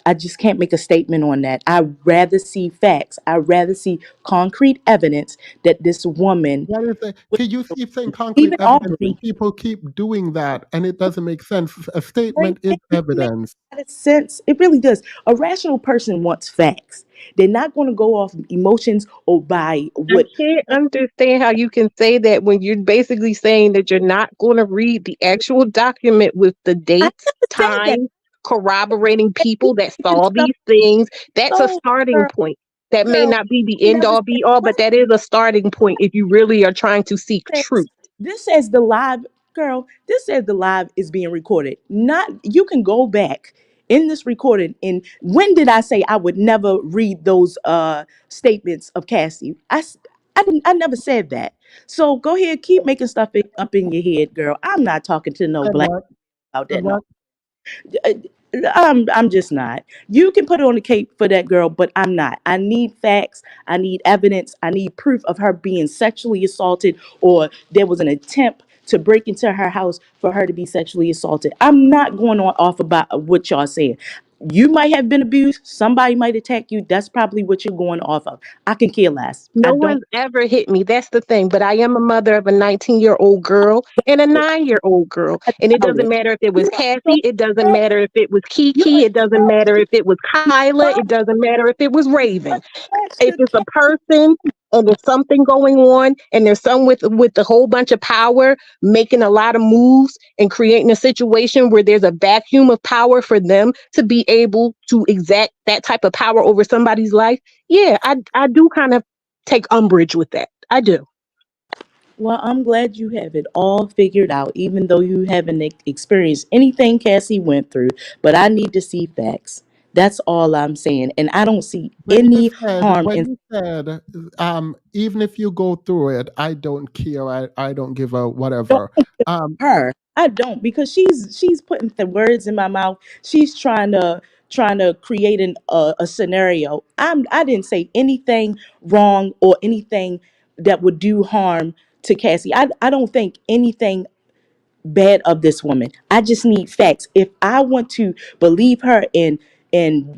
I just can't make a statement on that. I rather see facts. I rather see concrete evidence that this woman What is it? was, Can you keep saying concrete even evidence Aubrey. and people keep doing that and it doesn't make sense? A Right? statement is It makes evidence. a lot of sense. It really does. A rational person wants facts. They're not going to go off emotions or by I what. can't understand how you can say that when you're basically saying that you're not going to read the actual document with the I dates, never said that. time, corroborating people that And saw stuff. these things. That's a So, starting girl, point. That may girl, not be the I end never all said be all, what but that is a starting point if you really are trying to seek says. truth. This says the live, girl. This says the live is being recorded. Not you can go back in this recording. And when did I say I would never read those statements of Cassie? I didn't. I never said that. So go ahead, keep making stuff up in your head, girl. I'm not talking to no Said black what? about Said that. No, what? uh, I'm just not. You can put it on the cape for that girl, but I'm not. I need facts. I need evidence. I need proof of her being sexually assaulted or there was an attempt to break into her house for her to be sexually assaulted. I'm not going on off about what y'all saying. You might have been abused. Somebody might attack you. That's probably what you're going off of. I can care less. I No don't. one's ever hit me. That's the thing. But I am a mother of a 19-year-old girl and a 9-year-old girl. I And it doubt doesn't it. matter if it was You are so Cassie. It doesn't girl. matter if it was You Kiki. are It doesn't so matter if it was Kyla. It doesn't matter if it was Raven. If it's a person and there's something going on and there's some with a whole bunch of power making a lot of moves and creating a situation where there's a vacuum of power for them to be able to exact that type of power over somebody's life, yeah, I do kind of take umbrage with that. I do. Well, I'm glad you have it all figured out, even though you haven't experienced anything Cassie went through. But I need to see facts. That's all I'm saying. And I don't see any harm When in you said, even if you go through it, I don't care. I don't give a don't whatever. Um, her. I don't because she's putting the words in my mouth. She's trying to create a scenario. I didn't say anything wrong or anything that would do harm to Cassie. I don't think anything bad of this woman. I just need facts. If I want to believe her and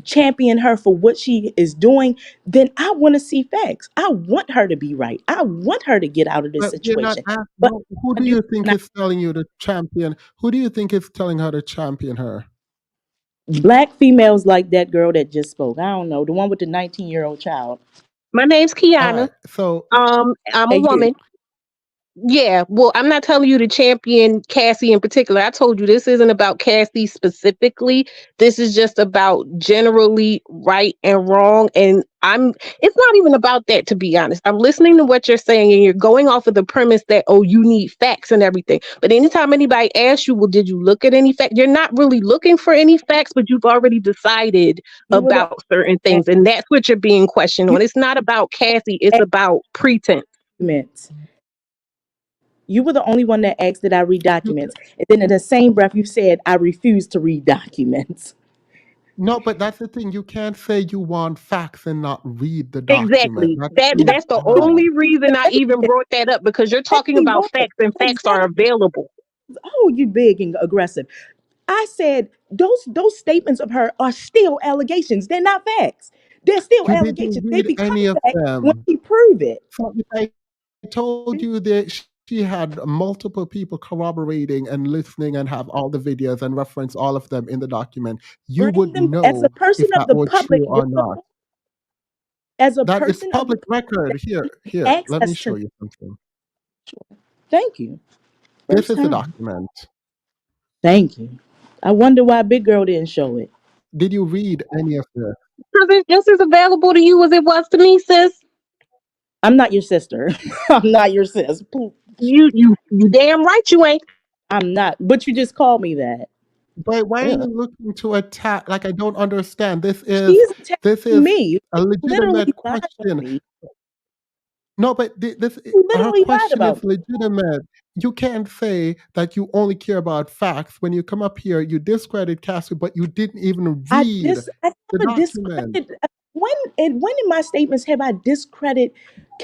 champion her for what she is doing, then I want to see facts. I want her to be right. I want her to get out of this but we're not situation. asked. But No, who I do do you think not. is telling you to champion? Who do you think is telling her to champion her? Black females like that girl that just spoke. I don't know, the one with the 19-year-old child. My name's All Kiana. right. So I'm a Hey, you. woman. Yeah, well, I'm not telling you to champion Cassie in particular. I told you this isn't about Cassie specifically. This is just about generally right and wrong. And it's not even about that, to be honest. I'm listening to what you're saying, and you're going off of the premise that, oh, you need facts and everything. But anytime anybody asks you, well, did you look at any facts? You're not really looking for any facts, but you've already decided You were the about certain only things. And that's what you're being questioned you on. It's not about Cassie, it's about pretense. documents. You were the only one that asked that I read You documents. And then in the same breath you said I refuse to read documents. No, but that's the thing. You can't say you want facts and not read the document. Exactly. That's too That's the You hard. only reason I even brought that up, because you're talking exactly about right. facts and facts are Exactly. available. Oh, you big and aggressive. I said those statements of her are still allegations. They're not facts. They're still You didn't allegations. They read become any of facts when them. she prove it. So if I told you that she had multiple people corroborating and listening and have all the videos and reference all of them in the document, you Bring would them as a know person if of that the was public. true or not. As a That is person of the public public record. that Here, has here, let me access show to. you something. Thank you. This First is the time. document. Thank you. I wonder why Big Girl didn't show it. Did you read any of this? Because it's just as available to you as it was to me, sis. I'm not your sister. I'm not your sis. You damn right you ain't. I'm not. But you just called me that. But why are you Ugh. looking to attack? Like I don't understand. She's attacking This is me. a Literally legitimate lied on question. me. No, but her Literally lied question about is me. legitimate. You can't say that you only care about facts when you come up here. You discredit Cassie, but you didn't even read I the never document. discredit when in my statements have I discredit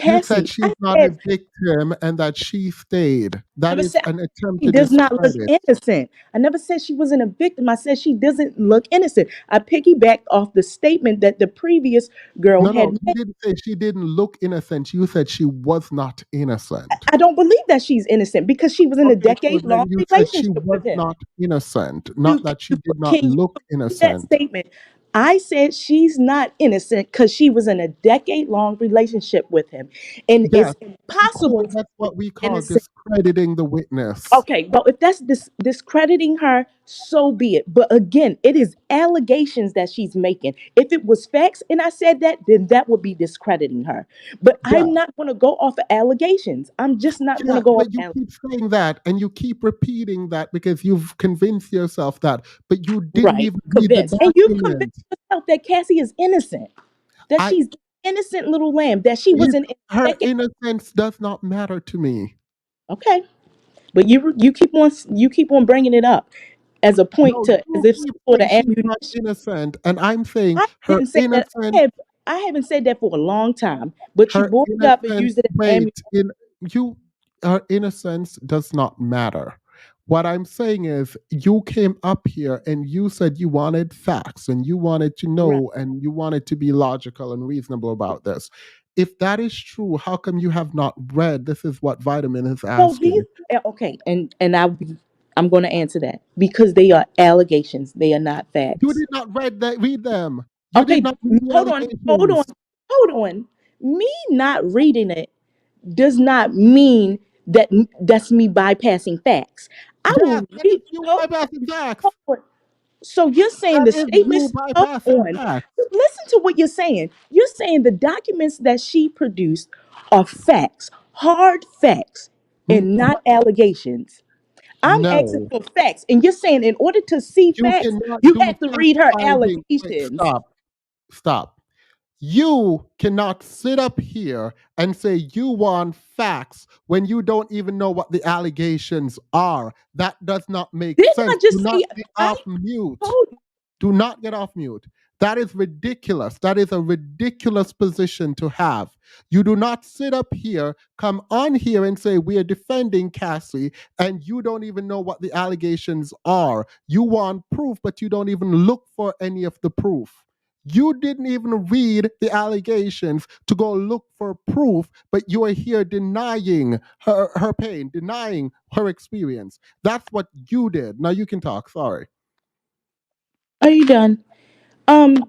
You said Cassie? she's I not a said victim and that she stayed. That never is said an attempt she to does not look discredit. innocent. I never said she wasn't a victim. I said she doesn't look innocent. I piggybacked off the statement that the previous girl No, had no, you made. didn't say she didn't look innocent. You said she was not innocent. I don't believe that she's innocent because she was in a Okay, so decade-long then you said she relationship was with him. not innocent, You not that she did not can you look read that innocent. statement? I said she's not innocent because she was in a decade-long relationship with him, and Yes, it's cool. impossible for That's her to what we be call innocent. discrediting the witness. Okay, well, if that's discrediting her, so be it. But again, it is allegations that she's making. If it was facts and I said that, then that would be discrediting her. But Yeah, I'm not going to go off of allegations. I'm just not going yeah, to go off. but you keep saying that and you keep repeating that because you've convinced yourself that, but you didn't Right, even read the convinced, and you've convinced document. yourself that Cassie is innocent, that I, she's innocent little lamb, that she was it, in her decade. innocence does not matter to me. Okay, but you keep on bringing it up as a point No, to as you if some keep sort of saying she's not ammunition. innocent, and I'm saying I her didn't say that. innocence, I haven't said that for a long time, but you her brought it up and innocence. used it as Wait, ammunition. in you, her innocence does not matter. What I'm saying is, you came up here and you said you wanted facts and you wanted to Right. know and you wanted to be logical and reasonable about this. If that is true, how come you have not read? This is what Vitamin is So these asking. okay, and I'm going to answer that because they are allegations. They are not You facts. did not read them. You did Okay, not read the hold on, allegations. hold on. Me not reading it does not mean that that's me bypassing facts. I Yes, will that is read. you bypassing facts. Hold on. So you're saying That the is you statements, hold bypassing on. facts. Listen to what you're saying. You're saying the documents that she produced are facts, hard facts, and not allegations. I'm asking No, for facts. And you're saying in order to see you facts, cannot you do have to fact read her finding. Wait, allegations. stop, stop. You cannot sit up here and say you want facts when you don't even know what the allegations are. That does not make Didn't I sense. Do just not say get I off mute. told you? Do not get off mute. That is ridiculous. That is a ridiculous position to have. You do not sit up here, come on here and say, we are defending Cassie, and you don't even know what the allegations are. You want proof, but you don't even look for any of the proof. You didn't even read the allegations to go look for proof, but you are here denying her pain, denying her experience. That's what you did. Now you can talk. Sorry. Are you done?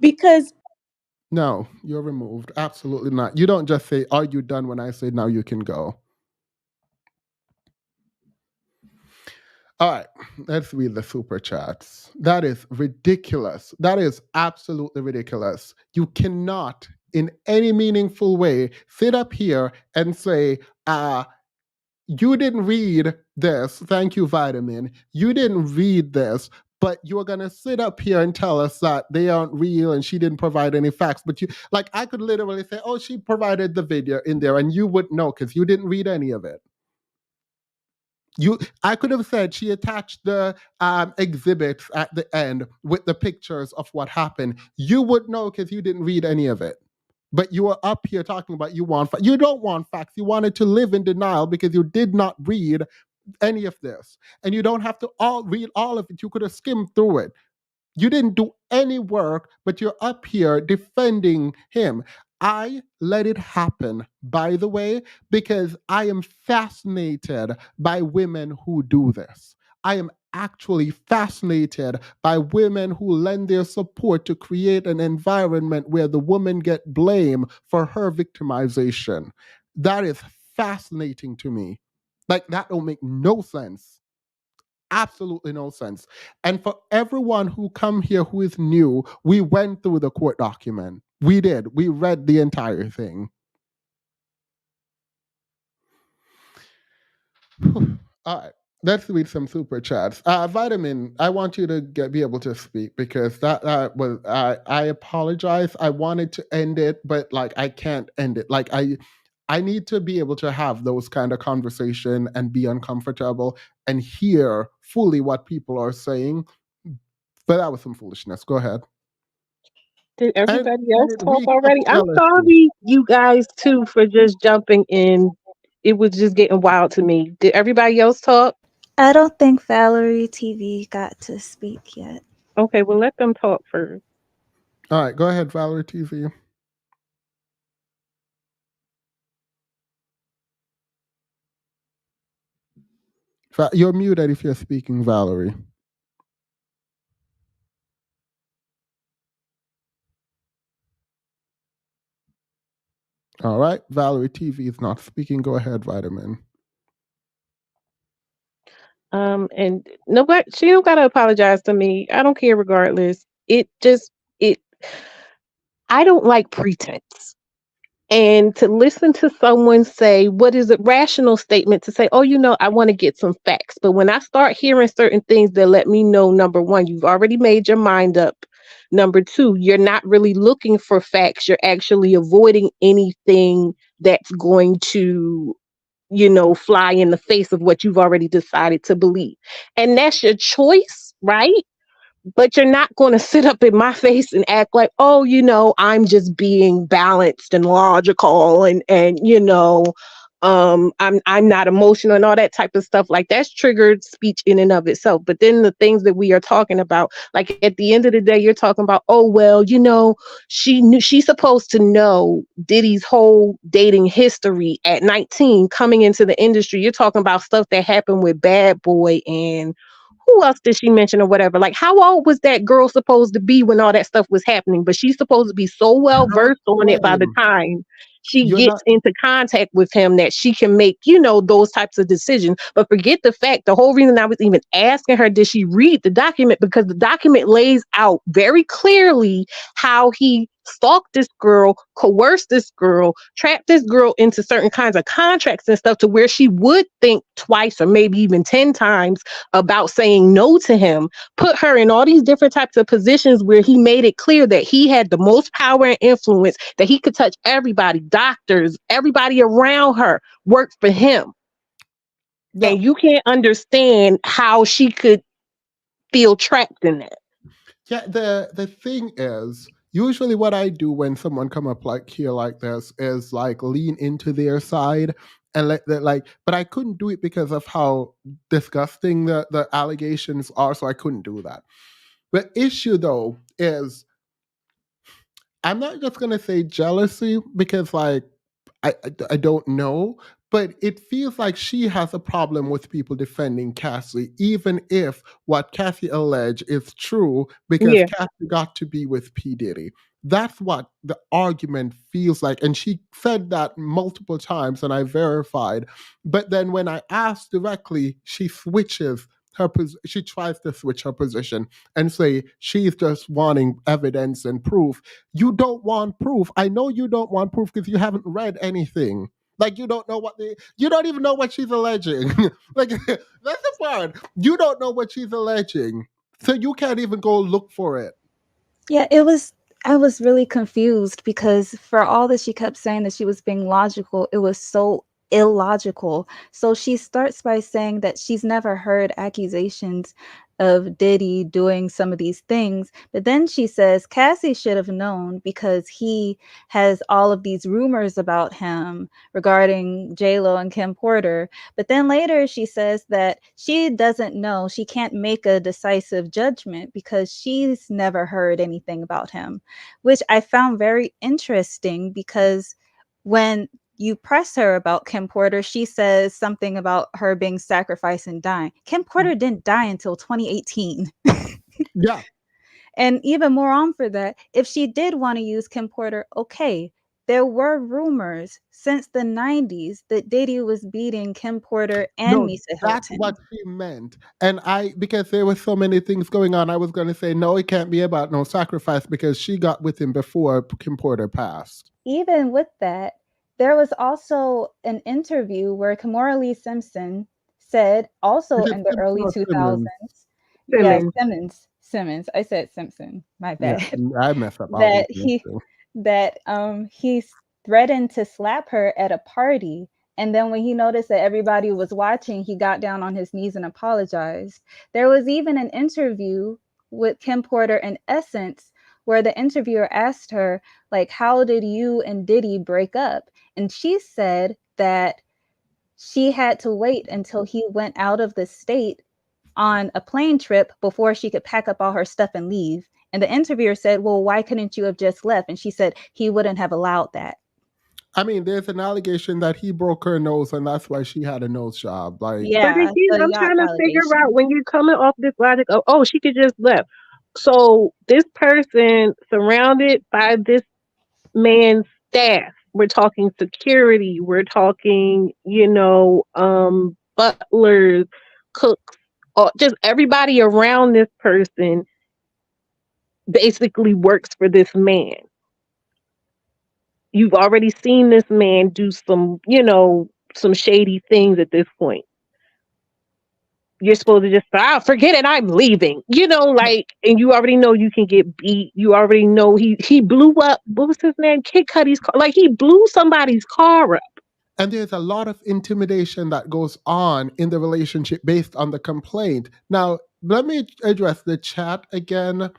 Because No, you're removed. Absolutely not. You don't just say, are you done when I say now you can go? All right, let's read the super chats. That is ridiculous. That is absolutely ridiculous. You cannot, in any meaningful way, sit up here and say, you didn't read this. Thank you, Vitamin. You didn't read this, but you're going to sit up here and tell us that they aren't real and she didn't provide any facts. But you, like, I could literally say, oh, she provided the video in there and you wouldn't know because you didn't read any of it. I could have said she attached the exhibits at the end with the pictures of what happened. You would know because you didn't read any of it. But you are up here talking about you don't want facts. You wanted to live in denial because you did not read any of this. And you don't have to read all of it. You could have skimmed through it. You didn't do any work, but you're up here defending him. I let it happen, by the way, because I am fascinated by women who do this. I am actually fascinated by women who lend their support to create an environment where the woman get blame for her victimization. That is fascinating to me. Like that don't make no sense, absolutely no sense. And for everyone who come here who is new, we went through the court document. We did. We read the entire thing. All right. Let's read some super chats. Vitamin, I want you to be able to speak because that was I apologize. I wanted to end it, but like I can't end it. Like I need to be able to have those kind of conversation and be uncomfortable and hear fully what people are saying. But that was some foolishness. Go ahead. Did everybody And else it talk reeks of already? I'm jealousy. sorry, you guys, too, for just jumping in. It was just getting wild to me. Did everybody else talk? I don't think Valerie TV got to speak yet. Okay, well, let them talk first. All right, go ahead, Valerie TV. You're muted if you're speaking, Valerie. All right, Valerie TV is not speaking. Go ahead, Vitamin. And nobody, she don't gotta apologize to me. I don't care regardless. It I don't like pretense. And to listen to someone say, what is a rational statement to say, oh, I want to get some facts. But when I start hearing certain things that let me know, number one, you've already made your mind up. Number two, you're not really looking for facts. You're actually avoiding anything that's going to, fly in the face of what you've already decided to believe. And that's your choice, right? But you're not going to sit up in my face and act like, oh, I'm just being balanced and logical and I'm not emotional and all that type of stuff. Like that's triggered speech in and of itself. But then the things that we are talking about, like at the end of the day, you're talking about, oh well, she's supposed to know Diddy's whole dating history at 19 coming into the industry. You're talking about stuff that happened with Bad Boy and who else did she mention or whatever? Like, how old was that girl supposed to be when all that stuff was happening? But she's supposed to be so well Her versed on it by the claim, time she you're gets not. into contact with him that she can make, those types of decisions. But forget the fact, the whole reason I was even asking her, did she read the document? Because the document lays out very clearly how he stalked this girl, coerced this girl, trapped this girl into certain kinds of contracts and stuff to where she would think twice or maybe even 10 times about saying no to him, put her in all these different types of positions where he made it clear that he had the most power and influence, that he could touch everybody, doctors, everybody around her worked for him. Yeah, And you can't understand how she could feel trapped in that. yeah. The thing is, usually what I do when someone come up like here like this is like lean into their side and let that like. But I couldn't do it because of how disgusting the allegations are, so I couldn't do that. The issue though is I'm not just gonna say jealousy because like I don't know, but it feels like she has a problem with people defending Cassie, even if what Cassie alleged is true, because Yeah. Cassie got to be with P. Diddy. That's what the argument feels like. And she said that multiple times, and I verified. But then when I asked directly, she switches she tries to switch her position and say she's just wanting evidence and proof. You don't want proof. I know you don't want proof because you haven't read anything. Like you don't know you don't even know what she's alleging. Like that's the part. You don't know what she's alleging. So you can't even go look for it. Yeah, I was really confused because for all that she kept saying that she was being logical, it was so illogical. So she starts by saying that she's never heard accusations of Diddy doing some of these things, but then she says Cassie should have known because he has all of these rumors about him regarding J-Lo and Kim Porter. But then later she says that she doesn't know, she can't make a decisive judgment because she's never heard anything about him, which I found very interesting because when you press her about Kim Porter, she says something about her being sacrificed and dying. Kim Porter didn't die until 2018. Yeah. And even more on for that, if she did want to use Kim Porter, okay, there were rumors since the 90s that Diddy was beating Kim Porter and No, Misa that's what Hilton. she meant. And because there were so many things going on, I was going to say, no, it can't be about no sacrifice because she got with him before Kim Porter passed. Even with that, there was also an interview where Kimora Lee Simpson said, also Is it in the Simpson early or 2000s, Simmons? yeah, Simmons. Simmons. I said Simpson. My Yeah, bad. I mess up all these that things he too. that he threatened to slap her at a party, and then when he noticed that everybody was watching, he got down on his knees and apologized. There was even an interview with Kim Porter in Essence where the interviewer asked her, like, how did you and Diddy break up? And she said that she had to wait until he went out of the state on a plane trip before she could pack up all her stuff and leave. And the interviewer said, well, why couldn't you have just left? And she said he wouldn't have allowed that. I mean, there's an allegation that he broke her nose and that's why she had a nose job. Like, But Yeah, again, the I'm yacht trying to figure out allegation. when you're coming off this logic of, oh, she could just left. So this person surrounded by this man's staff. We're talking security. We're talking, butlers, cooks, just everybody around this person basically works for this man. You've already seen this man do some shady things at this point. You're supposed to just forget it, I'm leaving. And you already know you can get beat. You already know he blew up, what was his name? Kid Cudi's car. Like he blew somebody's car up. and there's a lot of intimidation that goes on in the relationship based on the complaint. Now, let me address the chat again.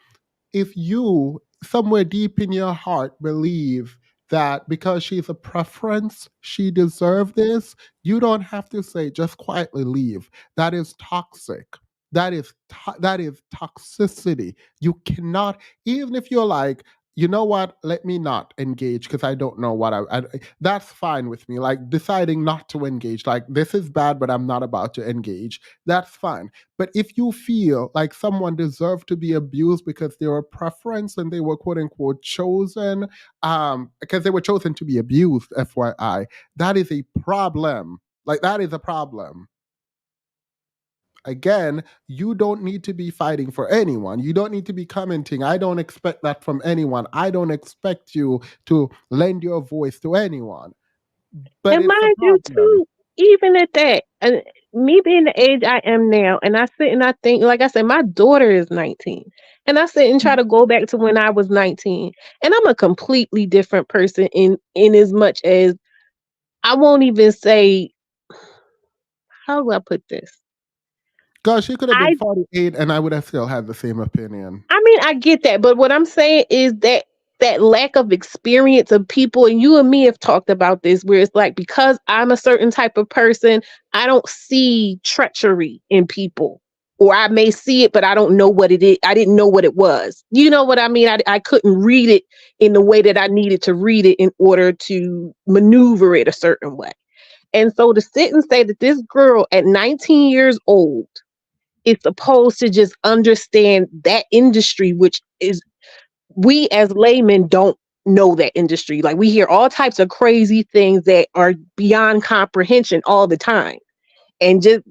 If you somewhere deep in your heart believe that because she's a preference she deserves this, you don't have to say just quietly leave. That is toxic. That is toxicity. You cannot, even if you're like, you know what, let me not engage because I don't know what that's fine with me. Like deciding not to engage, like this is bad but I'm not about to engage, that's fine. But if you feel like someone deserved to be abused because they were a preference and they were quote unquote chosen, because they were chosen to be abused, FYI, that is a problem. Like that is a problem. Again, you don't need to be fighting for anyone. You don't need to be commenting. I don't expect that from anyone. I don't expect you to lend your voice to anyone. But And it's a mind you, problem. too, even at that, and me being the age I am now, and I sit and I think, like I said, my daughter is 19. And I sit and try to go back to when I was 19. And I'm a completely different person in as much as I won't even say, how do I put this? Gosh, she could have been I 48 and I would have still had the same opinion. I mean, I get that, but what I'm saying is that lack of experience of people, and you and me have talked about this, where it's like because I'm a certain type of person, I don't see treachery in people, or I may see it, but I don't know what it is. I didn't know what it was. You know what I mean? I couldn't read it in the way that I needed to read it in order to maneuver it a certain way. And so to sit and say that this girl at 19 years old is supposed to just understand that industry, which is we as laymen don't know that industry. Like we hear all types of crazy things that are beyond comprehension all the time. And just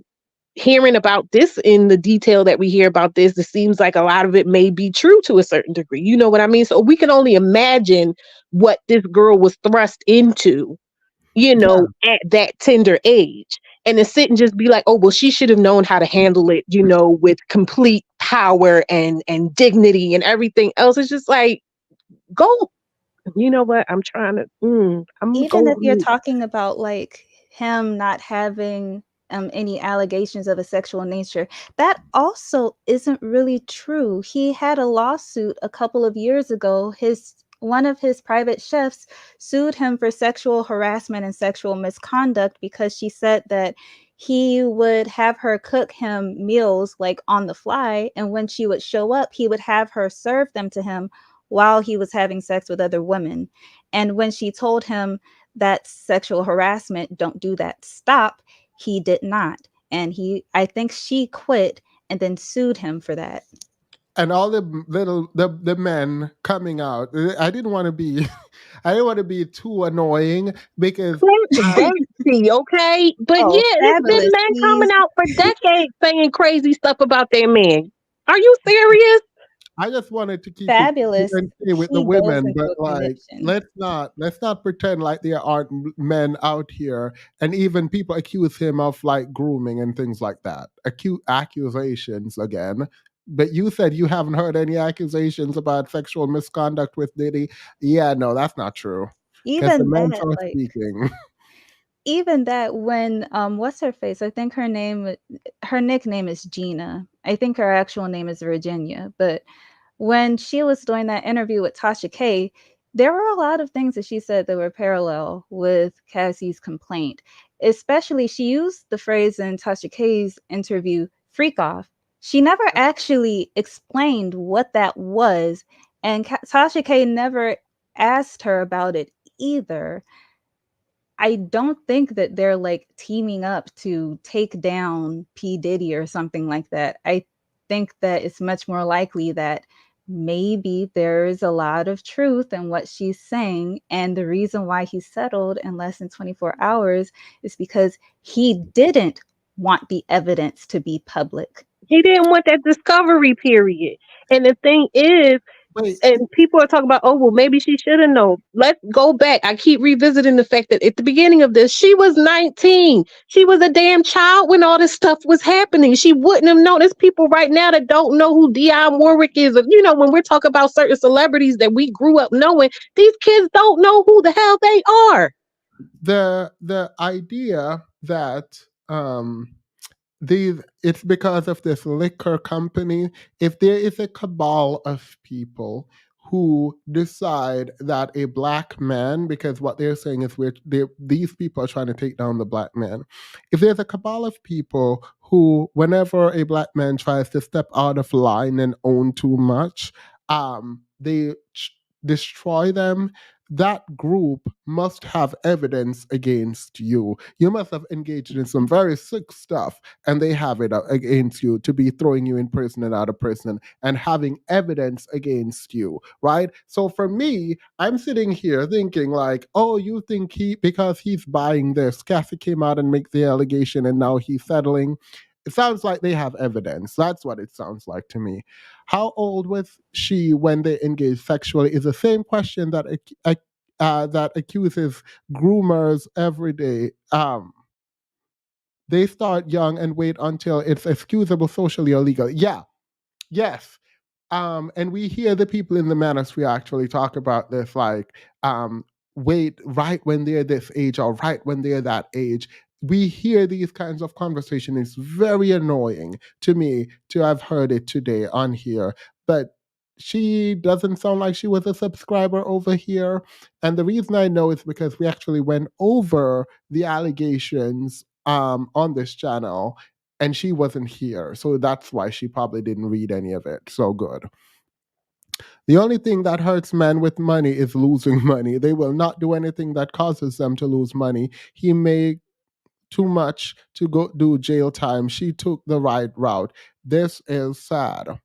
hearing about this in the detail that we hear about this, it seems like a lot of it may be true to a certain degree. You know what I mean? So we can only imagine what this girl was thrust into, Yeah. at that tender age. And to sit and just be like, oh, well, she should have known how to handle it, with complete power and dignity and everything else. It's just like, go, you know what? I'm trying to, I'm Even going if you're on talking about like him not having any allegations of a sexual nature, that also isn't really true. He had a lawsuit a couple of years ago. His One of his private chefs sued him for sexual harassment and sexual misconduct because she said that he would have her cook him meals like on the fly, and when she would show up, he would have her serve them to him while he was having sex with other women. And when she told him that's sexual harassment, don't do that, stop, he did not. And I think she quit and then sued him for that. And all the men coming out. I didn't want to be I didn't want to be too annoying because I Bestie, okay? But Oh, yeah, it's been fabulous. men coming out for decades saying crazy stuff about their men. Are you serious? I just wanted to keep it Fabulous. PNC with the He goes women, into but a like conviction. let's not pretend like there aren't men out here, and even people accuse him of like grooming and things like that. Accusations again. But you said you haven't heard any accusations about sexual misconduct with Diddy. Yeah, no, that's not true. Because the Even men that, are like, speaking. even that when what's her face? I think her nickname is Gina. I think her actual name is Virginia. But when she was doing that interview with Tasha K, there were a lot of things that she said that were parallel with Cassie's complaint. Especially, she used the phrase in Tasha K's interview, freak off. She never actually explained what that was, and Tasha K never asked her about it either. I don't think that they're like teaming up to take down P. Diddy or something like that. I think that it's much more likely that maybe there's a lot of truth in what she's saying. And the reason why he settled in less than 24 hours is because he didn't want the evidence to be public. He didn't want that discovery period. And the thing is, Wait, and people are talking about, oh, well, maybe she should have known. Let's go back. I keep revisiting the fact that at the beginning of this, she was 19. She was a damn child when all this stuff was happening. She wouldn't have known. There's people right now that don't know who Dionne Warwick is. When we're talking about certain celebrities that we grew up knowing, these kids don't know who the hell they are. the idea that it's because of this liquor company. If there is a cabal of people who decide that a black man, because what they're saying is these people are trying to take down the black man. If there's a cabal of people who, whenever a black man tries to step out of line and own too much, they destroy them. That group must have evidence against you. You must have engaged in some very sick stuff, and they have it against you to be throwing you in prison and out of prison and having evidence against you, right? So for me, I'm sitting here thinking like, oh, you think because he's buying this, Cassie came out and make the allegation and now he's settling. It sounds like they have evidence. That's what it sounds like to me. How old was she when they engaged sexually is the same question that accuses groomers every day. They start young and wait until it's excusable socially or legal. Yeah, yes. And we hear the people in the manosphere actually talk about this, like, wait, right when they're this age or right when they're that age. We hear these kinds of conversation. It's very annoying to me to have heard it today on here. But she doesn't sound like she was a subscriber over here. And the reason I know is because we actually went over the allegations on this channel and she wasn't here. So that's why she probably didn't read any of it. So good. The only thing that hurts men with money is losing money. They will not do anything that causes them to lose money. He made too much to go do jail time. She took the right route. This is sad.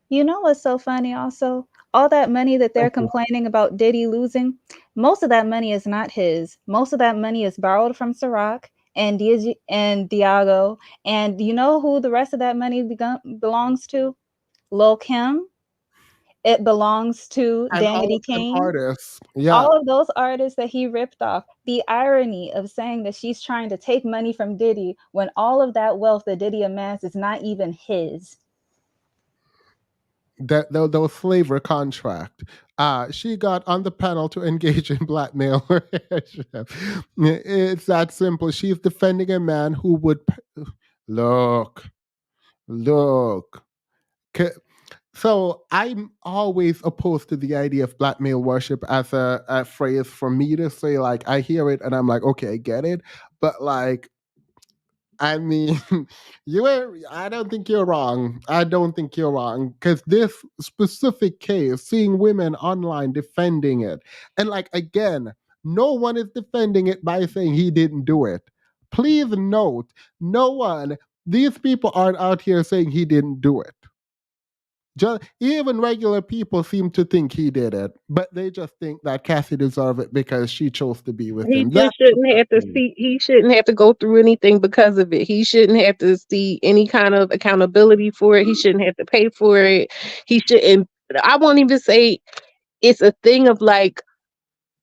You know what's so funny also? All that money that they're Thank you. complaining about Diddy losing, most of that money is not his. Most of that money is borrowed from Ciroc and Diago. And you know who the rest of that money belongs to? Lil Kim. It belongs to And all Danity of them Kane. artists. Yeah. All of those artists that he ripped off. The irony of saying that she's trying to take money from Diddy when all of that wealth that Diddy amassed is not even his. Those flavor contract. She got on the panel to engage in blackmail. It's that simple. She's defending a man who would look, look. So I'm always opposed to the idea of blackmail worship as a phrase for me to say. Like, I hear it and I'm like, okay, I get it, but like, I mean, I don't think you're wrong. I don't think you're wrong. Because this specific case, seeing women online defending it, and like, again, no one is defending it by saying he didn't do it. Please note, no one, these people aren't out here saying he didn't do it. Even regular people seem to think he did it, but they just think that Cassie deserved it because she chose to be with He him. just That's shouldn't have to what see. He shouldn't have to go through anything because of it. He shouldn't have to see any kind of accountability for it. He shouldn't have to pay for it. He shouldn't. I won't even say it's a thing of like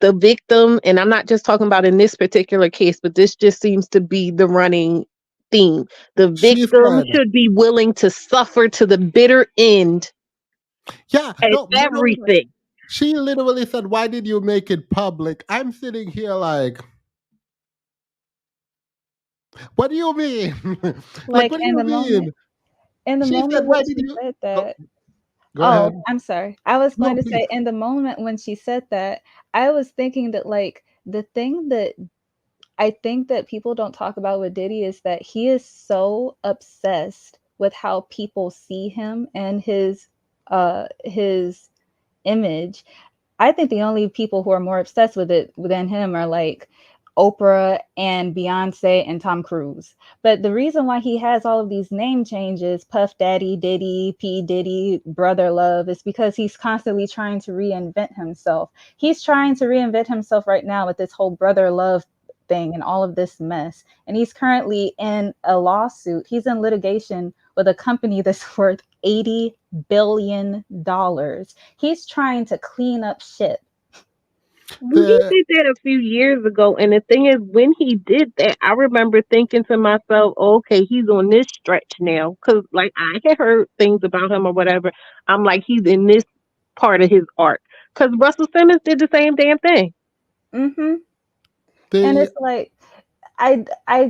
the victim, and I'm not just talking about in this particular case, but this just seems to be the running theme. The she victim said. should be willing to suffer to the bitter end Yeah, at no, you know what? everything. She literally said, "Why did you make it public?" I'm sitting here like, "What do you mean? Like, Like what do you mean?" in the She moment said, when "Why did she you?" said Go, that, go oh, ahead. I'm sorry. I was No, going to please. say in the moment when she said that, I was thinking that like the thing that I think that people don't talk about with Diddy is that he is so obsessed with how people see him and his image. I think the only people who are more obsessed with it than him are like Oprah and Beyonce and Tom Cruise. But the reason why he has all of these name changes, Puff Daddy, Diddy, P Diddy, Brother Love, is because he's constantly trying to reinvent himself. He's trying to reinvent himself right now with this whole Brother Love thing and all of this mess. And he's currently in a lawsuit. He's in litigation with a company that's worth $80 billion. He's trying to clean up shit. Well, he The did that a few years ago, and the thing is, when he did that, I remember thinking to myself, "Okay, he's on this stretch now," because like I had heard things about him or whatever. I'm like, he's in this part of his arc. Because Russell Simmons did the same damn thing. Hmm. And the it's like I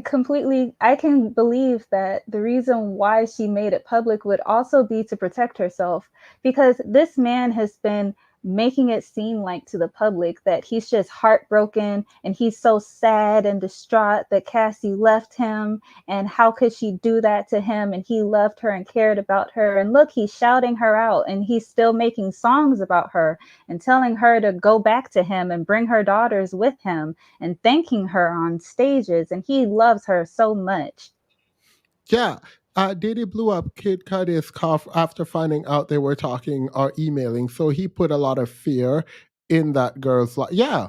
can believe that the reason why she made it public would also be to protect herself, because this man has been making it seem like to the public that he's just heartbroken and he's so sad and distraught that Cassie left him, and how could she do that to him, and he loved her and cared about her, and look, he's shouting her out and he's still making songs about her and telling her to go back to him and bring her daughters with him and thanking her on stages, and he loves her so much. yeah, Diddy blew up Kid Cudi's cough after finding out they were talking or emailing, so he put a lot of fear in that girl's life. Yeah.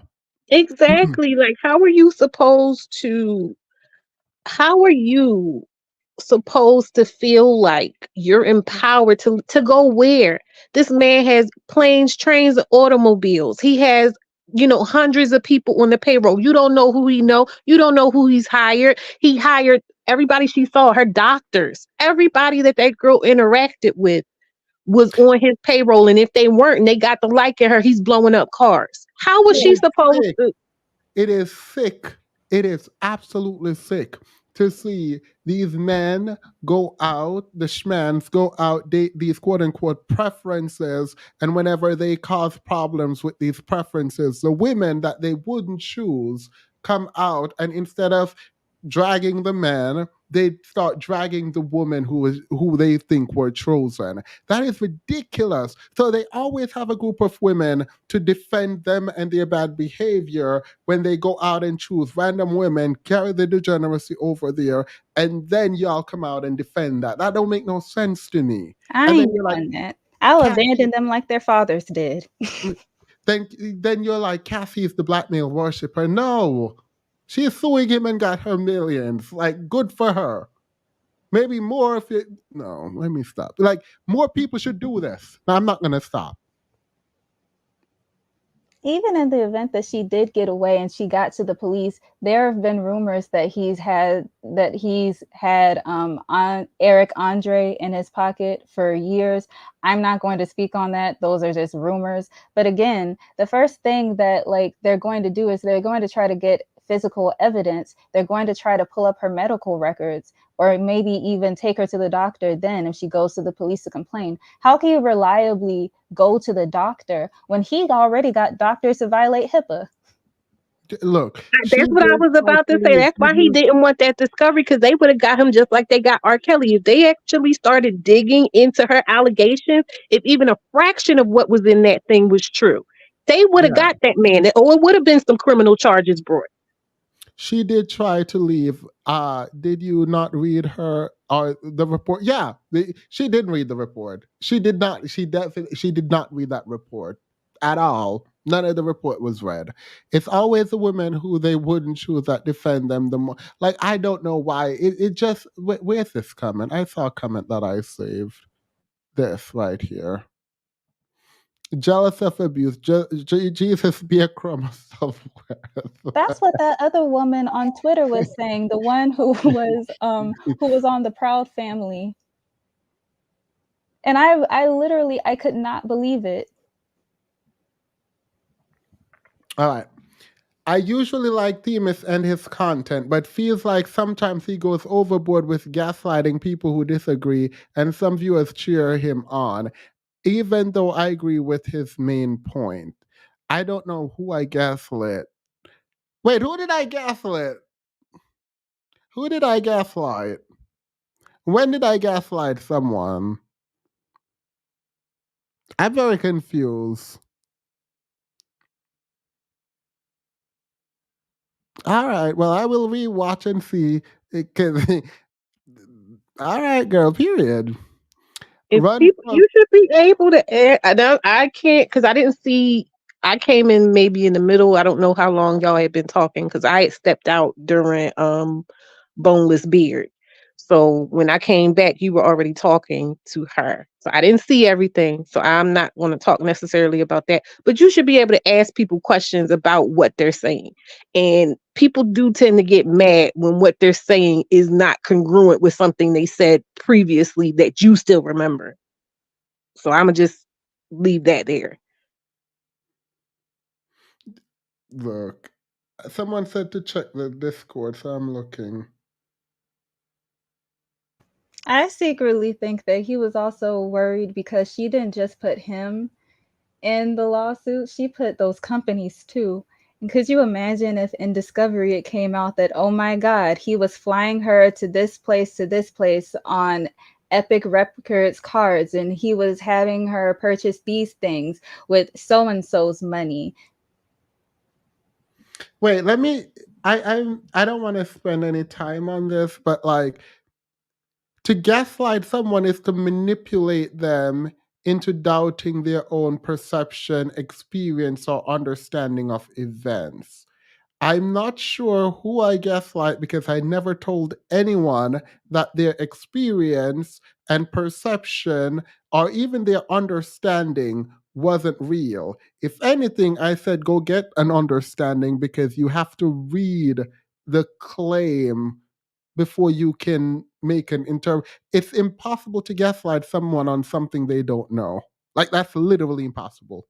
Exactly. Like, how are you supposed to feel like you're empowered to go where? This man has planes, trains, and automobiles. He has, hundreds of people on the payroll. You don't know who he know. You don't know who he's hired. He hired everybody she saw, her doctors, everybody that girl interacted with was on his payroll. And if they weren't and they got the like at her, he's blowing up cars. How was she supposed Sick. to? It is sick. It is absolutely sick to see these men go out, the schmans go out, date these quote unquote preferences, and whenever they cause problems with these preferences, the women that they wouldn't choose come out, and instead of dragging the man, they start dragging the woman who they think were chosen. That is ridiculous. So they always have a group of women to defend them and their bad behavior when they go out and choose random women, carry the degeneracy over there, and then y'all come out and defend that. That don't make no sense to me. I And then ain't you're like, doing that. I'll Cassie, abandon them like their fathers did. then you're like, Cassie is the blackmale worshiper. No, She's suing him and got her millions. Like, good for her. Maybe more if it. No, let me stop. Like, more people should do this. No, I'm not going to stop. Even in the event that she did get away and she got to the police, there have been rumors that he's had on Eric Andre in his pocket for years. I'm not going to speak on that. Those are just rumors. But again, the first thing that like they're going to do is they're going to try to get physical evidence. They're going to try to pull up her medical records or maybe even take her to the doctor then if she goes to the police to complain. How can you reliably go to the doctor when he already got doctors to violate HIPAA? Look, she That's what I did was try about to say. to That's give why he you. didn't want that discovery because they would have got him just like they got R. Kelly. If they actually started digging into her allegations, if even a fraction of what was in that thing was true, they would have Yeah. got that man. Or it would have been some criminal charges brought. She did try to leave. Did you not read her or the report? Yeah, she didn't read the report. She did not. She did not read that report at all. None of the report was read. It's always the women who they wouldn't choose that defend them the more. Like I don't know why. It just where's this comment? I saw a comment that I saved. This right here. Jealous of abuse. Jesus be a crumb of self-worth. That's what that other woman on Twitter was saying, the one who was on the Proud Family. And I literally I could not believe it. All right. I usually like Themis and his content, but feels like sometimes he goes overboard with gaslighting people who disagree, and some viewers cheer him on, even though I agree with his main point. I don't know who I gaslit. Wait, who did I gaslit? Who did I gaslight? When did I gaslight someone? I'm very confused. All right, well, I will rewatch and see. All right, girl, period. If Run people, from. you should be able to add. I can't because I didn't see. I came in maybe in the middle. I don't know how long y'all had been talking because I had stepped out during boneless beard. So when I came back, you were already talking to her. So I didn't see everything. So I'm not going to talk necessarily about that. But you should be able to ask people questions about what they're saying. And people do tend to get mad when what they're saying is not congruent with something they said previously that you still remember. So I'm going to just leave that there. Look, someone said to check the Discord, so I'm looking. I secretly think that he was also worried because she didn't just put him in the lawsuit, she put those companies too. And could you imagine if in Discovery it came out that, oh my God, he was flying her to this place on Epic Records cards, and he was having her purchase these things with so and so's money. Wait, let me. I don't want to spend any time on this, but like to gaslight someone is to manipulate them into doubting their own perception, experience, or understanding of events. I'm not sure who I gaslight because I never told anyone that their experience and perception or even their understanding wasn't real. If anything, I said go get an understanding because you have to read the claim before you can make an It's impossible to gaslight someone on something they don't know. Like that's literally impossible.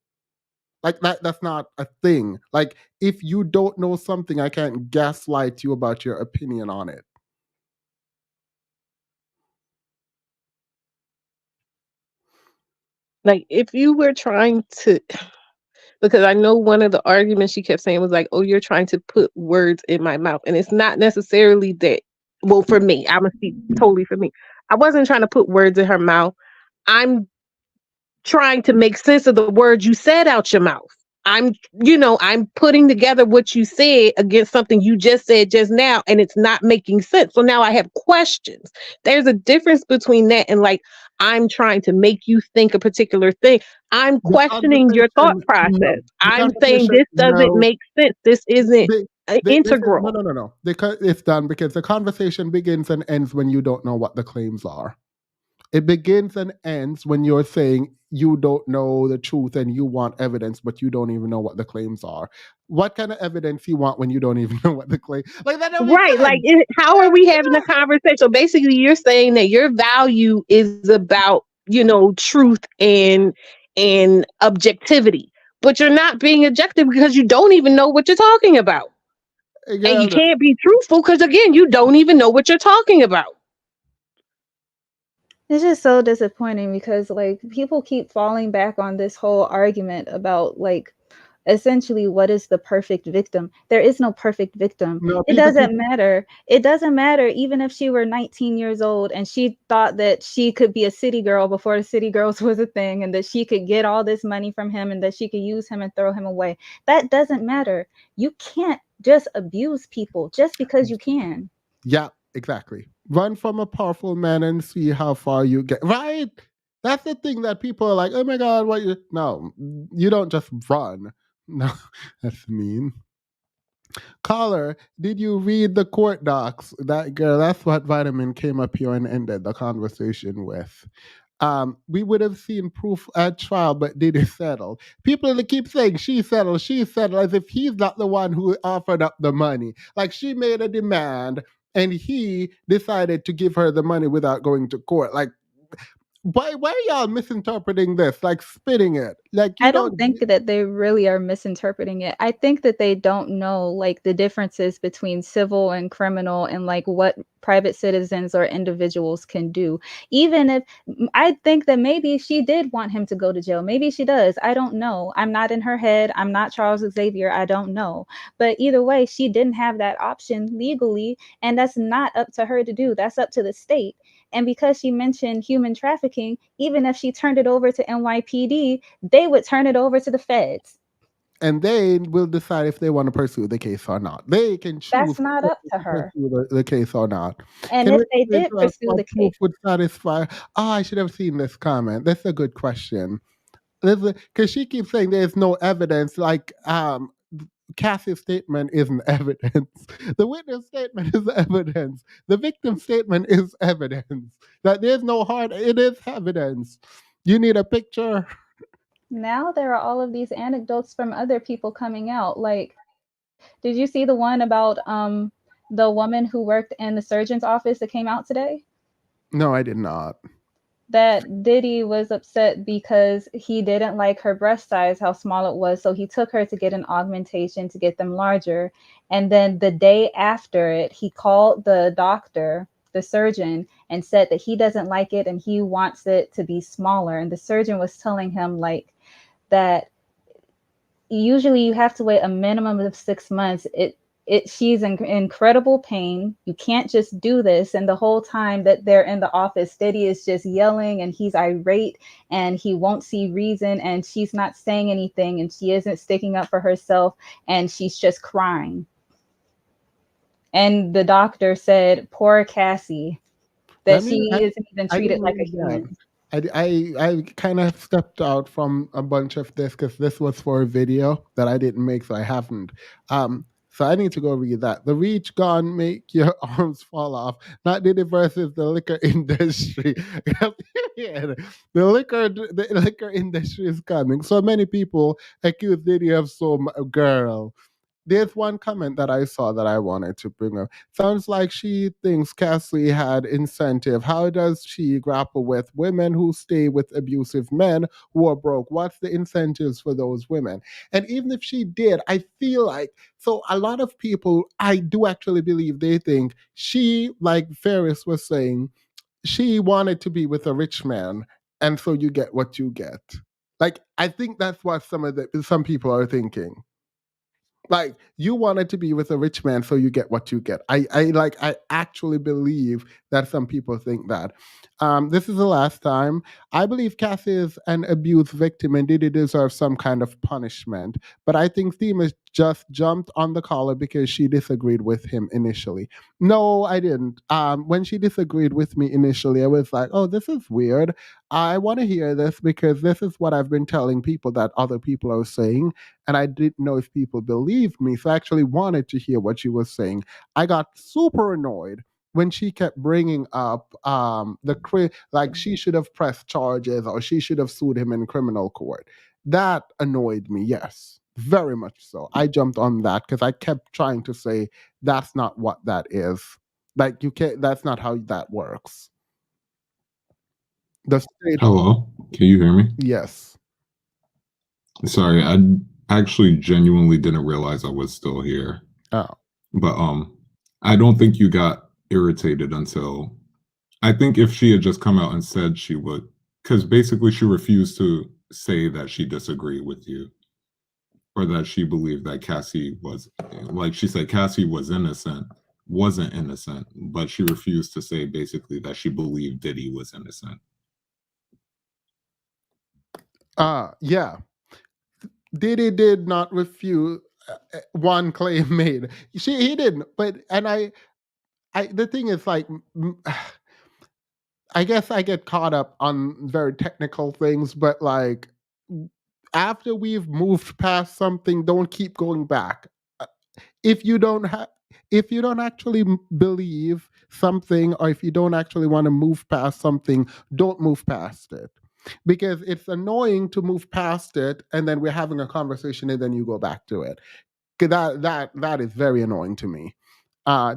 Like that's not a thing. Like if you don't know something, I can't gaslight you about your opinion on it. Like if you were trying to, because I know one of the arguments she kept saying was like, oh, you're trying to put words in my mouth. And it's not necessarily that, well, for me, I'm going to speak totally for me. I wasn't trying to put words in her mouth. I'm trying to make sense of the words you said out your mouth. I'm putting together what you said against something you just said just now, and it's not making sense. So now I have questions. There's a difference between that and like, I'm trying to make you think a particular thing. I'm The questioning your thought conversation, no. process. The I'm saying conversation, this doesn't no. make sense. This isn't This is no, integral. no, no, no. Because it's done because the conversation begins and ends when you don't know what the claims are. It begins and ends when you're saying you don't know the truth and you want evidence, but you don't even know what the claims are. What kind of evidence you want when you don't even know what the claim? Like that don't make Right. Like, sense. how are we having a conversation? So basically, you're saying that your value is about, truth and objectivity, but you're not being objective because you don't even know what you're talking about. And you Girl, can't be truthful because, again, you don't even know what you're talking about. It's just so disappointing because like people keep falling back on this whole argument about like essentially what is the perfect victim. There is no perfect victim. no, It people keep doesn't matter. It doesn't matter even if she were 19 years old and she thought that she could be a city girl before the city girls was a thing and that she could get all this money from him and that she could use him and throw him away. That doesn't matter. You can't just abuse people just because you can. yeah, exactly. Run from a powerful man and see how far you get. Right? That's the thing that people are like, oh my God, what you. No, you don't just run. No, that's mean. Caller, did you read the court docs? That girl, that's what Vitamin came up here and ended the conversation with. We would have seen proof at trial, but did it settle? People that keep saying she settled, as if he's not the one who offered up the money. Like she made a demand and he decided to give her the money without going to court. Like, why are y'all misinterpreting this? Like spitting it. Like you I don't don't. think that they really are misinterpreting it. I think that they don't know like the differences between civil and criminal and like what private citizens or individuals can do. Even if I think that maybe she did want him to go to jail. Maybe she does. I don't know. I'm not in her head. I'm not Charles Xavier. I don't know. But either way, she didn't have that option legally, and that's not up to her to do. That's up to the state. And because she mentioned human trafficking, even if she turned it over to NYPD, they would turn it over to the feds. And they will decide if they want to pursue the case or not. They can choose That's not whether up to to her. pursue the case or not. And Can if we they explain did to us pursue what the proof case, would satisfy? Oh, I should have seen this comment. That's a good question. Because she keeps saying there's no evidence. Like, Cassie's statement isn't evidence. The witness statement is evidence. The victim statement is evidence. That there's no hard. It is evidence. You need a picture. now there are all of these anecdotes from other people coming out. Like, did you see the one about the woman who worked in the surgeon's office that came out today? No, I did not. That Diddy was upset because he didn't like her breast size, how small it was. So he took her to get an augmentation to get them larger. And then the day after it, he called the doctor, the surgeon, and said that he doesn't like it and he wants it to be smaller. And the surgeon was telling him, like, that usually you have to wait a minimum of 6 months. She's in incredible pain. You can't just do this. And the whole time that they're in the office, Diddy is just yelling and he's irate and he won't see reason and she's not saying anything and she isn't sticking up for herself and she's just crying. And the doctor said, poor Cassie, that Let she me. isn't even I treated didn't like a read that. human. I kind of stepped out from a bunch of this because this was for a video that I didn't make, so I haven't. So I need to go read that. The reach gone make your arms fall off. Not Diddy versus the liquor industry. Yeah, the liquor industry is coming. So many people accuse Diddy of some girl. There's one comment that I saw that I wanted to bring up. Sounds like she thinks Cassie had incentive. How does she grapple with women who stay with abusive men who are broke? What's the incentives for those women? And even if she did, I feel like so a lot of people I do actually believe they think she, like Ferris was saying, she wanted to be with a rich man, and so you get what you get. Like I think that's what some people are thinking. Like you wanted to be with a rich man, so you get what you get. I actually believe that some people think that. This is the last time. I believe Cassie is an abuse victim and did deserve some kind of punishment. But I think just jumped on the caller because she disagreed with him initially. No, I didn't. When she disagreed with me initially, I was like, oh, this is weird. I want to hear this because this is what I've been telling people that other people are saying. And I didn't know if people believed me. So I actually wanted to hear what she was saying. I got super annoyed when she kept bringing up like she should have pressed charges or she should have sued him in criminal court. That annoyed me, yes, very much so. I jumped on that because I kept trying to say that's not what that is. Like you can't. That's not how that works. The state. Hello, can you hear me? Yes. Sorry, I actually genuinely didn't realize I was still here. Oh. But I don't think you got irritated until I think if she had just come out and said she would, because basically she refused to say that she disagreed with you or that she believed that Cassie was, like she said, Cassie was innocent, wasn't innocent, but she refused to say basically that she believed Diddy was innocent. Yeah. Diddy did not refuse one claim made. He didn't. But and I the thing is like I guess I get caught up on very technical things, but like after we've moved past something, don't keep going back. Uh, If you don't have if you don't actually believe something or if you don't actually want to move past something, don't move past it. Because it's annoying to move past it and then we're having a conversation and then you go back to it. 'Cause that is very annoying to me.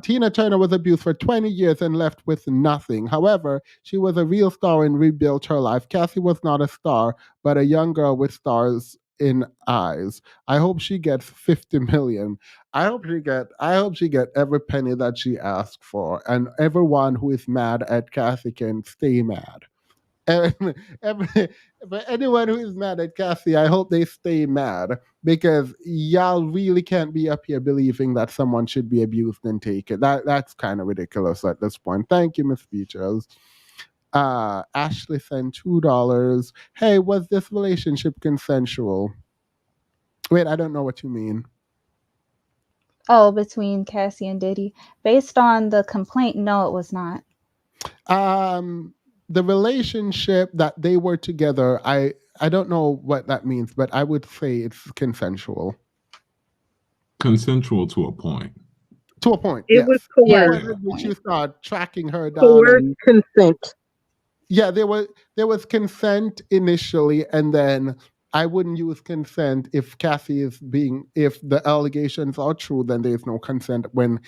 Tina Turner was abused for 20 years and left with nothing. However, she was a real star and rebuilt her life. Cassie was not a star, but a young girl with stars in eyes. I hope she gets 50 million. I hope she get every penny that she asked for. And everyone who is mad at Cassie can stay mad. And every, but anyone who is mad at Cassie, I hope they stay mad because y'all really can't be up here believing that someone should be abused and taken. That's kind of ridiculous at this point. Thank you, Miss Beaches. Ashley sent $2. Hey, was this relationship consensual? Wait, I don't know what you mean. Oh, between Cassie and Diddy. Based on the complaint, no, it was not. Um, the relationship that they were together, I don't know what that means, but I would say it's consensual. Consensual to a point. To a point, It was yes. To the Yeah, point coerced, to a at which you point. start tracking her down, coerced and consent. yeah, there was consent initially, and then I wouldn't use consent if if the allegations are true, then there's no consent when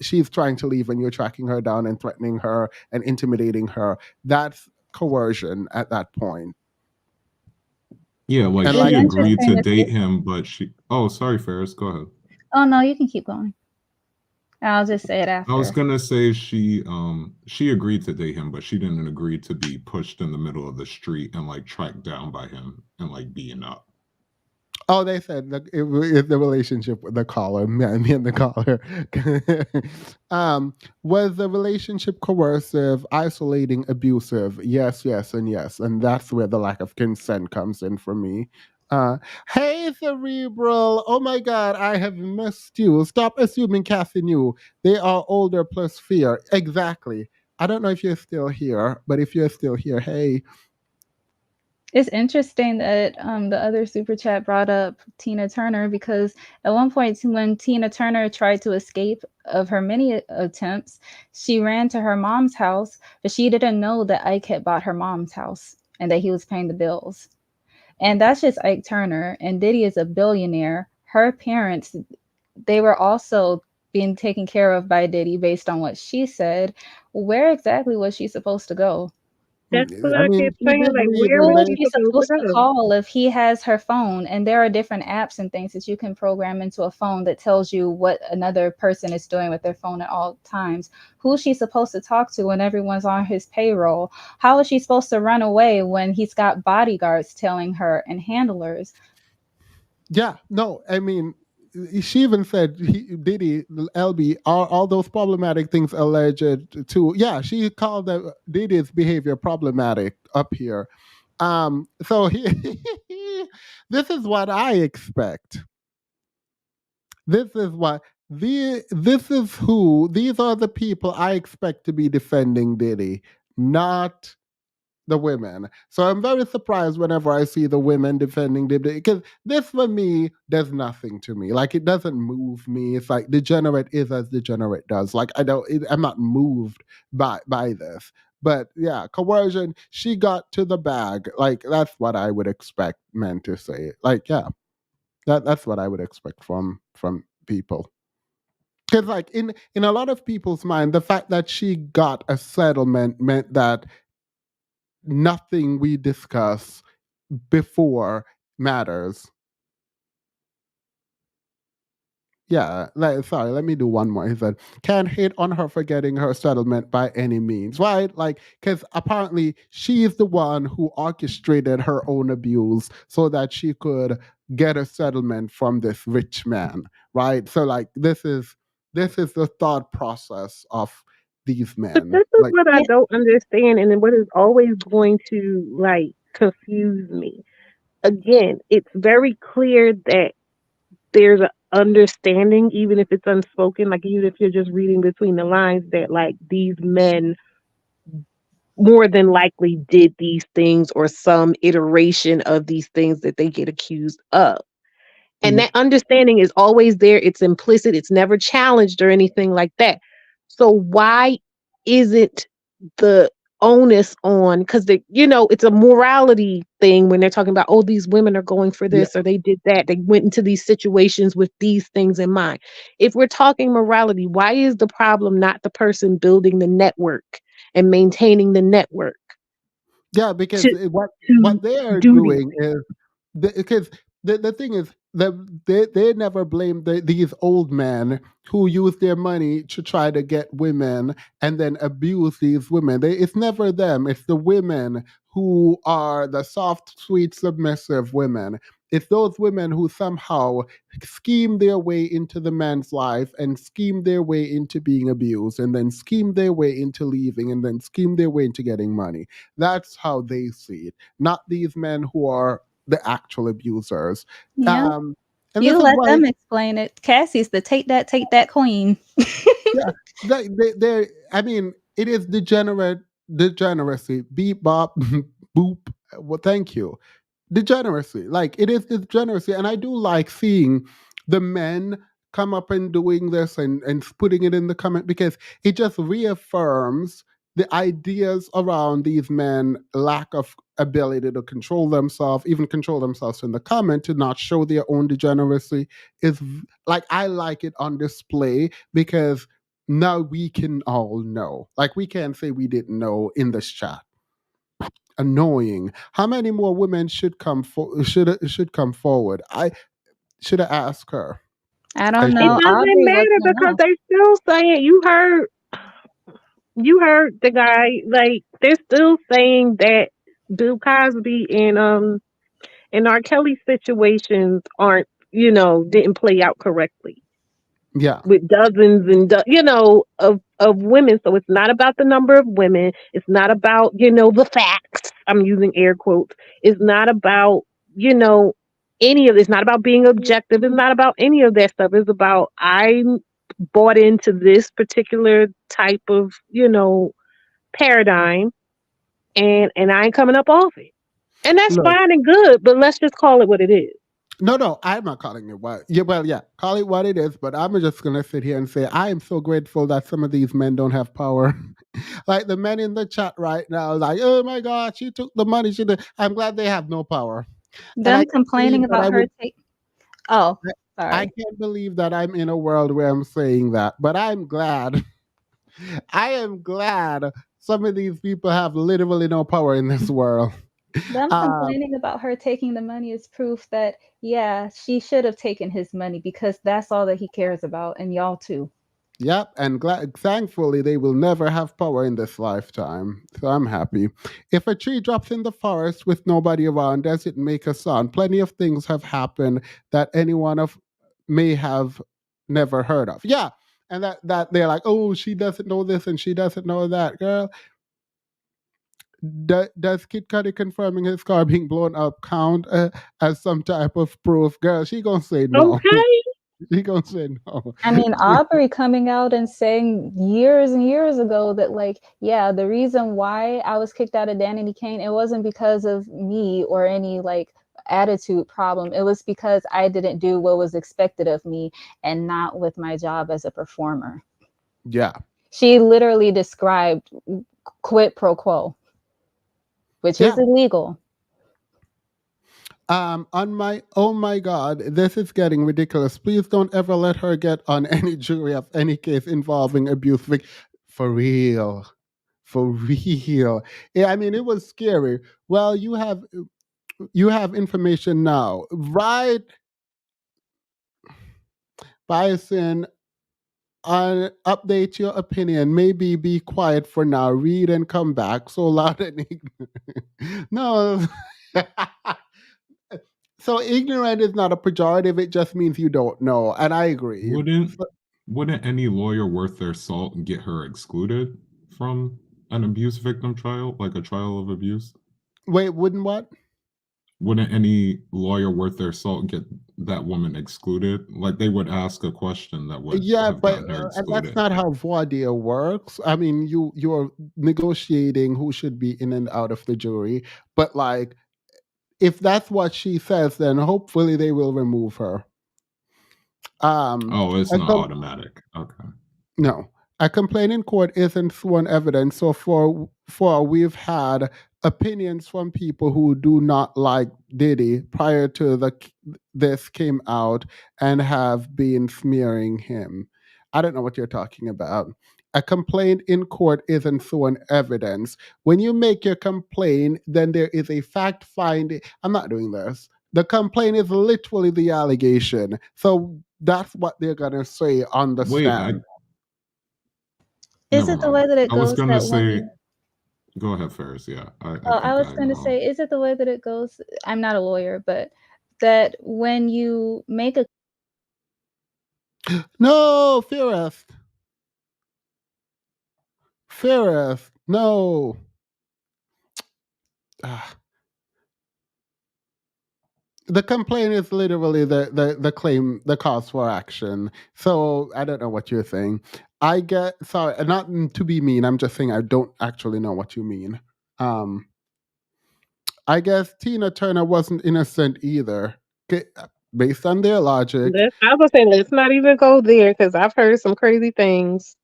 she's trying to leave and you're tracking her down and threatening her and intimidating her. That's coercion at that point. Yeah, like And It's she like agreed interesting to to see. date him, but she. Oh, sorry, Ferris. Go ahead. Oh no, you can keep going. I'll just say it I was after. gonna say she agreed to date him, but she didn't agree to be pushed in the middle of the street and like tracked down by him and like beaten up. Oh, they said it's the relationship with the caller, me and the caller. Was the relationship coercive, isolating, abusive? Yes, yes, and yes. And that's where the lack of consent comes in for me. Hey, Cerebral. Oh my God, I have missed you. Stop assuming Kathy knew. They are older plus fear. Exactly. I don't know if you're still here, but if you're still here, hey. It's interesting that the other super chat brought up Tina Turner because at one point when Tina Turner tried to escape of her many attempts, she ran to her mom's house, but she didn't know that Ike had bought her mom's house and that he was paying the bills. And that's just Ike Turner. And Diddy is a billionaire. Her parents, they were also being taken care of by Diddy based on what she said. Where exactly was she supposed to go? That's what I I mean, kept she saying. did Like, leave where and Who was is they she she supposed to supposed to go? call if he has her phone? And there are different apps and things that you can program into a phone that tells you what another person is doing with their phone at all times. Who's she supposed to talk to when everyone's on his payroll? How is she supposed to run away when he's got bodyguards telling her and handlers? Yeah, no, I mean, she even said Diddy, LB, all those problematic things alleged to. Yeah, she called Diddy's behavior problematic up here. So this is what I expect. This is what this is who these are the people I expect to be defending Diddy, not the women. So I'm very surprised whenever I see the women defending Diddy because this for me does nothing to me. Like it doesn't move me. It's like degenerate is as degenerate does. Like I'm not moved by this. But yeah, coercion. She got to the bag. Like that's what I would expect men to say. Like yeah, that's what I would expect from people. Because like in a lot of people's mind, the fact that she got a settlement meant that nothing we discuss before matters. Yeah, sorry, let me do one more. He said, can't hate on her for getting her settlement by any means, right? Like, because apparently she is the one who orchestrated her own abuse so that she could get a settlement from this rich man, right? So, like, this is the thought process of these But men. this is Like, what I Yeah, don't understand, and what is always going to like confuse me. Again, it's very clear that there's an understanding, even if it's unspoken, like even if you're just reading between the lines, that like these men more than likely did these things or some iteration of these things that they get accused of. And yeah, that understanding is always there. It's implicit. It's never challenged or anything like that. So why isn't the onus on, because it's a morality thing when they're talking about, oh, these women are going for yeah, this or they did that. They went into these situations with these things in mind. If we're talking morality, why is the problem not the person building the network and maintaining the network yeah, because to what to they are do these doing things? is because the thing is that they never blame these old men who use their money to try to get women and then abuse these women. It's never them. It's the women who are the soft, sweet, submissive women. It's those women who somehow scheme their way into the man's life and scheme their way into being abused and then scheme their way into leaving and then scheme their way into getting money. That's how they see it, not these men who are the actual abusers. yeah. Um, and You this is let why, them explain it. Cassie's the take that queen. yeah, I mean, it is degeneracy. Beep, bop, boop. Well, thank you. Degeneracy. Like it is degeneracy, and I do like seeing the men come up and doing this and putting it in the comment because it just reaffirms the ideas around these men lack of ability to control themselves, even control themselves in the comment to not show their own degeneracy is like I like it on display because now we can all know. Like we can't say we didn't know in this chat. Annoying. How many more women should come forward? I should have asked her. I I don't It should. know. doesn't Aubrey was matter one because off. they still saying you heard the guy, like they're still saying that Bill Cosby and R. Kelly situations aren't, didn't play out correctly Yeah. with dozens and of women. So it's not about the number of women. It's not about the facts. I'm using air quotes. It's not about you know any of it's not about being objective. It's not about any of that stuff. It's about I'm bought into this particular type of paradigm, and I ain't coming up off it. And that's Look. fine and good, but let's just call it what it is. No, no, I'm not calling it what. Yeah, well, yeah, call it what it is. But I'm just gonna sit here and say I am so grateful that some of these men don't have power. Like the men in the chat right now, like, oh my God, she took the money. She did. I'm glad they have no power, and I Them can't believe complaining that about her take. Oh, I sorry. can't believe that I'm in a world where I'm saying that. But I'm glad. I am glad some of these people have literally no power in this world. Them Um, complaining about her taking the money is proof that, yeah, she should have taken his money because that's all that he cares about, and y'all too. Yep, and thankfully they will never have power in this lifetime. So I'm happy. If a tree drops in the forest with nobody around, does it make a sound? Plenty of things have happened that anyone of may have never heard of. Yeah, and that they're like, oh, she doesn't know this and she doesn't know that. Girl, does Kid Cudi confirming his car being blown up count as some type of proof? Girl, she gonna say no. Okay. He gonna say no. I mean, Aubrey coming out and saying years and years ago that, like, yeah, the reason why I was kicked out of Danity Kane, it wasn't because of me or any like attitude problem. It was because I didn't do what was expected of me and not with my job as a performer. Yeah. She literally described quid pro quo, which is Yeah. illegal. On my oh my god, this is getting ridiculous. Please don't ever let her get on any jury of any case involving abuse. For real. For real. Yeah, I mean it was scary. Well, you have information now. Right, Bison, update your opinion. Maybe be quiet for now. Read and come back. So loud and ignorant. No. So ignorant is not a pejorative. It just means you don't know. And I agree. Wouldn't any lawyer worth their salt get her excluded from an abuse victim trial, like a trial of abuse? Wait, wouldn't what? Wouldn't any lawyer worth their salt get that woman excluded? Like they would ask a question that would Yeah, have but gotten her that's excluded. not how voir dire works. I mean, you're negotiating who should be in and out of the jury. But like, if that's what she says, then hopefully they will remove her. Oh, it's I not go- automatic. Okay. No, a complaint in court isn't sworn evidence. So for we've had opinions from people who do not like Diddy prior to this came out and have been smearing him. I don't know what you're talking about. A complaint in court isn't sworn evidence. When you make your complaint, then there is a fact finding. I'm not doing this. The complaint is literally the allegation. So that's what they're gonna say on the Wait, stand. Is never it the way mind. that it I was goes gonna that when say, you go ahead, Ferris. Yeah, I Oh, I think was I going to know. say, is it the way that it goes? I'm not a lawyer, but that when you make a No, Ferris. Ferris. No. Ah. The complaint is literally the claim, the cause for action. So I don't know what you're saying. I get sorry, not to be mean. I'm just saying I don't actually know what you mean. Um, I guess Tina Turner wasn't innocent either. Based on their logic, I was saying, let's not even go there because I've heard some crazy things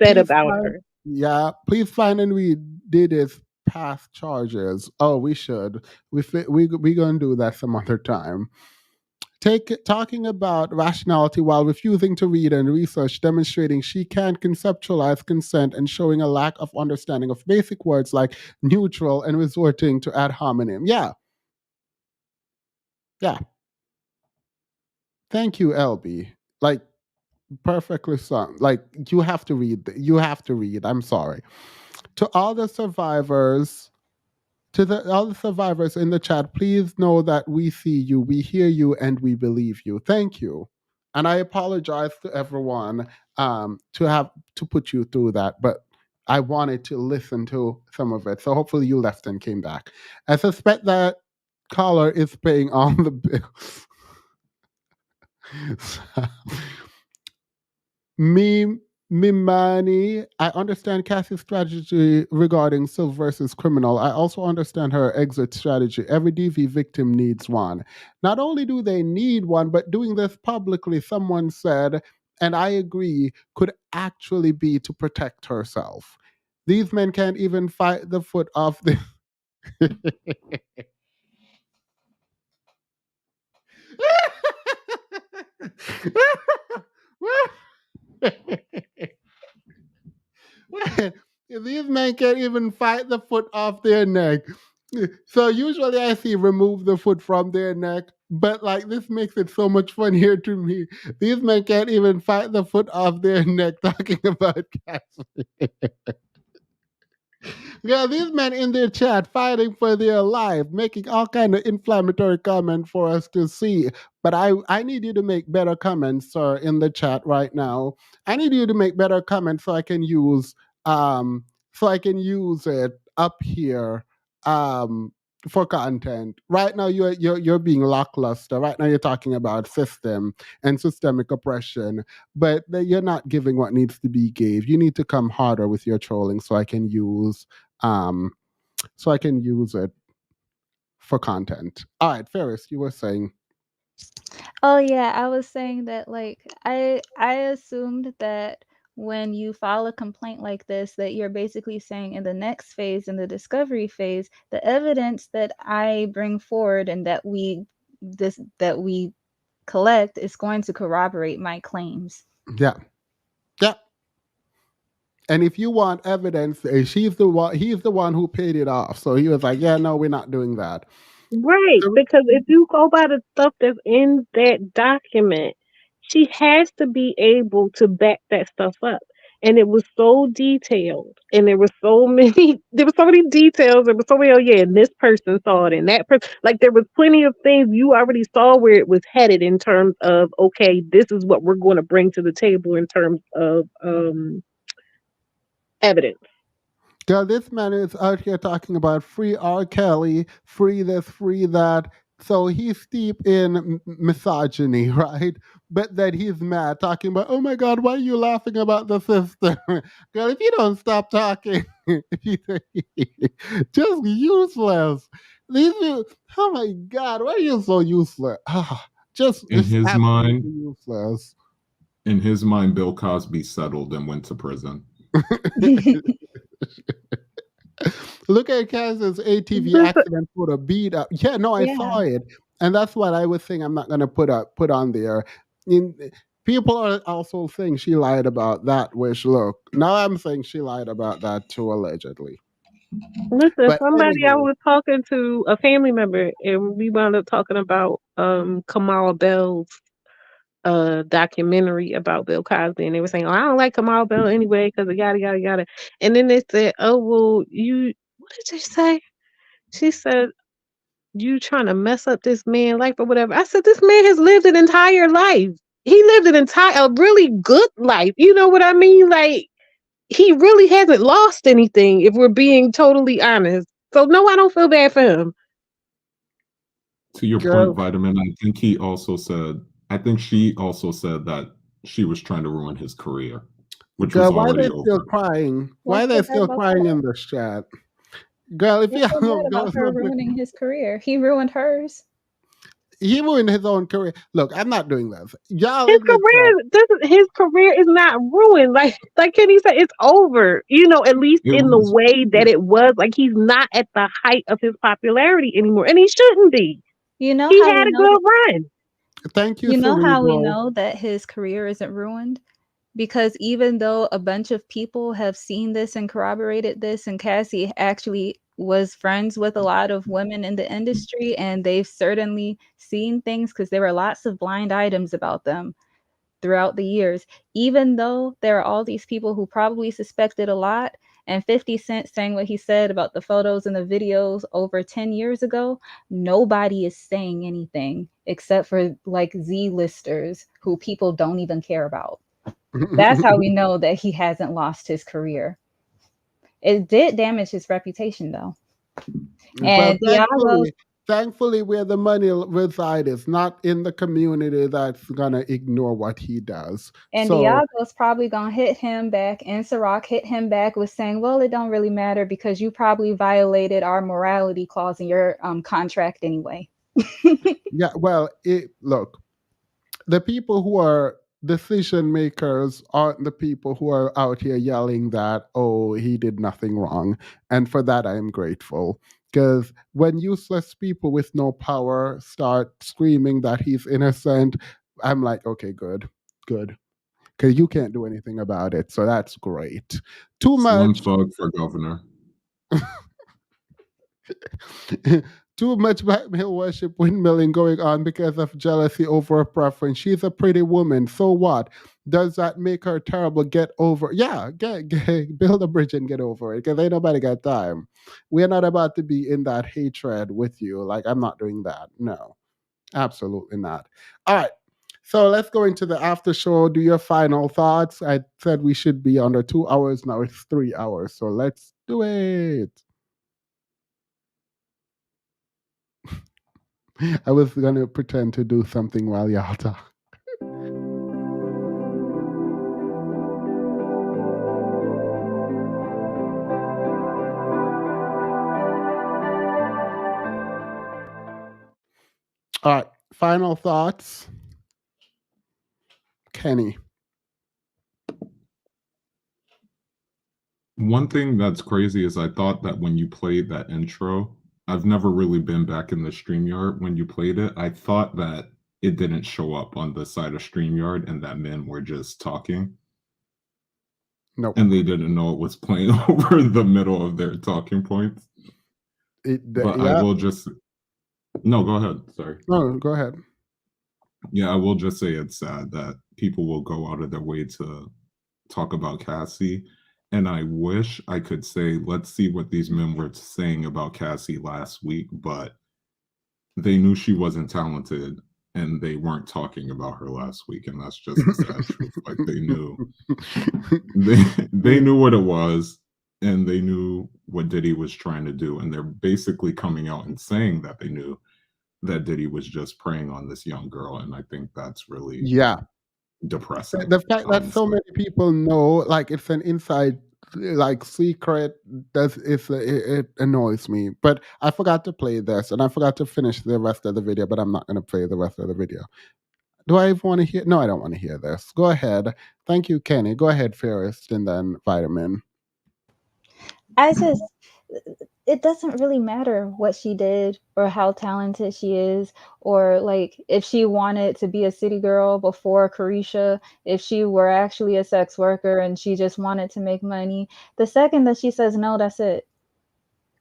said please about find, her. yeah, please find and read Diddy's past charges. Oh, we should. We gonna do that some other time. Talking about rationality while refusing to read and research, demonstrating she can't conceptualize consent and showing a lack of understanding of basic words like neutral and resorting to ad hominem. Yeah. Yeah. Thank you, LB. Like, perfectly sung. Like, you have to read. You have to read. I'm sorry. To all the survivors, all the survivors in the chat, please know that we see you, we hear you, and we believe you. Thank you. And I apologize to everyone to put you through that, but I wanted to listen to some of it. So hopefully you left and came back. I suspect that caller is paying all the bills. Me, Mimani, I understand Cassie's strategy regarding Silv versus criminal. I also understand her exit strategy. Every DV victim needs one. Not only do they need one, but doing this publicly, someone said, and I agree, could actually be to protect herself. These men can't even fight the foot off the. These men can't even fight the foot off their neck. So usually I see remove the foot from their neck, but like this makes it so much funnier to me. These men can't even fight the foot off their neck talking about cats. Yeah, these men in their chat fighting for their life, making all kind of inflammatory comment for us to see. But I need you to make better comments, sir, in the chat right now. I need you to make better comments so I can use it up here. for content. Right now, you're being lackluster. Right now, you're talking about system and systemic oppression, but you're not giving what needs to be gave. You need to come harder with your trolling, um so I can use it for content. All right, Ferris, you were saying. Oh yeah, I was saying that like I assumed that when you file a complaint like this that you're basically saying in the next phase, in the discovery phase, the evidence that I bring forward and that we collect is going to corroborate my claims. Yeah, yeah. And if you want evidence, he's the one who paid it off. So he was like, yeah, no, we're not doing that. Right, So, because if you go by the stuff that's in that document, she has to be able to back that stuff up. And it was so detailed, and there were so many, there were so many details. There was so many. Oh yeah, and this person saw it, and that person. Like there was plenty of things you already saw where it was headed in terms of okay, this is what we're going to bring to the table in terms of evidence. girl, this man is out here talking about free R. Kelly, free this, free that. So he's steep in misogyny, right? But then he's mad, talking about, oh my God, why are you laughing about the sister? Girl, if you don't stop talking, just useless. Oh my God, why are you so useless? Just, In it's his mind, absolutely useless. Bill Cosby settled and went to prison. Look at Kansas ATV This, accident for a beat up. Yeah, no, I Yeah. saw it, and that's what I was saying. I'm not gonna put on there. In, people are also saying she lied about that. Which look, now I'm saying she lied about that too, allegedly. listen, But somebody I anywho, was talking to, a family member, and we wound up talking about Kamala Bell's documentary about Bill Cosby, and they were saying, "Oh, I don't like Kamala Bell anyway because of yada yada yada." And then they said, "Oh, well, you what did she say?" She said, "You trying to mess up this man's life or whatever." I said, "This man has lived an entire life. He lived a really good life. You know what I mean? Like he really hasn't lost anything if we're being totally honest. So no, I don't feel bad for him." To your point, girl, Vitamin, I think she also said that she was trying to ruin his career, which was girl, why they already still over. crying? Why What's they so bad still about crying that? in this chat? Girl, if What's you so bad don't about go, her ruining his career? He ruined hers. he ruined his own career. Look, I'm not doing this. Y'all His in the chat. career doesn't. His career is not ruined. Like Kenny said, it's over. You know, at least It in the was way that it was. Like he's not at the height of his popularity anymore, and he shouldn't be. You know He how had we a know good that run. Thank you, you know how we Cerebral. know that his career isn't ruined? Because even though a bunch of people have seen this and corroborated this, and Cassie actually was friends with a lot of women in the industry, and they've certainly seen things because there were lots of blind items about them throughout the years, even though there are all these people who probably suspected a lot, and 50 Cent saying what he said about the photos and the videos over 10 years ago, nobody is saying anything except for like Z-listers who people don't even care about. That's how we know that he hasn't lost his career. It did damage his reputation though. Well, And Diago, thankfully, where the money resides is not in the community that's gonna ignore what he does. and So, Diago's probably gonna hit him back, and Ciroc hit him back with saying, "Well, it don't really matter because you probably violated our morality clause in your contract anyway." yeah, well, look, the people who are decision makers aren't the people who are out here yelling that, oh, he did nothing wrong. And for that, I am grateful. Because when useless people with no power start screaming that he's innocent, I'm like, okay, good, good. Because you can't do anything about it. So that's great. Too Slim much. Thug for governor. Too much Black male worship windmilling going on because of jealousy over a preference. She's a pretty woman. So what? Does that make her terrible? Get over. Yeah, build a bridge and get over it. Because ain't nobody got time. We're not about to be in that hatred with you. Like I'm not doing that. No, absolutely not. All right. So let's go into the after show. Do your final thoughts. I said we should be under 2 hours. Now it's 3 hours. So let's do it. I was gonna pretend to do something while y'all talk. All right. Final thoughts, Kenny. One thing that's crazy is I thought that when you played that intro, I've never really been back in the StreamYard when you played it. I thought that it didn't show up on the side of StreamYard and that men were just talking Nope. and they didn't know it was playing over the middle of their talking points. But I Yeah. will just no, go ahead. Sorry. No, go ahead. Yeah, I will just say it's sad that people will go out of their way to talk about Cassie. And I wish I could say, let's see what these men were saying about Cassie last week, but they knew she wasn't talented and they weren't talking about her last week. And that's just the sad truth. Like they knew they knew what it was and they knew what Diddy was trying to do. And they're basically coming out and saying that they knew that Diddy was just preying on this young girl. And I think that's really Yeah. depressing. The fact that so Honestly. many people know, like it's an inside, like secret, it annoys me. But I forgot to play this, and I forgot to finish the rest of the video. But I'm not going to play the rest of the video. Do I even want to hear? No, I don't want to hear this. Go ahead. Thank you, Kenny. Go ahead, Ferris, and then Vitamin. I just, it doesn't really matter what she did or how talented she is, or like if she wanted to be a city girl before Carisha, if she were actually a sex worker and she just wanted to make money. The second that she says no, that's it.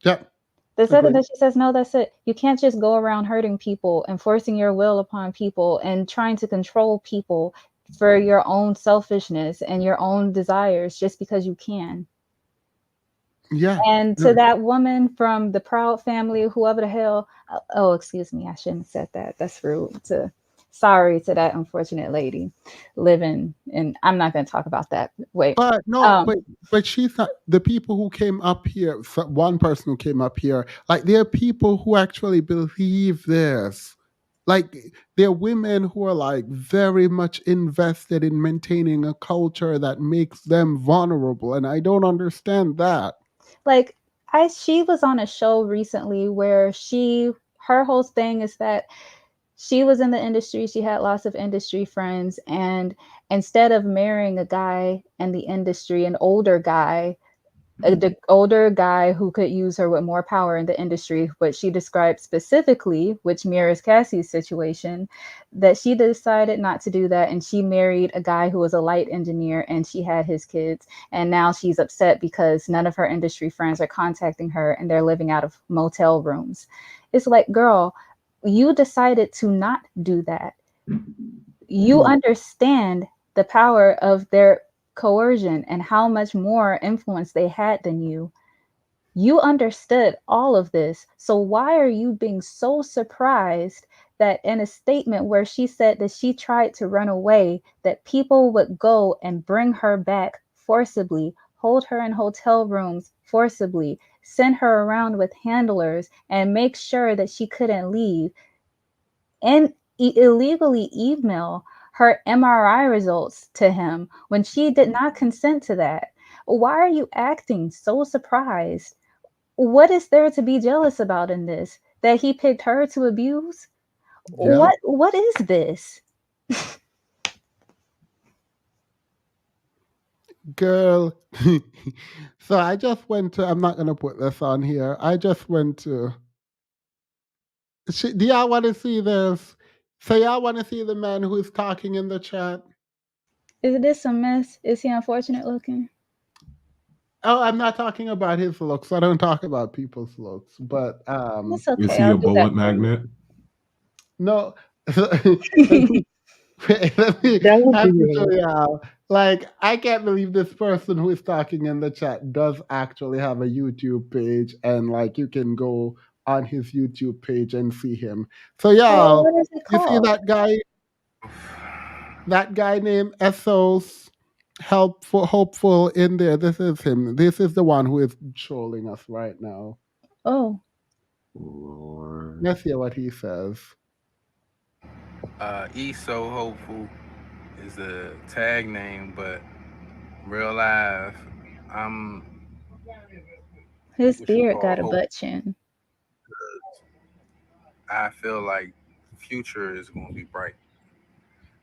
Yep. The second Agreed. that she says no, that's it. You can't just go around hurting people and forcing your will upon people and trying to control people for your own selfishness and your own desires just because you can. Yeah. And to that woman from the Proud family, whoever the hell, oh, excuse me, I shouldn't have said that. That's rude. Sorry to that unfortunate lady living, and I'm not going to talk about that. Wait. But no, but she's not the people who came up here. One person who came up here, like there are people who actually believe this. Like there are women who are like very much invested in maintaining a culture that makes them vulnerable, and I don't understand that. Like she was on a show recently where her whole thing is that she was in the industry, she had lots of industry friends, and instead of marrying a guy in the industry, an older guy, the older guy who could use her with more power in the industry, what she described specifically, which mirrors Cassie's situation, that she decided not to do that. And she married a guy who was a light engineer and she had his kids. And now she's upset because none of her industry friends are contacting her and they're living out of motel rooms. It's like, girl, you decided to not do that. You understand the power of their coercion and how much more influence they had than you. You understood all of this. So why are you being so surprised that in a statement where she said that she tried to run away, that people would go and bring her back forcibly, hold her in hotel rooms forcibly, send her around with handlers, and make sure that she couldn't leave, and illegally email her MRI results to him when she did not consent to that? Why are you acting so surprised? What is there to be jealous about in this? That he picked her to abuse? Yeah. What is this? Girl. So I just went to, I'm not going to put this on here. I just went to, do y'all want to see this? So y'all want to see the man who is talking in the chat? Is this a mess? Is he unfortunate looking? Oh, I'm not talking about his looks. I don't talk about people's looks. But It's Is okay. he I'll a do that bullet for you. magnet? no. let me, That would I be have to show weird. y'all. Like, I can't believe this person who is talking in the chat does actually have a YouTube page, and like you can go on his YouTube page and see him. So Oh, y'all, what is it you see called? that guy named Essos hopeful in there. This is him. This is the one who is trolling us right now. Oh, Lord. Let's hear what he says. E So Hopeful is a tag name, but real life, I'm His what you beard call got a hope. butt chin. I feel like future is going to be bright.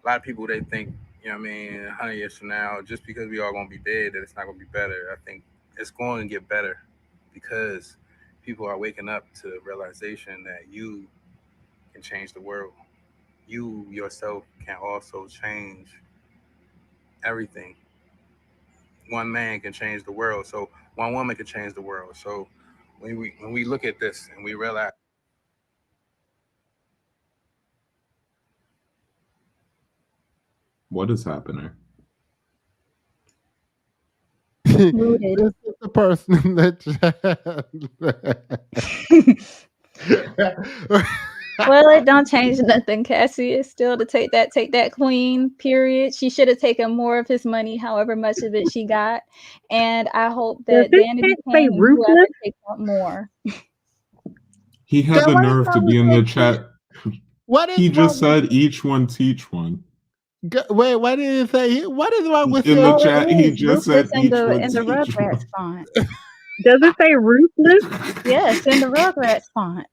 A lot of people they think, you know what I mean, 100 years from now, just because we all going to be dead, that it's not going to be better. I think it's going to get better because people are waking up to the realization that you can change the world. You yourself can also change everything. One man can change the world, so one woman can change the world. So when we look at this and we realize What is happening? Muted. This is the person in the chat. Well, it don't change nothing. Cassie is still to take that queen, period. She should have taken more of his money, however much of it she got. And I hope Does that this Vanity cat say King and whoever ruthless? takes out more. He had Girl, the what is nerve to wrong be with in this the shit? chat. What is He just wrong with said each one teach one. wait, what did he say? What is wrong with In the your Oh, it chat, he is just ruthless said each one in the teach Rugrats one. font. Does it say ruthless? Yes, in the Rugrats font.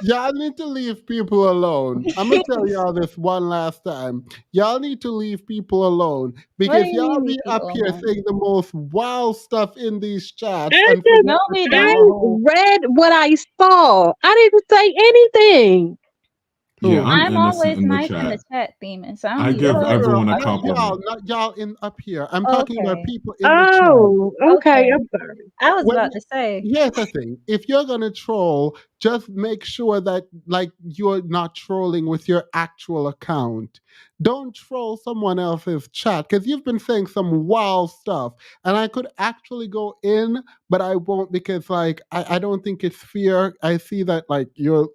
Y'all need to leave people alone. I'm gonna tell y'all this one last time. Y'all need to leave people alone What do because you mean y'all leave be up people here alone? saying the most wild stuff in these chats I and just forget No, to we tell I the don't. whole read what I saw. I didn't say anything. Yeah, who. I'm I'm innocent always in the nice in the chat. chat, Demon, so I don't I need to give hear it. everyone a Not y'all, compliment. not y'all in up here. I'm talking about Okay. people in the chat. Oh, okay. Okay. I'm sorry. I was When about to say, here's the thing, if you're gonna troll, just make sure that like you're not trolling with your actual account. Don't troll someone else's chat because you've been saying some wild stuff and I could actually go in but I won't because like I don't think it's fair. I see that like you're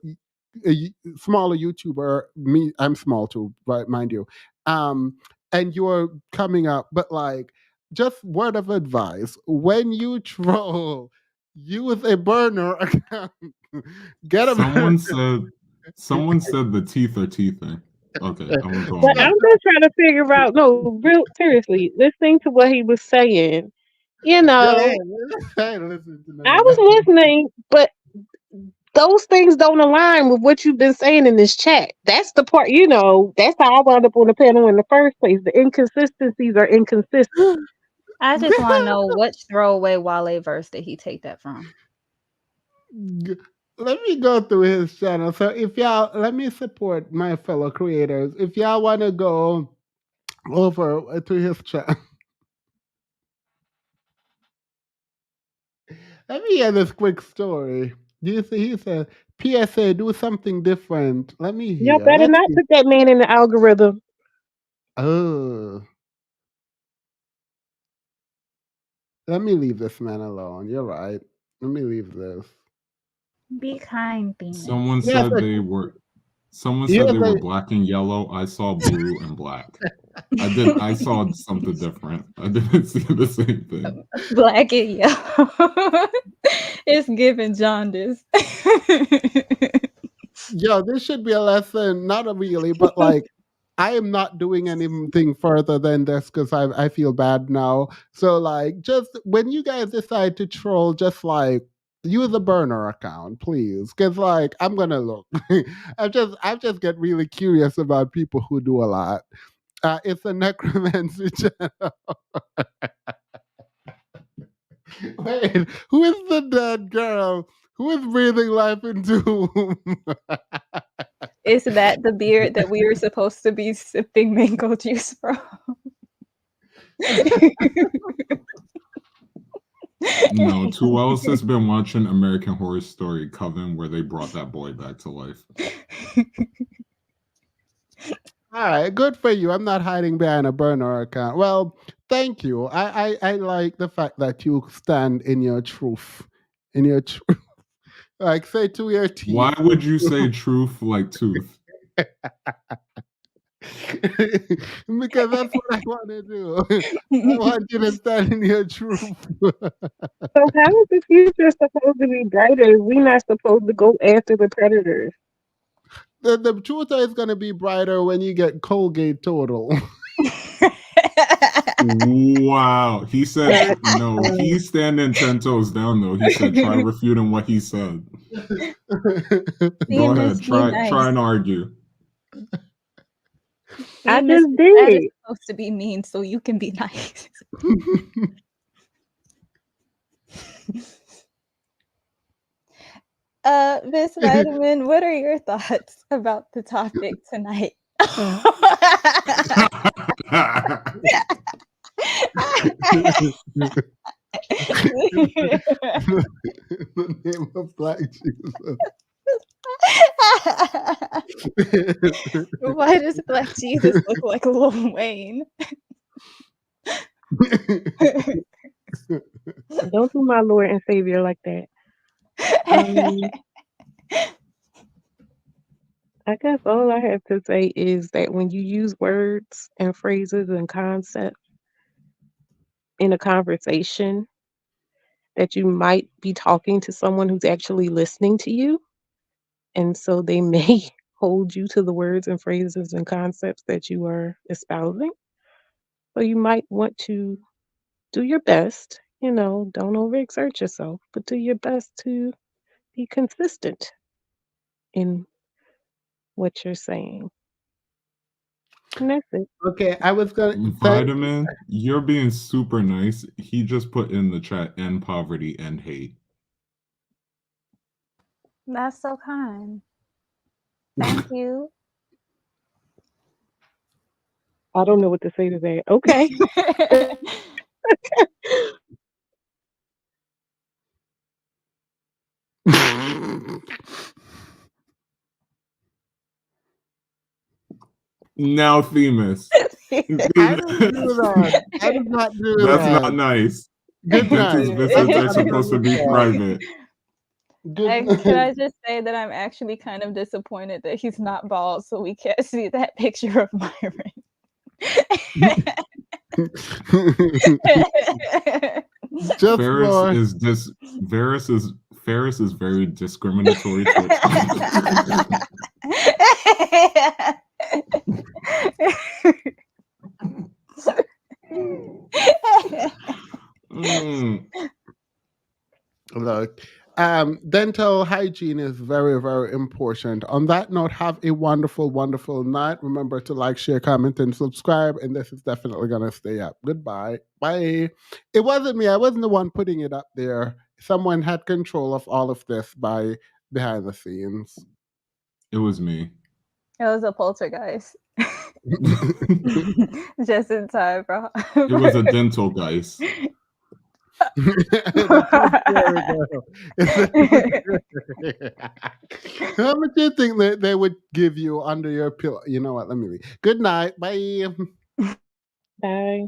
smaller YouTuber, me I'm small too, but mind you. um and you're coming up, but like just word of advice, when you troll, use a burner account. Get a burner. Someone said the teeth are teething. Okay, I'm gonna go But on Stop I'm mute. just trying to figure out. No, real seriously, listening to what he was saying. You Go know, ahead. I ain't listening to none I of was that. listening, but those things don't align with what you've been saying in this chat. That's the part. That's how I wound up on the panel in the first place. The inconsistencies are inconsistent. I just want to know which throwaway Wale verse did he take that from? Let me go through his channel. So if y'all let me support my fellow creators. If y'all want to go over to his channel, let me hear this quick story. Do you see? He said, "PSA, do something different." Let me Y'all hear. better Let's not see. put that man in the algorithm. Oh, let me leave this man alone. You're right. Let me leave this. Be kind, Demon. Someone Yes, said they were. Someone yes, said they were black and yellow. I saw blue and black. I did. I saw something different. I didn't see the same thing. Black and yellow. It's giving jaundice. yo, this should be a lesson. Not a really, but like I am not doing anything further than this because I feel bad now. So like, just when you guys decide to troll, just like use a burner account, please, because like I'm gonna look. I just get really curious about people who do a lot. It's a necromancy channel. Wait, who is the dead girl? Who is breathing life into whom? Is that the beard that we were supposed to be sipping mango juice from? No, Two Ellis has been watching American Horror Story Coven, where they brought that boy back to life. All right, good for you. I'm not hiding behind a burner account. Well, thank you. I like the fact that you stand in your truth. In your truth. Like say to your Why teeth. would you say truth like tooth? Because that's what I want to do. I want you to stand in your truth. So how is the future supposed to be brighter if we're not supposed to go after the predators? The truth is going to be brighter when you get Colgate Total. Wow. He said, Uh, no, um, he's standing 10 toes down, though. He said, try refuting what he said. Go Seeing ahead. this be Try nice. and argue. I See, just Mr. Sad is did. supposed to be mean, so you can be nice. Miss Vitamin, what are your thoughts about the topic tonight? The name of Black Jesus. Why does Black Jesus look like Lil Wayne? Don't do my Lord and Savior like that. I guess all I have to say is that when you use words and phrases and concepts in a conversation, that you might be talking to someone who's actually listening to you. And so they may hold you to the words and phrases and concepts that you are espousing. So you might want to do your best, don't overexert yourself, but do your best to be consistent in what you're saying. And that's it. Okay, I was going to thank. Vitamin, you're being super nice. He just put in the chat, end poverty and hate. That's so kind. Thank you. I don't know what to say to that. Okay. Now, Themis. I didn't do that. I did not do That's that. not nice. Good night. Dentist I visits did are not supposed to do be that. private. Good Can night. I just say that I'm actually kind of disappointed that he's not bald, so we can't see that picture of Myron. Just Ferris for is very discriminatory towards look. Dental hygiene is very, very important. On that note, have a wonderful, wonderful night. Remember to like, share, comment, and subscribe. And this is definitely going to stay up. Goodbye. Bye. It wasn't me. I wasn't the one putting it up there. Someone had control of all of this by behind the scenes. It was me. It was a poltergeist. Just in time, bro. It was a dental guys. How much do you think that they would give you under your pillow? You know what? Let me leave. Good night. Bye. Bye.